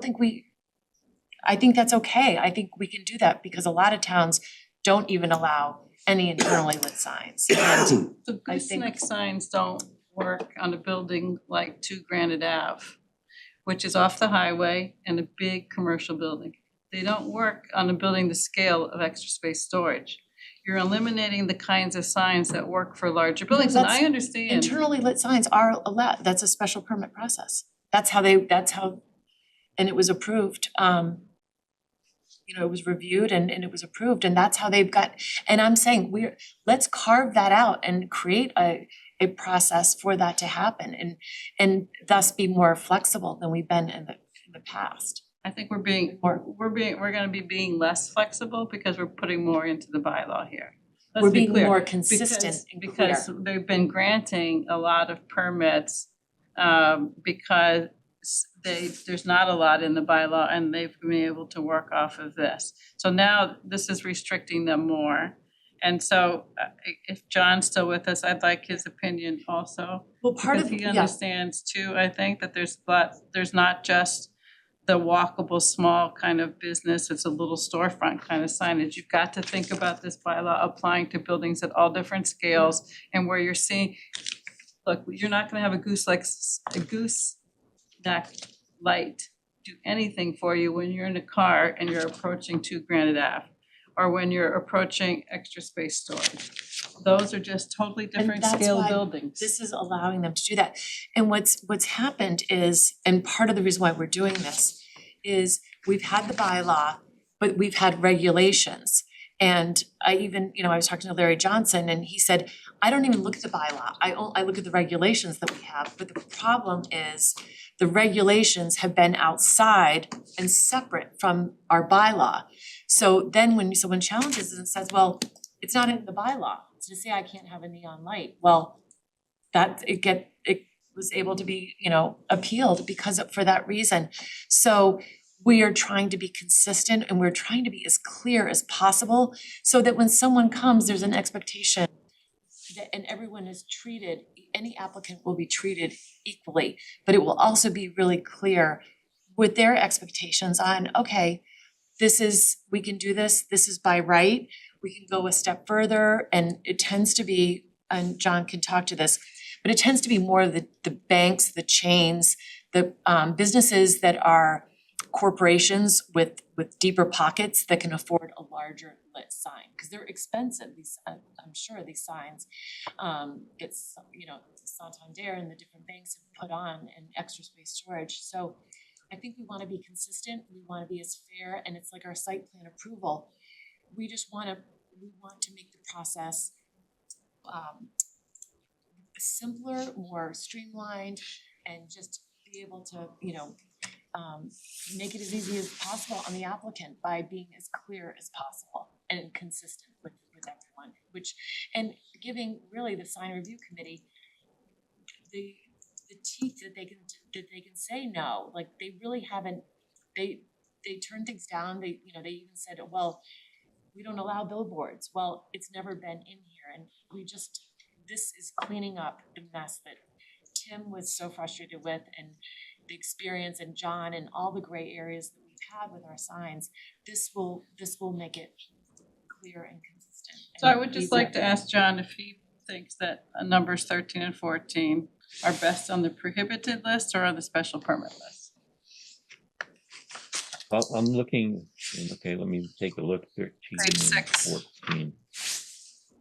think that's okay. I think we can do that because a lot of towns don't even allow any internally lit signs. And So I think- gooseneck signs don't work on a building like 2 Granite Ave, which is off the highway and a big commercial building. They don't work on a building the scale of Extra Space Storage. You're eliminating the kinds of signs that work for larger buildings, and I understand. Internally lit signs are allowed. That's a special permit process. That's how, and it was approved. It was reviewed and it was approved, and that's how they've got, and I'm saying let's carve that out and create a process for that to happen and thus be more flexible than we've been in the past. I think we're gonna be being less flexible because we're putting more into the bylaw here. Let's We're be being clear, more consistent and clear. because they've been granting a lot of permits because there's not a lot in the bylaw and they've been able to work off of this. So now this is restricting them more. And so if John's still with us, I'd like his opinion also. Well, part of, Because he yeah, understands too, I think, that there's not just the walkable, small kind of business, it's a little storefront kind of signage. You've got to think about this bylaw applying to buildings at all different scales and where you're seeing, look, you're not gonna have a gooseneck light do anything for you when you're in a car and you're approaching 2 Granite Ave, or when you're approaching Extra Space Storage. Those are just totally different that's scale why buildings. This is allowing them to do that. And what's happened is, and part of the reason why we're doing this is we've had the bylaw, but we've had regulations. And I even, I was talking to Larry Johnson and he said, I don't even look at the bylaw. I look at the regulations that we have, but the problem is the regulations have been outside and separate from our bylaw. So then when someone challenges it and says, well, it's not in the bylaw, it's to say I can't have a neon light, well, it was able to be, appealed for that reason. So we are trying to be consistent and we're trying to be as clear as possible so that when someone comes, there's an expectation that, and everyone is treated, any applicant will be treated equally, but it will also be really clear with their expectations on, okay, we can do this is by right, we can go a step further, and it tends to be, and John can talk to this, but it tends to be more of the banks, the chains, the businesses that are corporations with deeper pockets that can afford a larger lit sign, because they're expensive, these, I'm sure these signs, it's, Santander and the different banks have put on an Extra Space Storage, so I think we wanna be consistent, we wanna be as fair, and it's like our site plan approval. We want to make the process simpler, more streamlined, and just be able to, make it as easy as possible on the applicant by being as clear as possible and consistent with everyone, and giving really the sign review committee the teeth that they can say no, like they really haven't, they turn things down, they even said, well, we don't allow billboards, well, it's never been in here, and this is cleaning up the mess that Tim was so frustrated with, and the experience, and John, and all the gray areas that we've had with our signs. This will make it clear and consistent. So I would just like to ask John if he thinks that numbers 13 and 14 are best on the prohibited list or on the special permit list. Well, I'm looking, okay, let me take a look, 13 Page and 6. 14.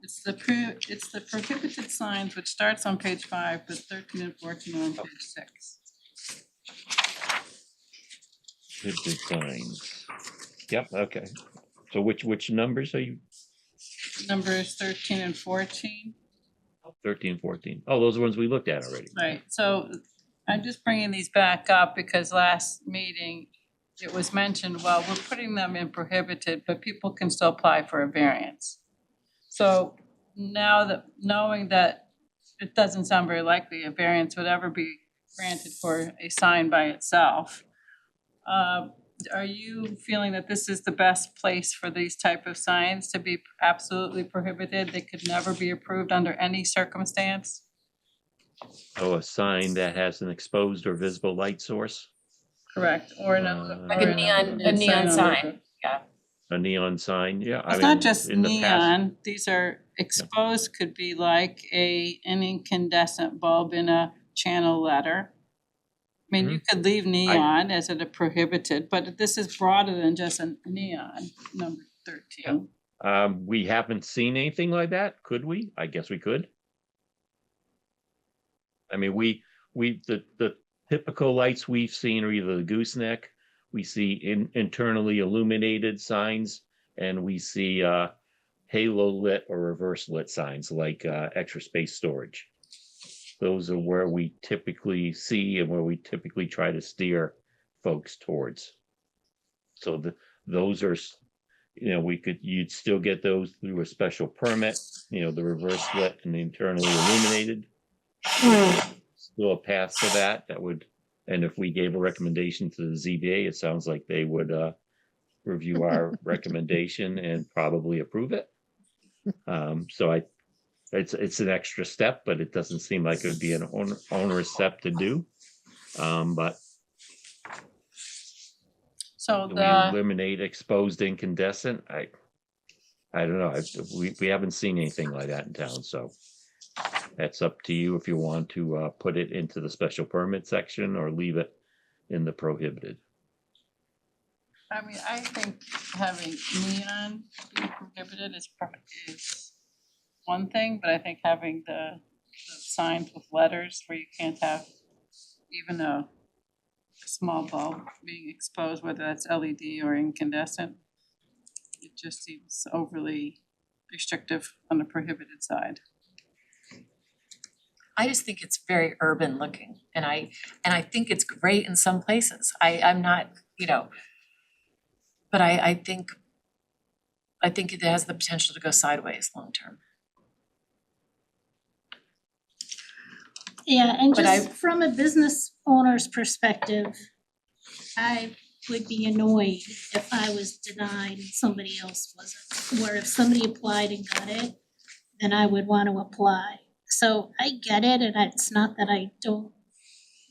It's the prohibited signs, which starts on page 5, but 13 and 14 are on page 6. Prohibited signs. Yep, okay. So which numbers are you? Numbers 13 and 14. 13, 14. Oh, those are ones we looked at already. Right, so I'm just bringing these back up because last meeting it was mentioned, well, we're putting them in prohibited, but people can still apply for a variance. So now that, knowing that it doesn't sound very likely a variance would ever be granted for a sign by itself, are you feeling that this is the best place for these type of signs to be absolutely prohibited? They could never be approved under any circumstance? Oh, a sign that has an exposed or visible light source? Correct, or another. Like a neon sign, yeah. A neon sign, yeah. I It's mean, not just in the past- neon, these are exposed, could be like an incandescent bulb in a channel letter. I mean, you could leave neon as a prohibited, but this is broader than just a neon, number 13. We haven't seen anything like that, could we? I guess we could. I mean, the typical lights we've seen are either the gooseneck, we see internally illuminated signs, and we see halo lit or reverse lit signs like Extra Space Storage. Those are where we typically see and where we typically try to steer folks towards. So those are, you'd still get those through a special permit, the reverse lit and the internally illuminated. Still a path to that would, and if we gave a recommendation to the ZBA, it sounds like they would review our recommendation and probably approve it. So it's an extra step, but it doesn't seem like it would be an onerous step to do. But So Do we eliminate exposed incandescent? I don't know, we haven't seen anything like that in town, so that's up to you if you want to put it into the special permit section or leave it in the prohibited. I mean, I think having neon be prohibited is one thing, but I think having the signs with letters where you can't have even a small bulb being exposed, whether that's LED or incandescent, it just seems overly restrictive on the prohibited side. I just think it's very urban looking and I think it's great in some places. I'm not, but I think it has the potential to go sideways long term. Yeah, and But I- just from a business owner's perspective, I would be annoyed if I was denied and somebody else wasn't. Or if somebody applied and got it, then I would want to apply. So I get it, and it's not that I don't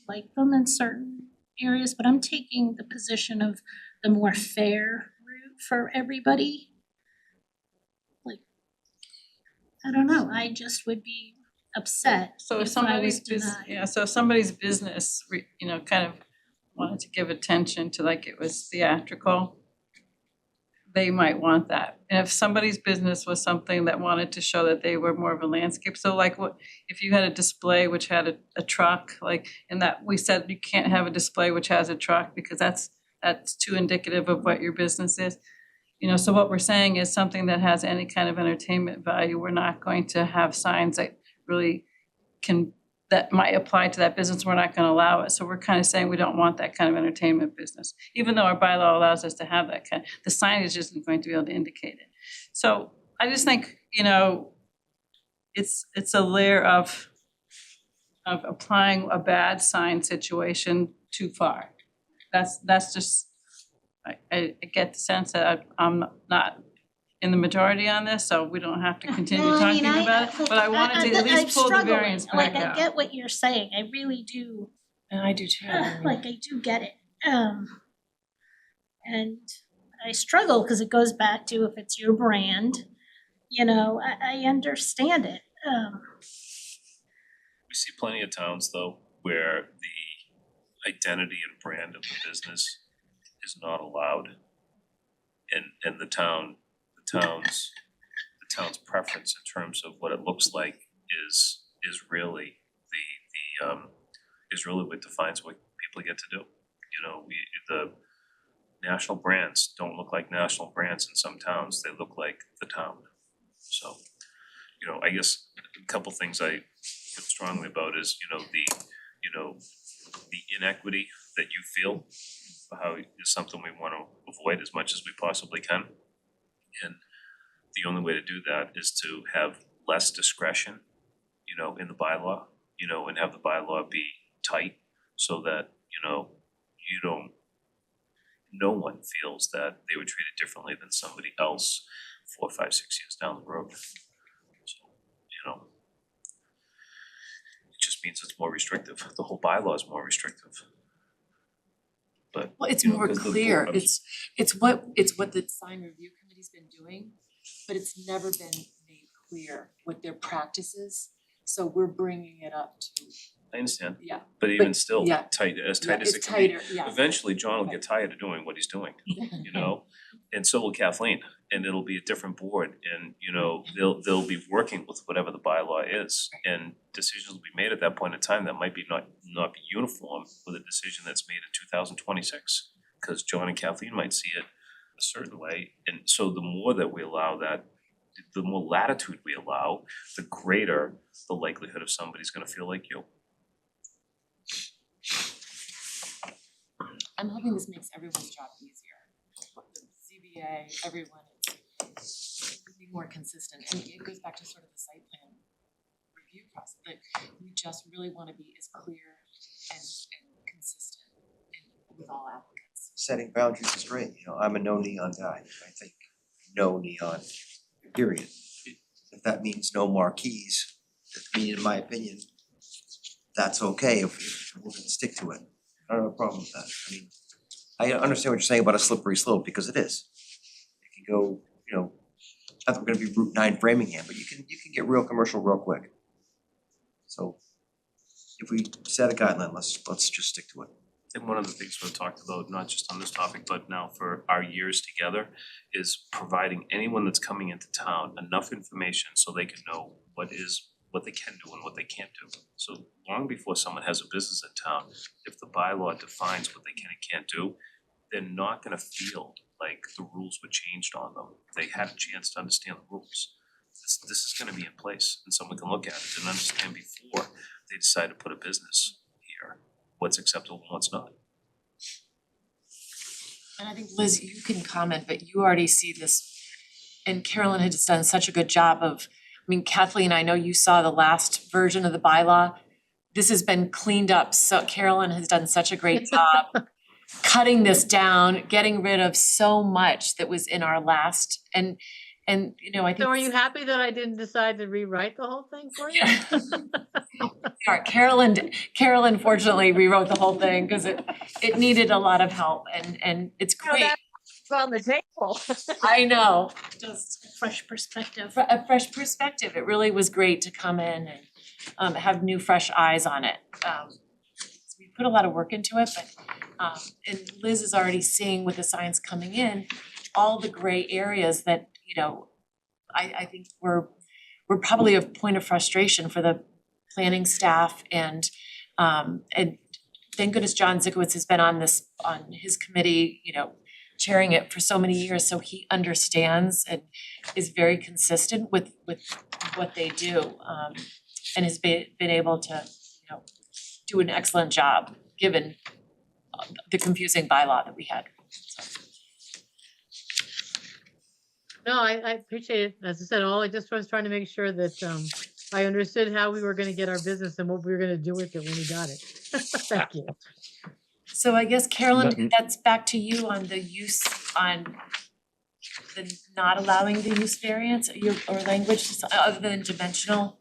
like them in certain areas, but I'm taking the position of the more fair route for everybody. Like, I don't know, I just would be upset So if if I was somebody's denied. so if somebody's business, kind of wanted to give attention to like it was theatrical, they might want that. And if somebody's business was something that wanted to show that they were more of a landscape, so like what, if you had a display which had a truck, like, and that we said you can't have a display which has a truck because that's too indicative of what your business is. So what we're saying is something that has any kind of entertainment value, we're not going to have signs that really that might apply to that business, we're not gonna allow it. So we're kind of saying we don't want that kind of entertainment business. Even though our bylaw allows us to have that kind, the signage isn't going to be able to indicate it. So I just think, it's a layer of applying a bad sign situation too far. That's just, I get the sense that I'm not in the majority on this, so we don't have to continue No, I mean, talking about it, but I wanted to at I'm least pull the struggling. variance back Like, I out. get what you're saying, I really do, And I do too. like, I do get it. And I struggle, cause it goes back to if it's your brand, I understand it. We see plenty of towns though, where the identity and brand of the business is not allowed. And the town's preference in terms of what it looks like is really is really what defines what people get to do. The national brands don't look like national brands in some towns, they look like the town. So, I guess a couple things I feel strongly about is, the inequity that you feel, how is something we wanna avoid as much as we possibly can. And the only way to do that is to have less discretion, in the bylaw, and have the bylaw be tight so that, no one feels that they were treated differently than somebody else 4, 5, 6 years down the road. So, it just means it's more restrictive. The whole bylaw is more restrictive. But, Well, it's you know, more 'cause the clear, board- it's what the design review committee's been doing, but it's never been made clear what their practice is. So we're bringing it up to, I understand, yeah, but even still, yeah. tight yeah, as it it's can be. tighter, yeah. Eventually, John will get tired of doing what he's doing, and so will Kathleen, and it'll be a different board, and they'll be working with whatever the bylaw is, and decisions will be made at that point in time that might be not be uniform with a decision that's made in 2026, because John and Kathleen might see it a certain way, and so the more that we allow that, the more latitude we allow, the greater the likelihood of somebody's gonna feel like you. I'm hoping this makes everyone's job easier. The ZBA, everyone is be more consistent, and it goes back to sort of the site plan review process, that we just really wanna be as clear and consistent with all applicants. Setting boundaries is great, I'm a no neon guy, I think no neon, period. If that means no marquees, in my opinion, that's okay if we're gonna stick to it. I don't have a problem with that. I understand what you're saying about a slippery slope, because it is. It can go, you know, not that we're gonna be Route 9 Framingham, but you can get real commercial real quick. So if we set a guideline, let's just stick to it. And one of the things we've talked about, not just on this topic, but now for our years together, is providing anyone that's coming into town enough information so they can know what they can do and what they can't do. So long before someone has a business in town, if the bylaw defines what they can and can't do, they're not gonna feel like the rules were changed on them. They had a chance to understand the rules. This is gonna be in place, and someone can look at it and understand before they decide to put a business here, what's acceptable and what's not. And I think Liz, you can comment, but you already see this, and Carolyn has done such a good job of, I mean, Kathleen, I know you saw the last version of the bylaw. This has been cleaned up, so Carolyn has done such a great job cutting this down, getting rid of so much that was in our last, and you know, I think. So are you happy that I didn't decide to rewrite the whole thing for you? Yeah, Carolyn fortunately rewrote the whole thing because it needed a lot of help, and it's No, great. It's on the table. I know, Just fresh perspective. a fresh perspective. It really was great to come in and have new, fresh eyes on it. We put a lot of work into it, but and Liz is already seeing with the signs coming in, all the gray areas that, you know, I think we're probably a point of frustration for the planning staff and thank goodness John Zikowitz has been on his committee, you know, chairing it for so many years, so he understands and is very consistent with what they do, and has been able to, you know, do an excellent job, given the confusing bylaw that we had. No, I appreciate it. As I said, all I just was trying to make sure that I understood how we were gonna get our business and what we were gonna do with it when we got it. Thank you. So I guess Carolyn, Nothing. that's back to you on the use, on the not allowing the use variance, or language other than dimensional.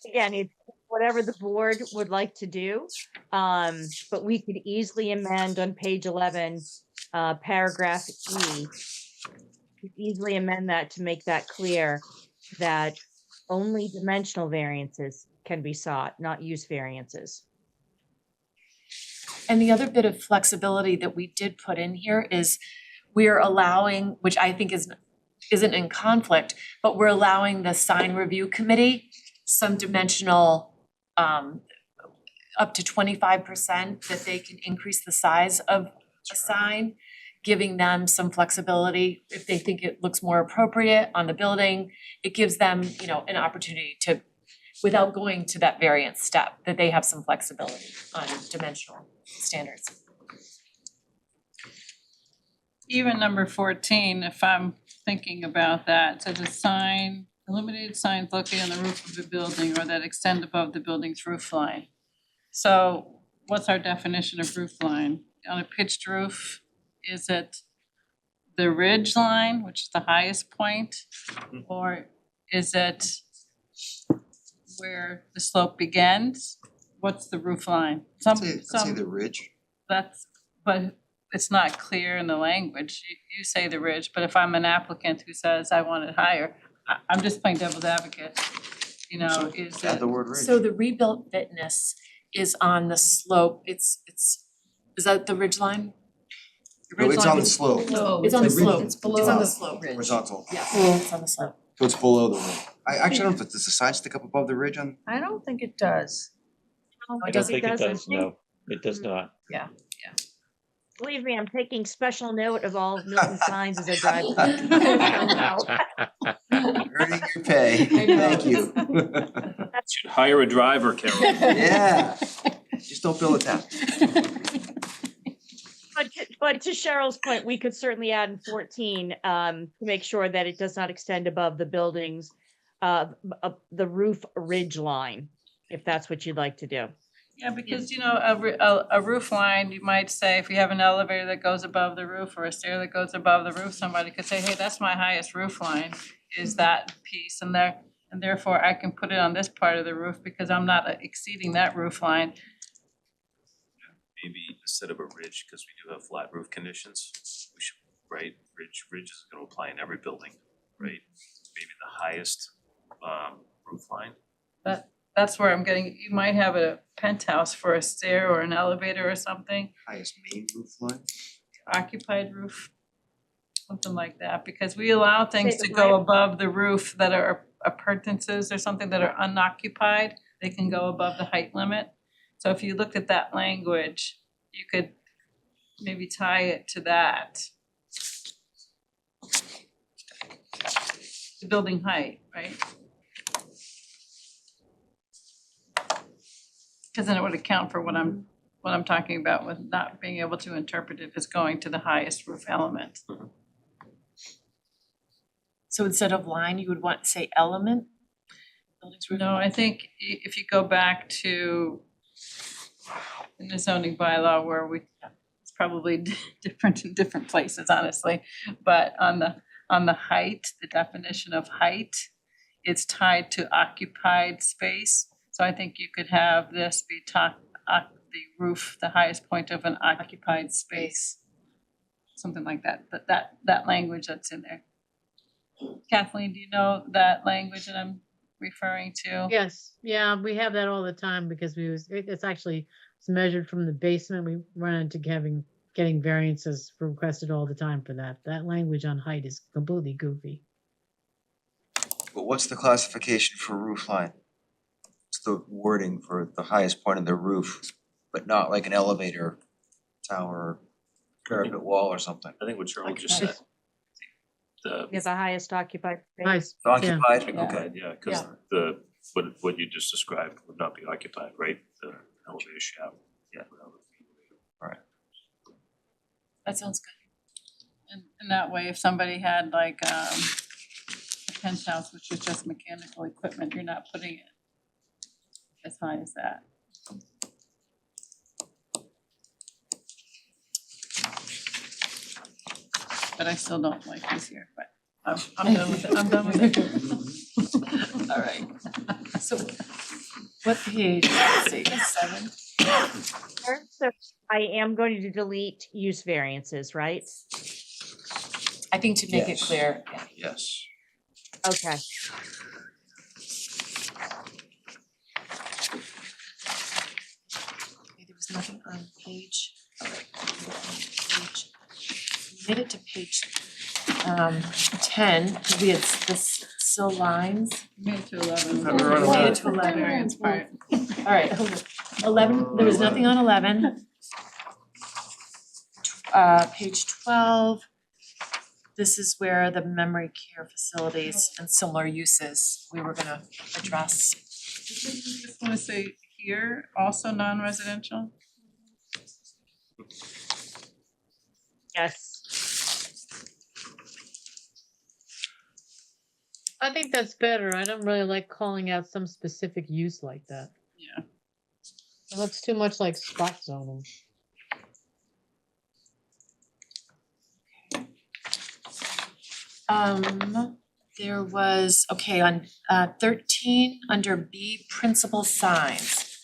Again, it's whatever the board would like to do. But we could easily amend on page 11, paragraph E. Could easily amend that to make that clear that only dimensional variances can be sought, not use variances. And the other bit of flexibility that we did put in here is we're allowing, which I think isn't in conflict, but we're allowing the sign review committee some dimensional, up to 25% that they can increase the size of a sign, giving them some flexibility if they think it looks more appropriate on the building. It gives them, you know, an opportunity to, without going to that variance step, that they have some flexibility on dimensional standards. Even number 14, if I'm thinking about that, says a sign, illuminated signs located on the roof of the building or that extend above the building's roof line. So what's our definition of roof line? On a pitched roof, is it the ridge line, which is the highest point? Or is it where the slope begins? What's the roof line? I'd say the ridge. But it's not clear in the language. You say the ridge, but if I'm an applicant who says I want it higher, I'm just playing devil's advocate, you know, is Add it? the word ridge. So the rebuilt fitness is on the slope, is that the ridge line? The No, ridge it's line on the is- slope. No, It's on the The slope, ridge- it's on the slope. Horizontal. Yeah, it's on the slope. So it's below the ridge. I actually don't know if does the sign stick up above the ridge on? I don't think it does. I don't think it does, no, it does not. Believe me, I'm taking special note of all Milton signs as I drive. Earning your pay, I know. thank you. Should hire a driver, Carol. Yeah, just don't bill it down. But to Cheryl's point, we could certainly add in 14 to make sure that it does not extend above the buildings, the roof ridge line, if that's what you'd like to do. Yeah, because you know, a roof line, you might say, if you have an elevator that goes above the roof or a stair that goes above the roof, somebody could say, hey, that's my highest roof line, is that piece, and therefore I can put it on this part of the roof because I'm not exceeding that roof line. maybe instead of a ridge, because we do have flat roof conditions, we should, right, ridge is gonna apply in every building, right? Maybe the highest roof line. That's where I'm getting, you might have a penthouse for a stair or an elevator or something, Highest main roof line? occupied roof. Something like that, because we allow things Say to it go right. above the roof that are appurtenances or something that are unoccupied. They can go above the height limit. So if you looked at that language, you could maybe tie it to that. The building height, right? Cause then it would account for what I'm talking about with not being able to interpret it as going to the highest roof element. So instead of line, you would want to say element? Buildings roof No, I think if you go back to in the zoning bylaw where it's probably different in different places, honestly. But on the height, the definition of height, it's tied to occupied space. So I think you could have this be the roof, the highest point of an occupied space. Something like that, but that language that's in there. Kathleen, do you know that language that I'm referring to? Yes, yeah, we have that all the time because it's actually, it's measured from the basement. We run into getting variances requested all the time for that. That language on height is completely goofy. But what's the classification for roof line? What's the wording for the highest point of the roof, but not like an elevator, tower, parapet wall or something? I think what Cheryl just said. Is the highest occupied space. Nice. Occupied? Yeah. Okay, yeah, cause what you just described would not be occupied, right? The elevator shaft. Yeah. That sounds good. And that way, if somebody had like a penthouse, which is just mechanical equipment, you're not putting it as high as that. But I still don't like this here, but I'm done with it, I'm done with it. All right. So what page, let's see, 7? So I am going to delete use variances, right? I think to make it Yes. clear, Yes. Okay. okay, there was nothing on page, all right, page. We made it to page 10, because we had this still lines. Made it to 11. No, we're on We made 11. it to 11. Variance part. All right, hold on. 11, there was nothing on 11. Page 12. This is where the memory care facilities and similar uses we were gonna address. You just wanna say here, also non-residential? Yes. I think that's better. I don't really like calling out some specific use like that. Yeah. It looks too much like spot zoning. There was, okay, on 13, under B, principal signs.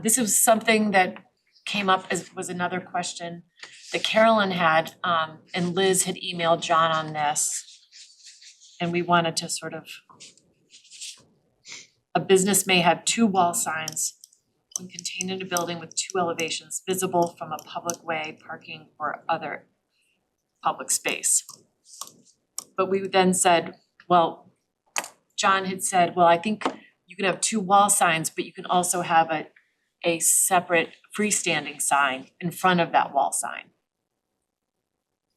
This was something that came up as, was another question that Carolyn had, and Liz had emailed John on this. And we wanted to sort of, a business may have 2 wall signs when contained in a building with 2 elevations visible from a public way, parking, or other public space. But we then said, well, John had said, well, I think you can have 2 wall signs, but you can also have a separate freestanding sign in front of that wall sign.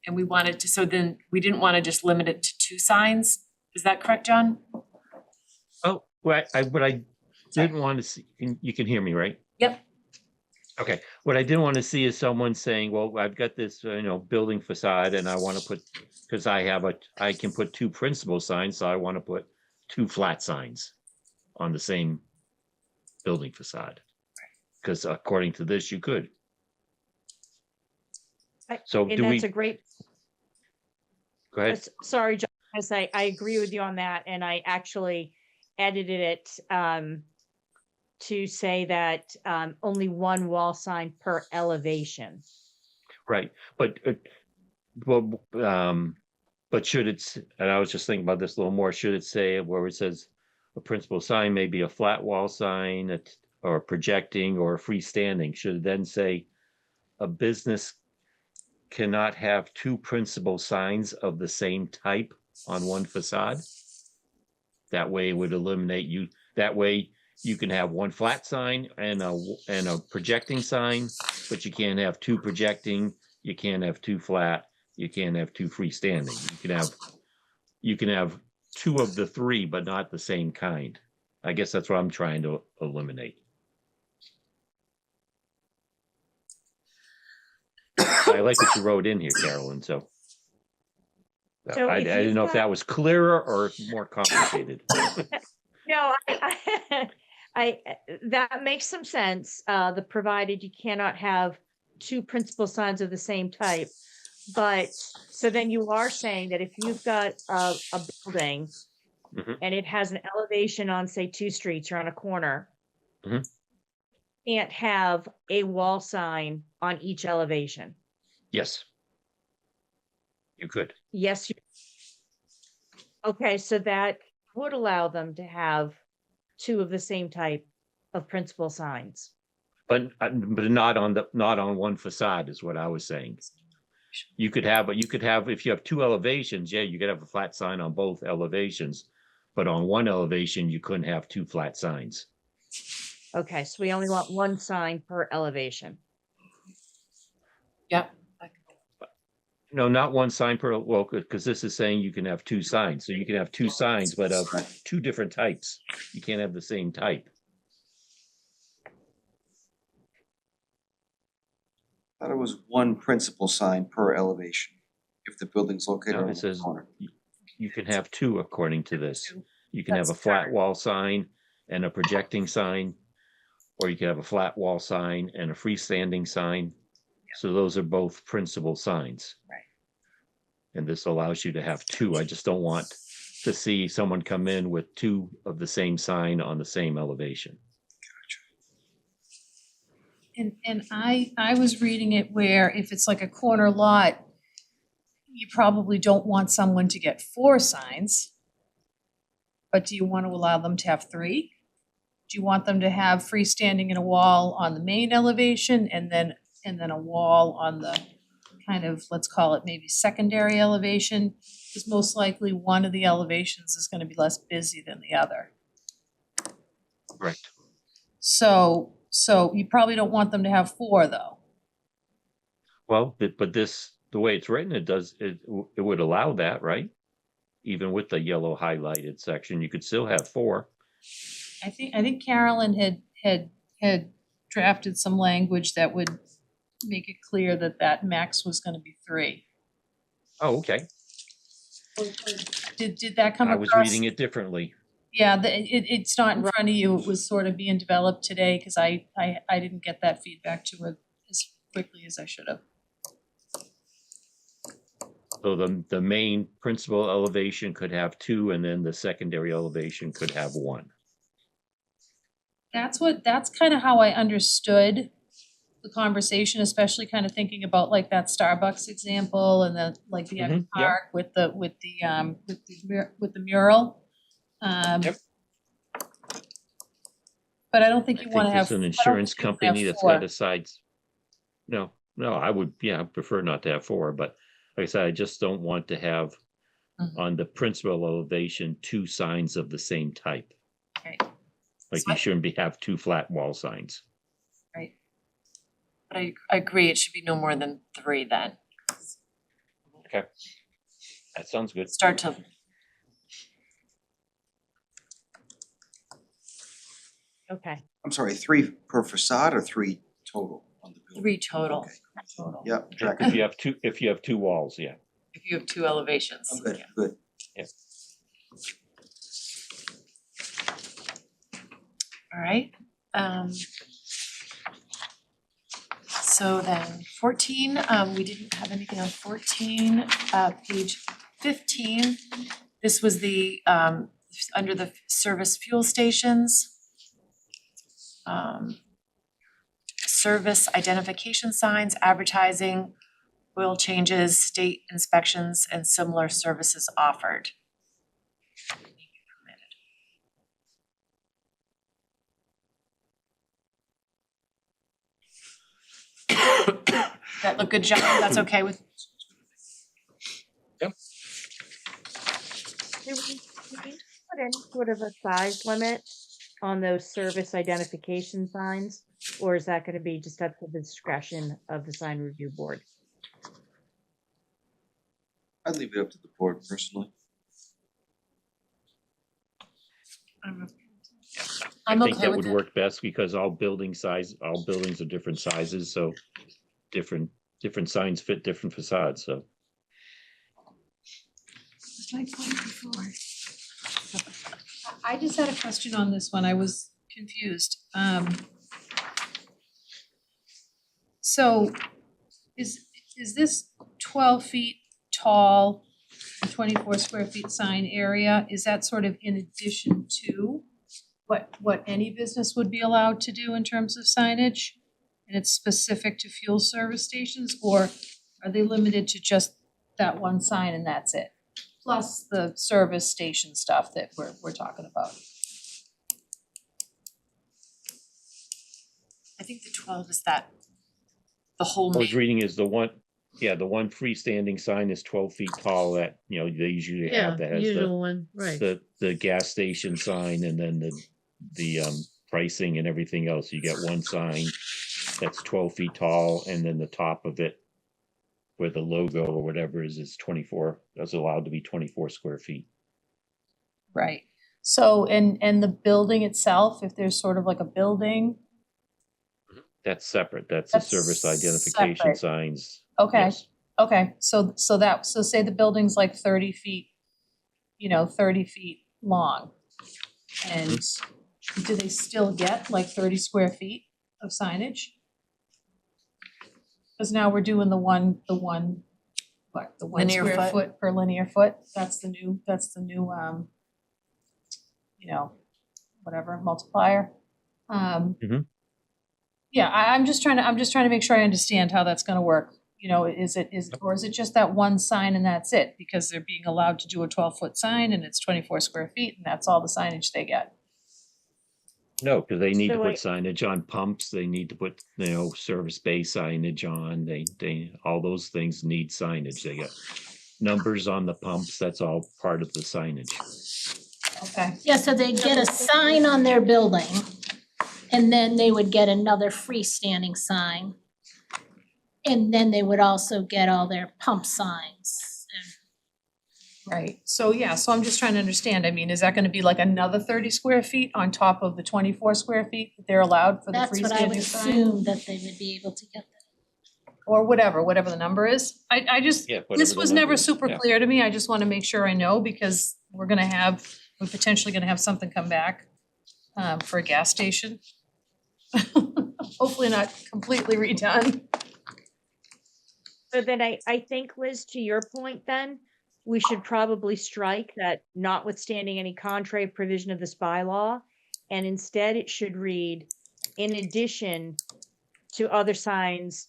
And we wanted to, so then we didn't wanna just limit it to 2 signs, is that correct, John? Oh, what I didn't want to see, you can hear me, right? Yep. Okay, what I didn't want to see is someone saying, well, I've got this, building facade and I want to put, because I can put 2 principal signs, so I want to put 2 flat signs on the same building facade. Because according to this, you could. So And do we, that's a great, go ahead. sorry, John, I agree with you on that, and I actually edited it to say that only one wall sign per elevation. Right, but well, but should it, and I was just thinking about this a little more, should it say where it says a principal sign may be a flat wall sign, or projecting or freestanding, should it then say a business cannot have two principal signs of the same type on one facade? That way it would eliminate you, that way you can have one flat sign and a projecting sign, but you can't have two projecting, you can't have two flat, you can't have two freestanding. You can have two of the three, but not the same kind. I guess that's what I'm trying to eliminate. I like what you wrote in here, Carolyn, so. So I if didn't you've know if got- that was clearer or more complicated. No, that makes some sense. The provided you cannot have two principal signs of the same type. But so then you are saying that if you've got a building Mhm. and it has an elevation on, say, 2 streets or on a corner, Mhm. can't have a wall sign on each elevation. Yes. You could. Yes. Okay, so that would allow them to have two of the same type of principal signs. But not on one facade is what I was saying. You could have, if you have two elevations, yeah, you could have a flat sign on both elevations. But on one elevation, you couldn't have two flat signs. Okay, so we only want one sign per elevation. Yep. No, not one sign per, well, because this is saying you can have two signs. So you can have two signs, but of two different types. You can't have the same type. I thought it was one principal sign per elevation, if the building's located No, on it the says corner. you can have two according to this. You can have a That's flat correct. wall sign and a projecting sign, or you can have a flat wall sign and a freestanding sign. So those are both principal signs. Right. And this allows you to have two. I just don't want to see someone come in with two of the same sign on the same elevation. And I was reading it where if it's like a corner lot, you probably don't want someone to get 4 signs. But do you want to allow them to have 3? Do you want them to have freestanding in a wall on the main elevation and then a wall on the kind of, let's call it maybe secondary elevation? Because most likely one of the elevations is gonna be less busy than the other. Right. So you probably don't want them to have 4 though. Well, but this, the way it's written, it would allow that, right? Even with the yellow highlighted section, you could still have 4. I think Carolyn had drafted some language that would make it clear that max was gonna be 3. Oh, okay. Did that come I across? was reading it differently. Yeah, it's not in front of you, it was sort of being developed today, cause I didn't get that feedback to her as quickly as I should have. So the main principal elevation could have 2, and then the secondary elevation could have 1. That's kind of how I understood the conversation, especially kind of thinking about like that Starbucks example and the like the Echo Mhm, yeah. Park with the mural. Yep. But I don't think I you think wanna have. there's an I don't insurance think you wanna have company that's 4. got a side. No, I would, yeah, I prefer not to have 4, but like I said, I just don't want to have Mhm. on the principal elevation 2 signs of the same type. Right. Like So you I- shouldn't have 2 flat wall signs. Right. But I agree, it should be no more than 3 then. Okay. That sounds good. Start to, Okay. I'm sorry, 3 per facade or 3 total on the building? 3 total. Okay. Total. Yep, If tracking. you have 2 walls, yeah. If you have 2 elevations. I'm good, yeah. good. All right, so then 14, we didn't have anything on 14, page 15. This was the, under the service fuel stations. Service identification signs, advertising, oil changes, state inspections, and similar services offered. That look good, John? That's okay with? Do we put any sort of a size limit on those service identification signs? Or is that gonna be just up to the discretion of the sign review board? I'd leave it up to the board personally. I'm I think okay that with would it. work best because all buildings are different sizes, so different signs fit different facades, so. Was my point before? I just had a question on this one. I was confused. So is this 12 feet tall, 24 square feet sign area? Is that sort of in addition to what any business would be allowed to do in terms of signage? And it's specific to fuel service stations, or are they limited to just that one sign and that's it? Plus the service station stuff that we're talking about. I think the 12 is that, the whole I was main, reading is the one freestanding sign is 12 feet tall that, they usually Yeah, have that has usual one, right. the gas station sign and then the pricing and everything else. You get one sign that's 12 feet tall and then the top of it where the logo or whatever is 24, that's allowed to be 24 square feet. Right. So and the building itself, if there's sort of like a building, That's separate. That's the That's service identification separate. signs. Okay. Yes. Okay, so say the building's like 30 feet, 30 feet long. And do they still get like 30 square feet of signage? Cause now we're doing the one Linear square foot. foot per linear foot, that's the new, whatever multiplier. Mhm. Yeah, I'm just trying to make sure I understand how that's gonna work. Is it just that one sign and that's it? Because they're being allowed to do a 12-foot sign and it's 24 square feet and that's all the signage they get. No, because they need to So put I- signage on pumps. They need to put, service bay signage on. They all those things need signage. They got numbers on the pumps. That's all part of the signage. Okay. Yeah, so they get a sign on their building, and then they would get another freestanding sign. And then they would also get all their pump signs. Right, so I'm just trying to understand, I mean, is that gonna be like another 30 square feet on top of the 24 square feet that they're allowed for the That's what I would freestanding sign? assume that they would be able to get that. Or whatever the number is, I just, Yeah, whatever this the was number never is, super yeah. clear to me, I just wanna make sure I know, because we're potentially gonna have something come back for a gas station. Hopefully not completely redone. So then I think, Liz, to your point then, we should probably strike that notwithstanding any contrary provision of this bylaw, and instead it should read, in addition to other signs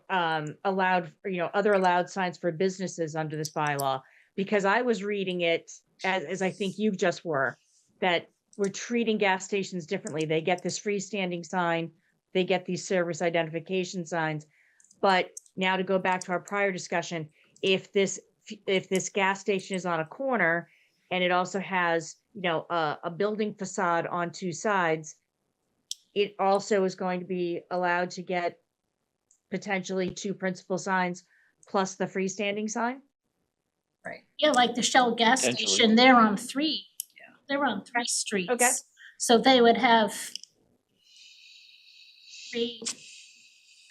allowed, other allowed signs for businesses under this bylaw, because I was reading it as I think you just were, that we're treating gas stations differently. They get this freestanding sign, they get these service identification signs. But now to go back to our prior discussion, if this gas station is on a corner and it also has, a building facade on two sides, it also is going to be allowed to get potentially two principal signs plus the freestanding sign? Right. Yeah, like the Shell gas Potentially. station, they're on 3. Yeah. They're on 3 streets. Okay. So they would have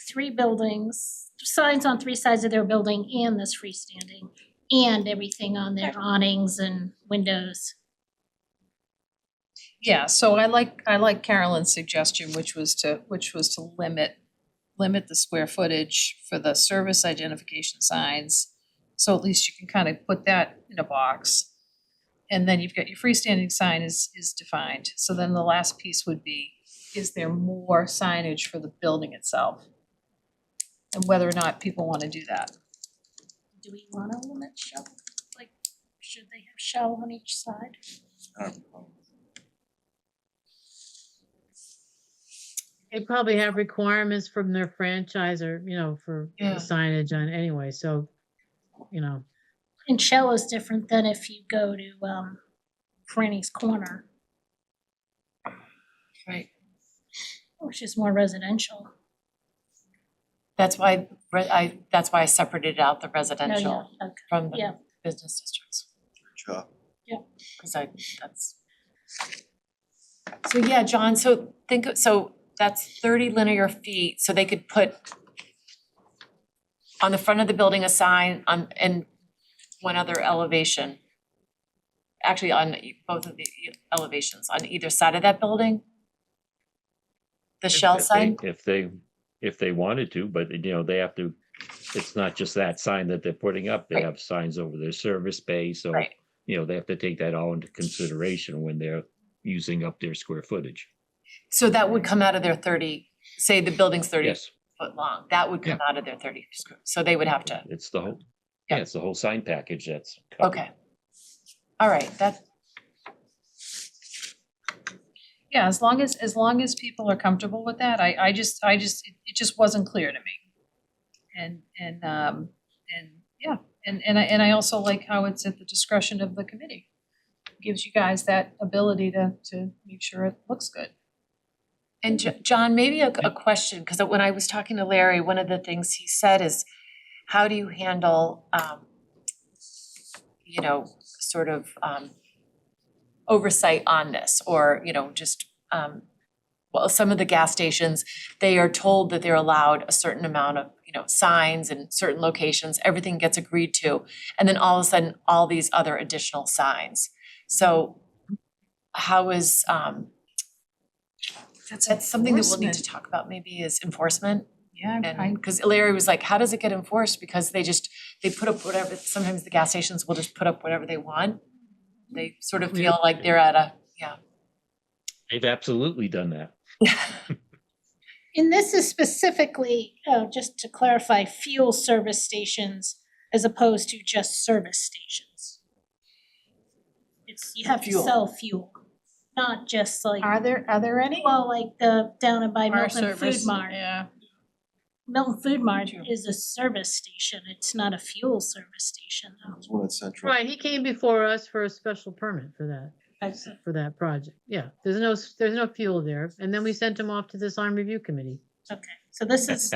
three buildings, signs on 3 sides of their building and this freestanding, and everything on their awnings and windows. Yeah, so I like Carolyn's suggestion, which was to limit the square footage for the service identification signs. So at least you can kind of put that in a box. And then you've got your freestanding sign is defined. So then the last piece would be, is there more signage for the building itself? And whether or not people wanna do that. Do we wanna limit shell? Like, should they have shell on each side? They probably have requirements from their franchisor, you know, for the Yeah. signage on anyway, so, you know. And shell is different than if you go to Franny's Corner, Right. which is more residential. That's why that's why I separated out the residential Oh, yeah, okay. from the Yeah. business districts. Sure. Cause that's. So yeah, John, so that's 30 linear feet, so they could put on the front of the building a sign on, and one other elevation. Actually, on both of the elevations, on either side of that building? The shell sign? If they wanted to, but you know, they have to, it's not just that sign that they're putting up, they Right. have signs over their service bay, so Right. you know, they have to take that all into consideration when they're using up their square footage. So that would come out of their 30, say the building's 30 Yes, foot long, that would come out of their 30 square, so they would have to, it's the whole, Yeah. yeah, it's the whole sign package that's covered. okay. All right, that, Yeah, as long as people are comfortable with that, it just wasn't clear to me. And yeah, and I also like how it's at the discretion of the committee. Gives you guys that ability to make sure it looks good. and John, maybe a question, because when I was talking to Larry, one of the things he said is, how do you handle, you know, sort of oversight on this, or, you know, just, well, some of the gas stations, they are told that they're allowed a certain amount of, you know, signs in certain locations, everything gets agreed to, and then all of a sudden, all these other additional signs. So how is, that's something that we'll need to enforcement. talk about maybe is enforcement. Yeah, And, cause Larry was like, how does it get enforced? Because they put up whatever, sometimes the gas stations will just put up whatever they want. They sort of feel like they're at a, yeah. They've absolutely done that. And this is specifically, just to clarify, fuel service stations as opposed to just service stations. It's, you have to Fuel. sell fuel, not just like, Are there any? well, like the down by Bar Milton Food service, Mart. yeah. Milton Food Mart is a service station, it's not a fuel service station though. There's one at Central. Right, he came before us for a special permit for that project. Yeah, there's no fuel there. And then we sent him off to the sign review committee. Okay, so this is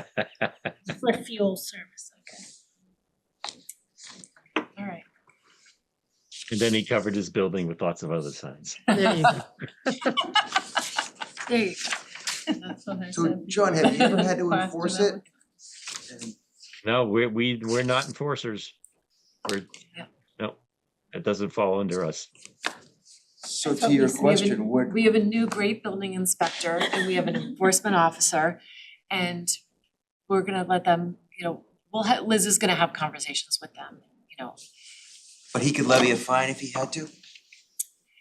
for fuel service, okay. All right. And then he covered his building with lots of other signs. There you go. There you That's what I So said. John, have you ever had to Class enforce it? development. And No, we're not enforcers. Yeah. No, it doesn't fall under us. so to your question, what, We have a new great building inspector and we have an enforcement officer, and we're gonna let them, you know, Liz is gonna have conversations with them, you know. but he could levy a fine if he had to?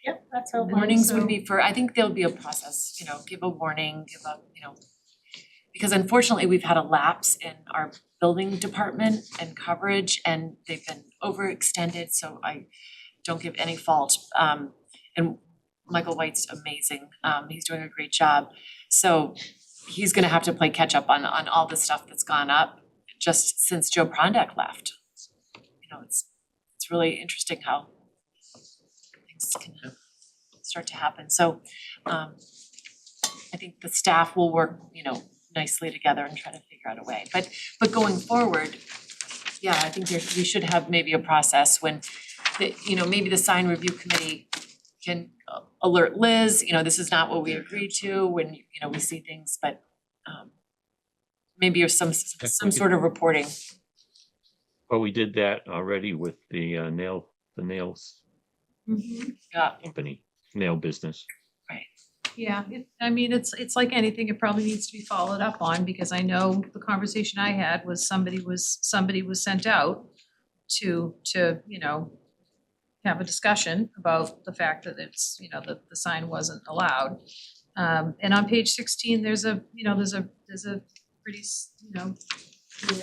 Yep, that's how. Warnings would be I think there'll be a process, you know, give a warning, give a, you know, because unfortunately, we've had a lapse in our building department and coverage, and they've been overextended, so I don't give any fault. And Michael White's amazing, he's doing a great job. So he's gonna have to play catch up on all the stuff that's gone up just since Joe Prondak left. You know, it's really interesting how things can start to happen. So I think the staff will work, you know, nicely together and try to figure out a way. But going forward, yeah, I think we should have maybe a process when you know, maybe the sign review committee can alert Liz, you know, this is not what we agreed to when, you know, we see things, but maybe there's some sort of reporting. Well, we did that already with the nails Yeah, company, nail business. Yeah, I mean, it's like anything, it probably needs to be followed up on, because I know the conversation I had was somebody was sent out to, you know, have a discussion about the fact that it's, you know, that the sign wasn't allowed. And on page 16, there's a pretty, you know, clear,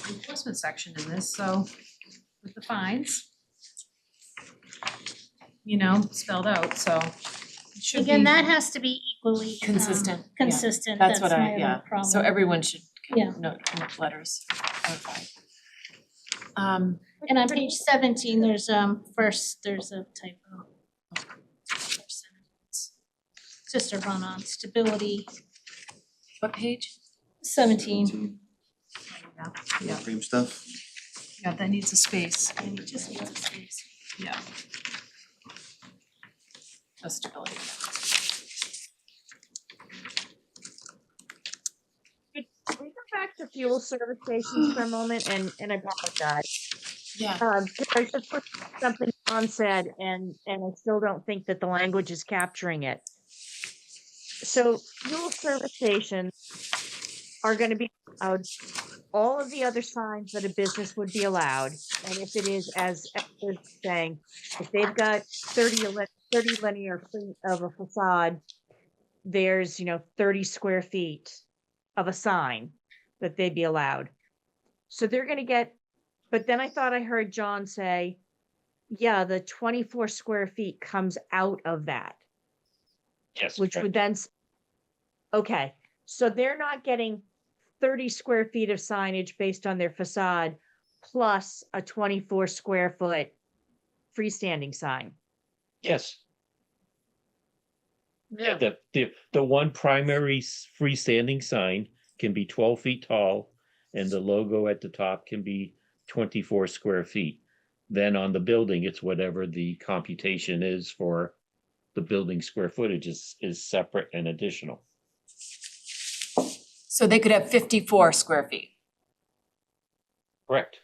enforcement section in this, so with the fines, you know, spelled out, so it should be. Again, that has to be equally Consistent, yeah. consistent, That's that's what my I, yeah, other problem. so everyone should Yeah. note letters notified. And on page 17, there's first, there's a typo. First sentence. Just a run on stability, What page? 17. Yeah, Cream stuff. yeah, that needs a space, And it just needs a space. yeah. Oh, stability. Could we go back to fuel service stations for a moment, and I apologize. Yeah. I just put something John said, and I still don't think that the language is capturing it. So fuel service stations are gonna be allowed, all of the other signs that a business would be allowed, and if it is, as Esther's saying, if they've got 30 linear feet of a facade, there's, 30 square feet of a sign that they'd be allowed. So they're gonna get, but then I thought I heard John say, yeah, the 24 square feet comes out of that, Yes. which would then, okay, so they're not getting 30 square feet of signage based on their facade plus a 24 square foot freestanding sign. Yes. Yeah, the one primary freestanding sign can be 12 feet tall, and the logo at the top can be 24 square feet. Then on the building, it's whatever the computation is for the building square footage is separate and additional. So they could have 54 square feet. Correct.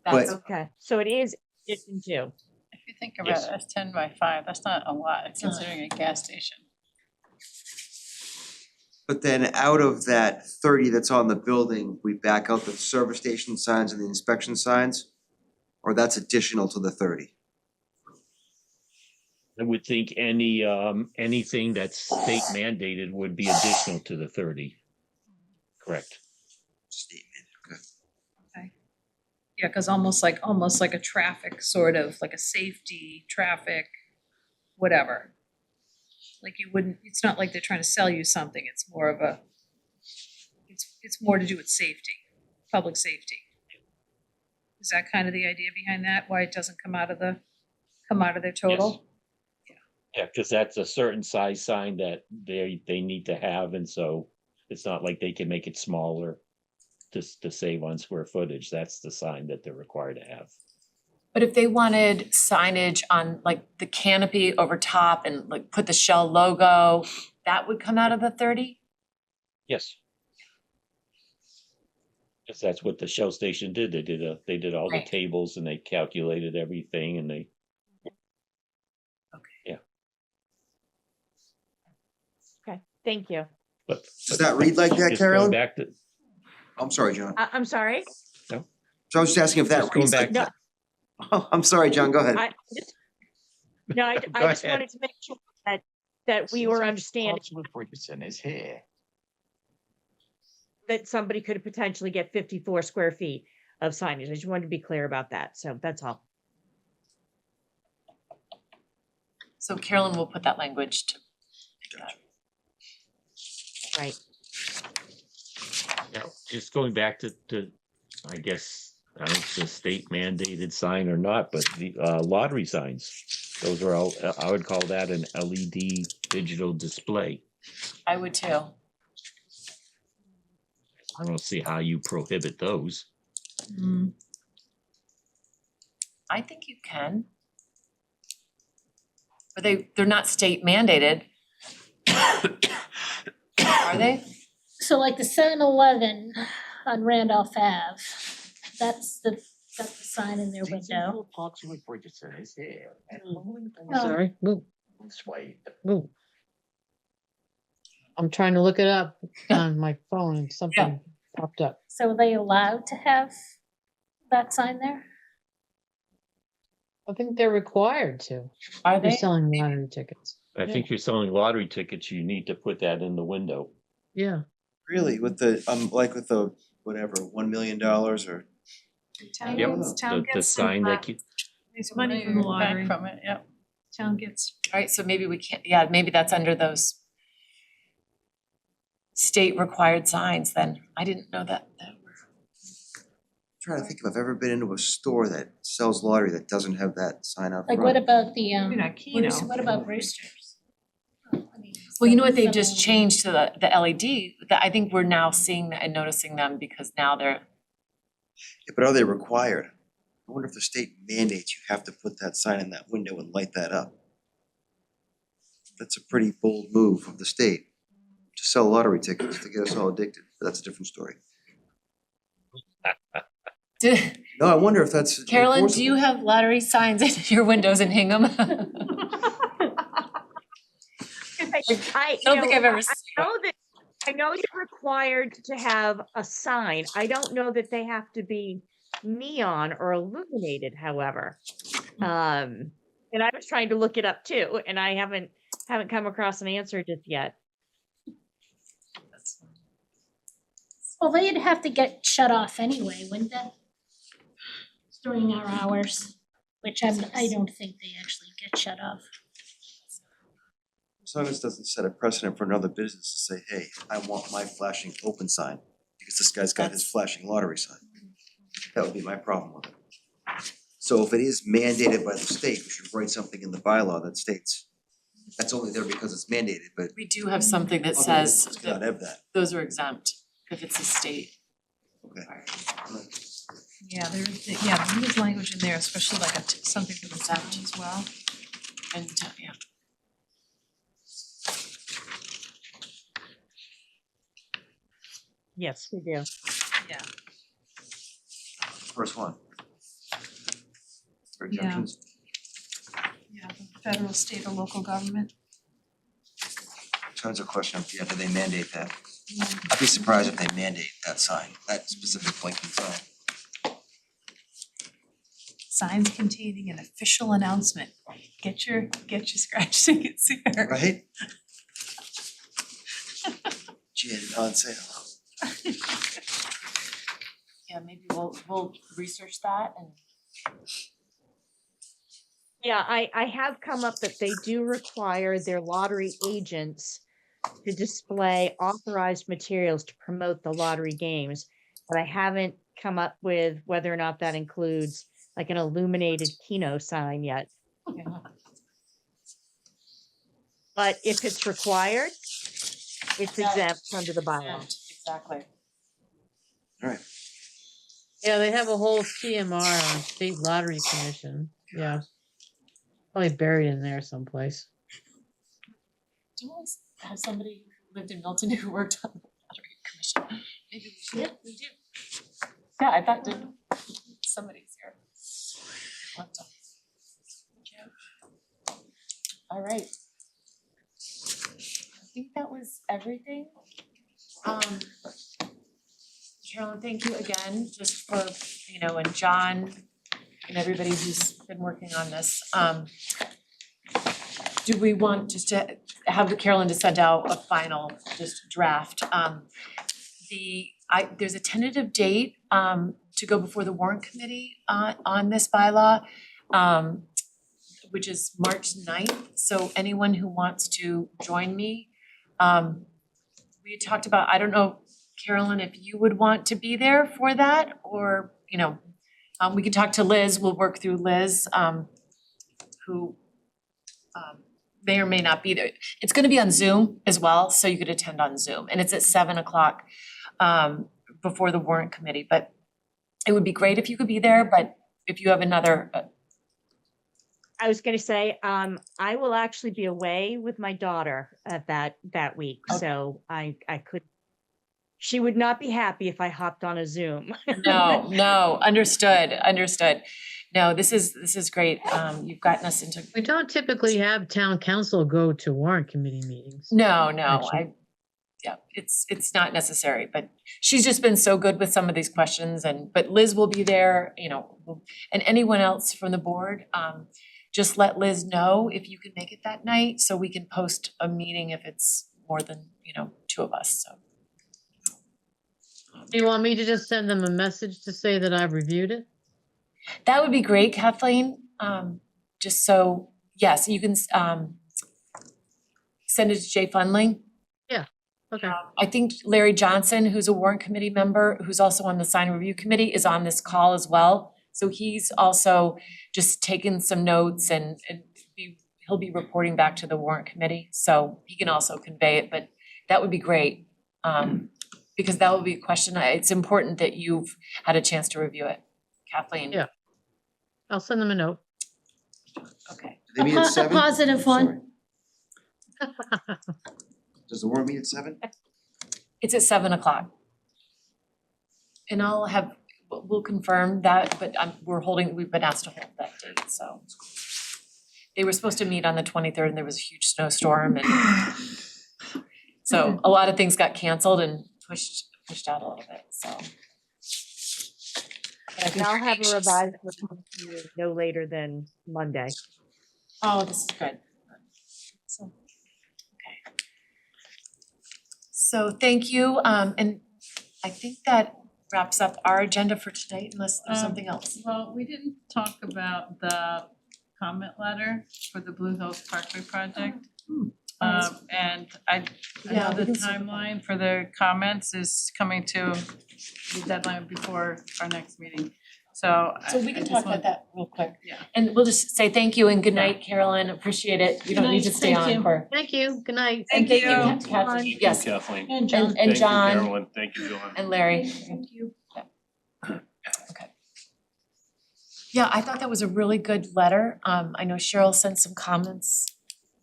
That's, Okay, so it is addition to. If you think Yes. about it, that's 10 by 5, that's not a lot, considering a gas station. But then out of that 30 that's on the building, we back out the service station signs and the inspection signs? Or that's additional to the 30? I would think anything that's state mandated would be additional to the 30. Correct. Statement, okay. Yeah, cause almost like a traffic sort of, like a safety, traffic, whatever. Like you wouldn't, it's not like they're trying to sell you something, it's more of a, it's more to do with safety, public safety. Is that kind of the idea behind that, why it doesn't come out of their total? Yeah, because that's a certain size sign that they need to have, and so it's not like they can make it smaller to save on square footage. That's the sign that they're required to have. but if they wanted signage on like the canopy over top and like put the Shell logo, that would come out of the 30? Yes. Because that's what the Shell station did. They did all the Right. tables and they calculated everything and they. Okay. Okay, thank you. But Does that read like that, just going Carolyn? back to, I'm sorry, John. I'm sorry? So I was just asking if that just going reads like back that. Oh, I'm sorry, John, go ahead. I just Go ahead. wanted to make sure that we were understanding is here. that somebody could potentially get 54 square feet of signage. I just wanted to be clear about that, so that's all. So Carolyn will put that language to. Right. Yeah, just going back to, I guess, I don't know if it's a state mandated sign or not, but the lottery signs. Those are all, I would call that an LED digital display. I would too. I don't see how you prohibit those. I think you can. But they're not state mandated. Are they? So like the 7-Eleven on Randolph Ave, that's got the sign in their window. is here. Oh. Sorry, move, move. I'm trying to look it up on my phone and something popped up. So are they allowed to have that sign there? I think they're required to. Are They're they? selling lottery tickets. I think you're selling lottery tickets, you need to put that in the window. Yeah. Really, with the, like with the, whatever, $1 million or? Town Yep, gets, town the gets some, sign that you, there's money from the Back lottery. from it, yep. Town gets, Alright, so maybe we can't, yeah, maybe that's under those state required signs then. I didn't know that were. Trying to think if I've ever been into a store that sells lottery that doesn't have that sign out front. Like what about the maybe not Keno. what about roosters? I mean, Well, you know what, they've some just of them- changed to the LED, that I think we're now seeing that and noticing them because now they're, Yeah, but are they required? I wonder if the state mandates you have to put that sign in that window and light that up. That's a pretty bold move of the state to sell lottery tickets to get us all addicted, but that's a different story. No, I wonder if that's Carolyn, do you enforceable. have lottery signs in your windows in Hingham? I don't think I've ever I seen know that, I know you're required to have a sign. I don't know that they have to be neon or illuminated, however. And I was trying to look it up too, and I haven't come across an answer just yet. Well, they'd have to get shut off anyway, wouldn't they? During our hours, which I don't think they actually get shut off. As long as it doesn't set a precedent for another business to say, hey, I want my flashing open sign, because this guy's got his flashing lottery sign. That would be my problem with it. So if it is mandated by the state, we should write something in the bylaw that states, that's only there because it's mandated, but We do have something that other says businesses cannot that have that. those are exempt if it's a state. Okay. Yeah, there is language in there, especially like something for the town as well. And, yeah. Yes, we do. Yeah. First one. For Yeah. exemptions. Yeah, the federal, state, or local government. Turns a question of, yeah, do they mandate that? I'd be surprised if they mandate that sign, that specific blinking sign. Signs containing an official announcement. Get your scratch tickets here. Right? Gin on sale. Yeah, maybe we'll research that and. Yeah, I have come up that they do require their lottery agents to display authorized materials to promote the lottery games, but I haven't come up with whether or not that includes like an illuminated Keno sign yet. Okay. But if it's required, it's exempt under the bylaw. Exactly. Alright, Yeah, they have a whole CMR on State Lottery Commission. Yeah. Probably buried in there someplace. Do you always have somebody who lived in Milton who worked on the lottery commission? Maybe we should. Yeah, we do. Yeah, I thought somebody's here. All right. I think that was everything. Carolyn, thank you again, just for, and John and everybody who's been working on this. Do we want just to have Carolyn to send out a final just draft? There's a tentative date to go before the warrant committee on this bylaw, which is March 9th. So anyone who wants to join me, we had talked about, I don't know, Carolyn, if you would want to be there for that, or, we could talk to Liz, we'll work through Liz, who may or may not be there. It's gonna be on Zoom as well, so you could attend on Zoom, and it's at 7:00 before the warrant committee, but it would be great if you could be there, but if you have another, I was gonna say, I will actually be away with my daughter at that week, Okay. so I could. She would not be happy if I hopped on a Zoom. no, understood. No, this is great, you've gotten us into, We don't typically have town council go to warrant committee meetings. no, Actually. yeah, it's not necessary, but she's just been so good with some of these questions but Liz will be there, and anyone else from the board, just let Liz know if you can make it that night, so we can post a meeting if it's more than, two of us, so. Do you want me to just send them a message to say that I've reviewed it? That would be great, Kathleen, just so, yes, you can, send it to Jay Funling. Okay. I think Larry Johnson, who's a warrant committee member, who's also on the sign review committee, is on this call as well. So he's also just taken some notes and he'll be reporting back to the warrant committee, so he can also convey it, but that would be great. Because that will be a question, it's important that you've had a chance to review it, Kathleen. Yeah. I'll send them a note. Okay. Do they meet at A 7? positive one. Sorry. Does the warrant meet at 7? It's at 7:00. And we'll confirm that, but we've been asked to hold that date, so. They were supposed to meet on the 23rd and there was a huge snowstorm and so a lot of things got canceled and pushed out a little bit, so. But I And think I'll we're have a anxious. revised report to you no later than Monday. Oh, this is good. So, okay. So thank you, and I think that wraps up our agenda for tonight unless there's something else. Well, we didn't talk about the comment letter for the Blue Hills Parkway project. And I Yeah, know we the can circle timeline for the comments is coming to the deadline before our next meeting. So So we can talk about that real quick. Yeah. And we'll just say thank you and good night, Carolyn, appreciate it. You don't need to stay Thank on you. for. Thank you. Good night. And thank you, Thank Kathleen, yes, Kathleen. And John. and Thank you, John Carolyn. Thank you, John. and Larry. Thank you. Okay. Yeah, I thought that was a really good letter. I know Cheryl sent some comments.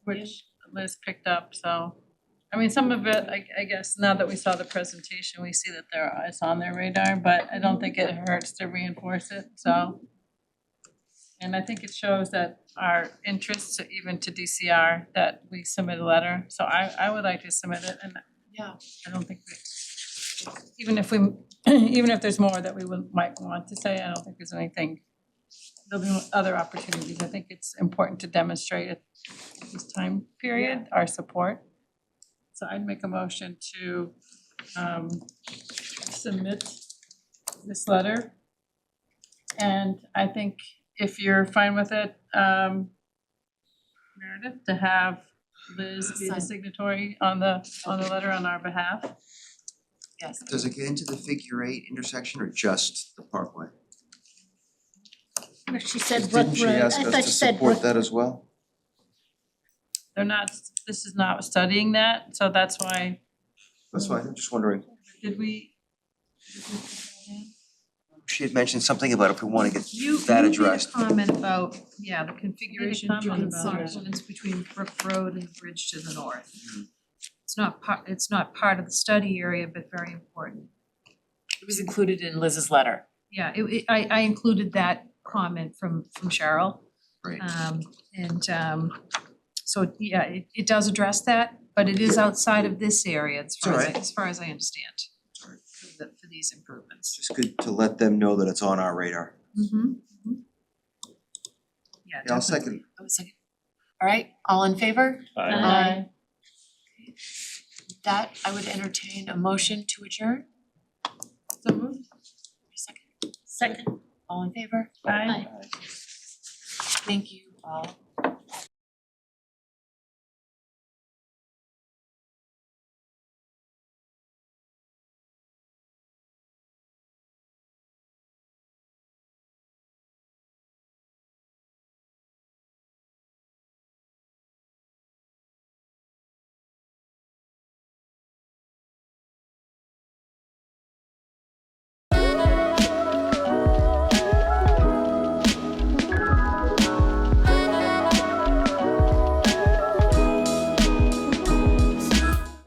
which Liz picked up, so. I mean, some of it, I guess, now that we saw the presentation, we see that it's on their radar, but I don't think it hurts to reinforce it, so. And I think it shows that our interest, even to DCR, that we submit a letter, so I would like to submit it, and Yeah. I don't think even if there's more that might want to say, I don't think there's anything. There'll be other opportunities. I think it's important to demonstrate at this time period, our support. So I'd make a motion to submit this letter. And I think if you're fine with it, Meredith, to have Liz be the signatory on the letter on our behalf. Yes. Does it get into the figure 8 intersection or just the parkway? She said Brook Didn't she Road. ask I us thought to she said support Brook. that as well? This is not studying that, so that's why, That's fine, I'm just wondering. did we? She had mentioned something about if we wanna get You that made a addressed. comment about, the configuration comment between about it. confluence between Brook Road and the bridge to the north. It's not part of the study area, but very important. It was included in Liz's letter. Yeah, I included that comment from Cheryl. Right. So yeah, it does address that, but it is outside of this area as far as alright. as far as I understand. For these improvements. Just good to let them know that it's on our radar. Mm-hmm. Yeah, Yeah, I'll definitely. second. Oh, a second. All right, all in favor? Aye. With that, I would entertain a motion to adjourn. So moved. Second. All in favor? Aye. Thank you all.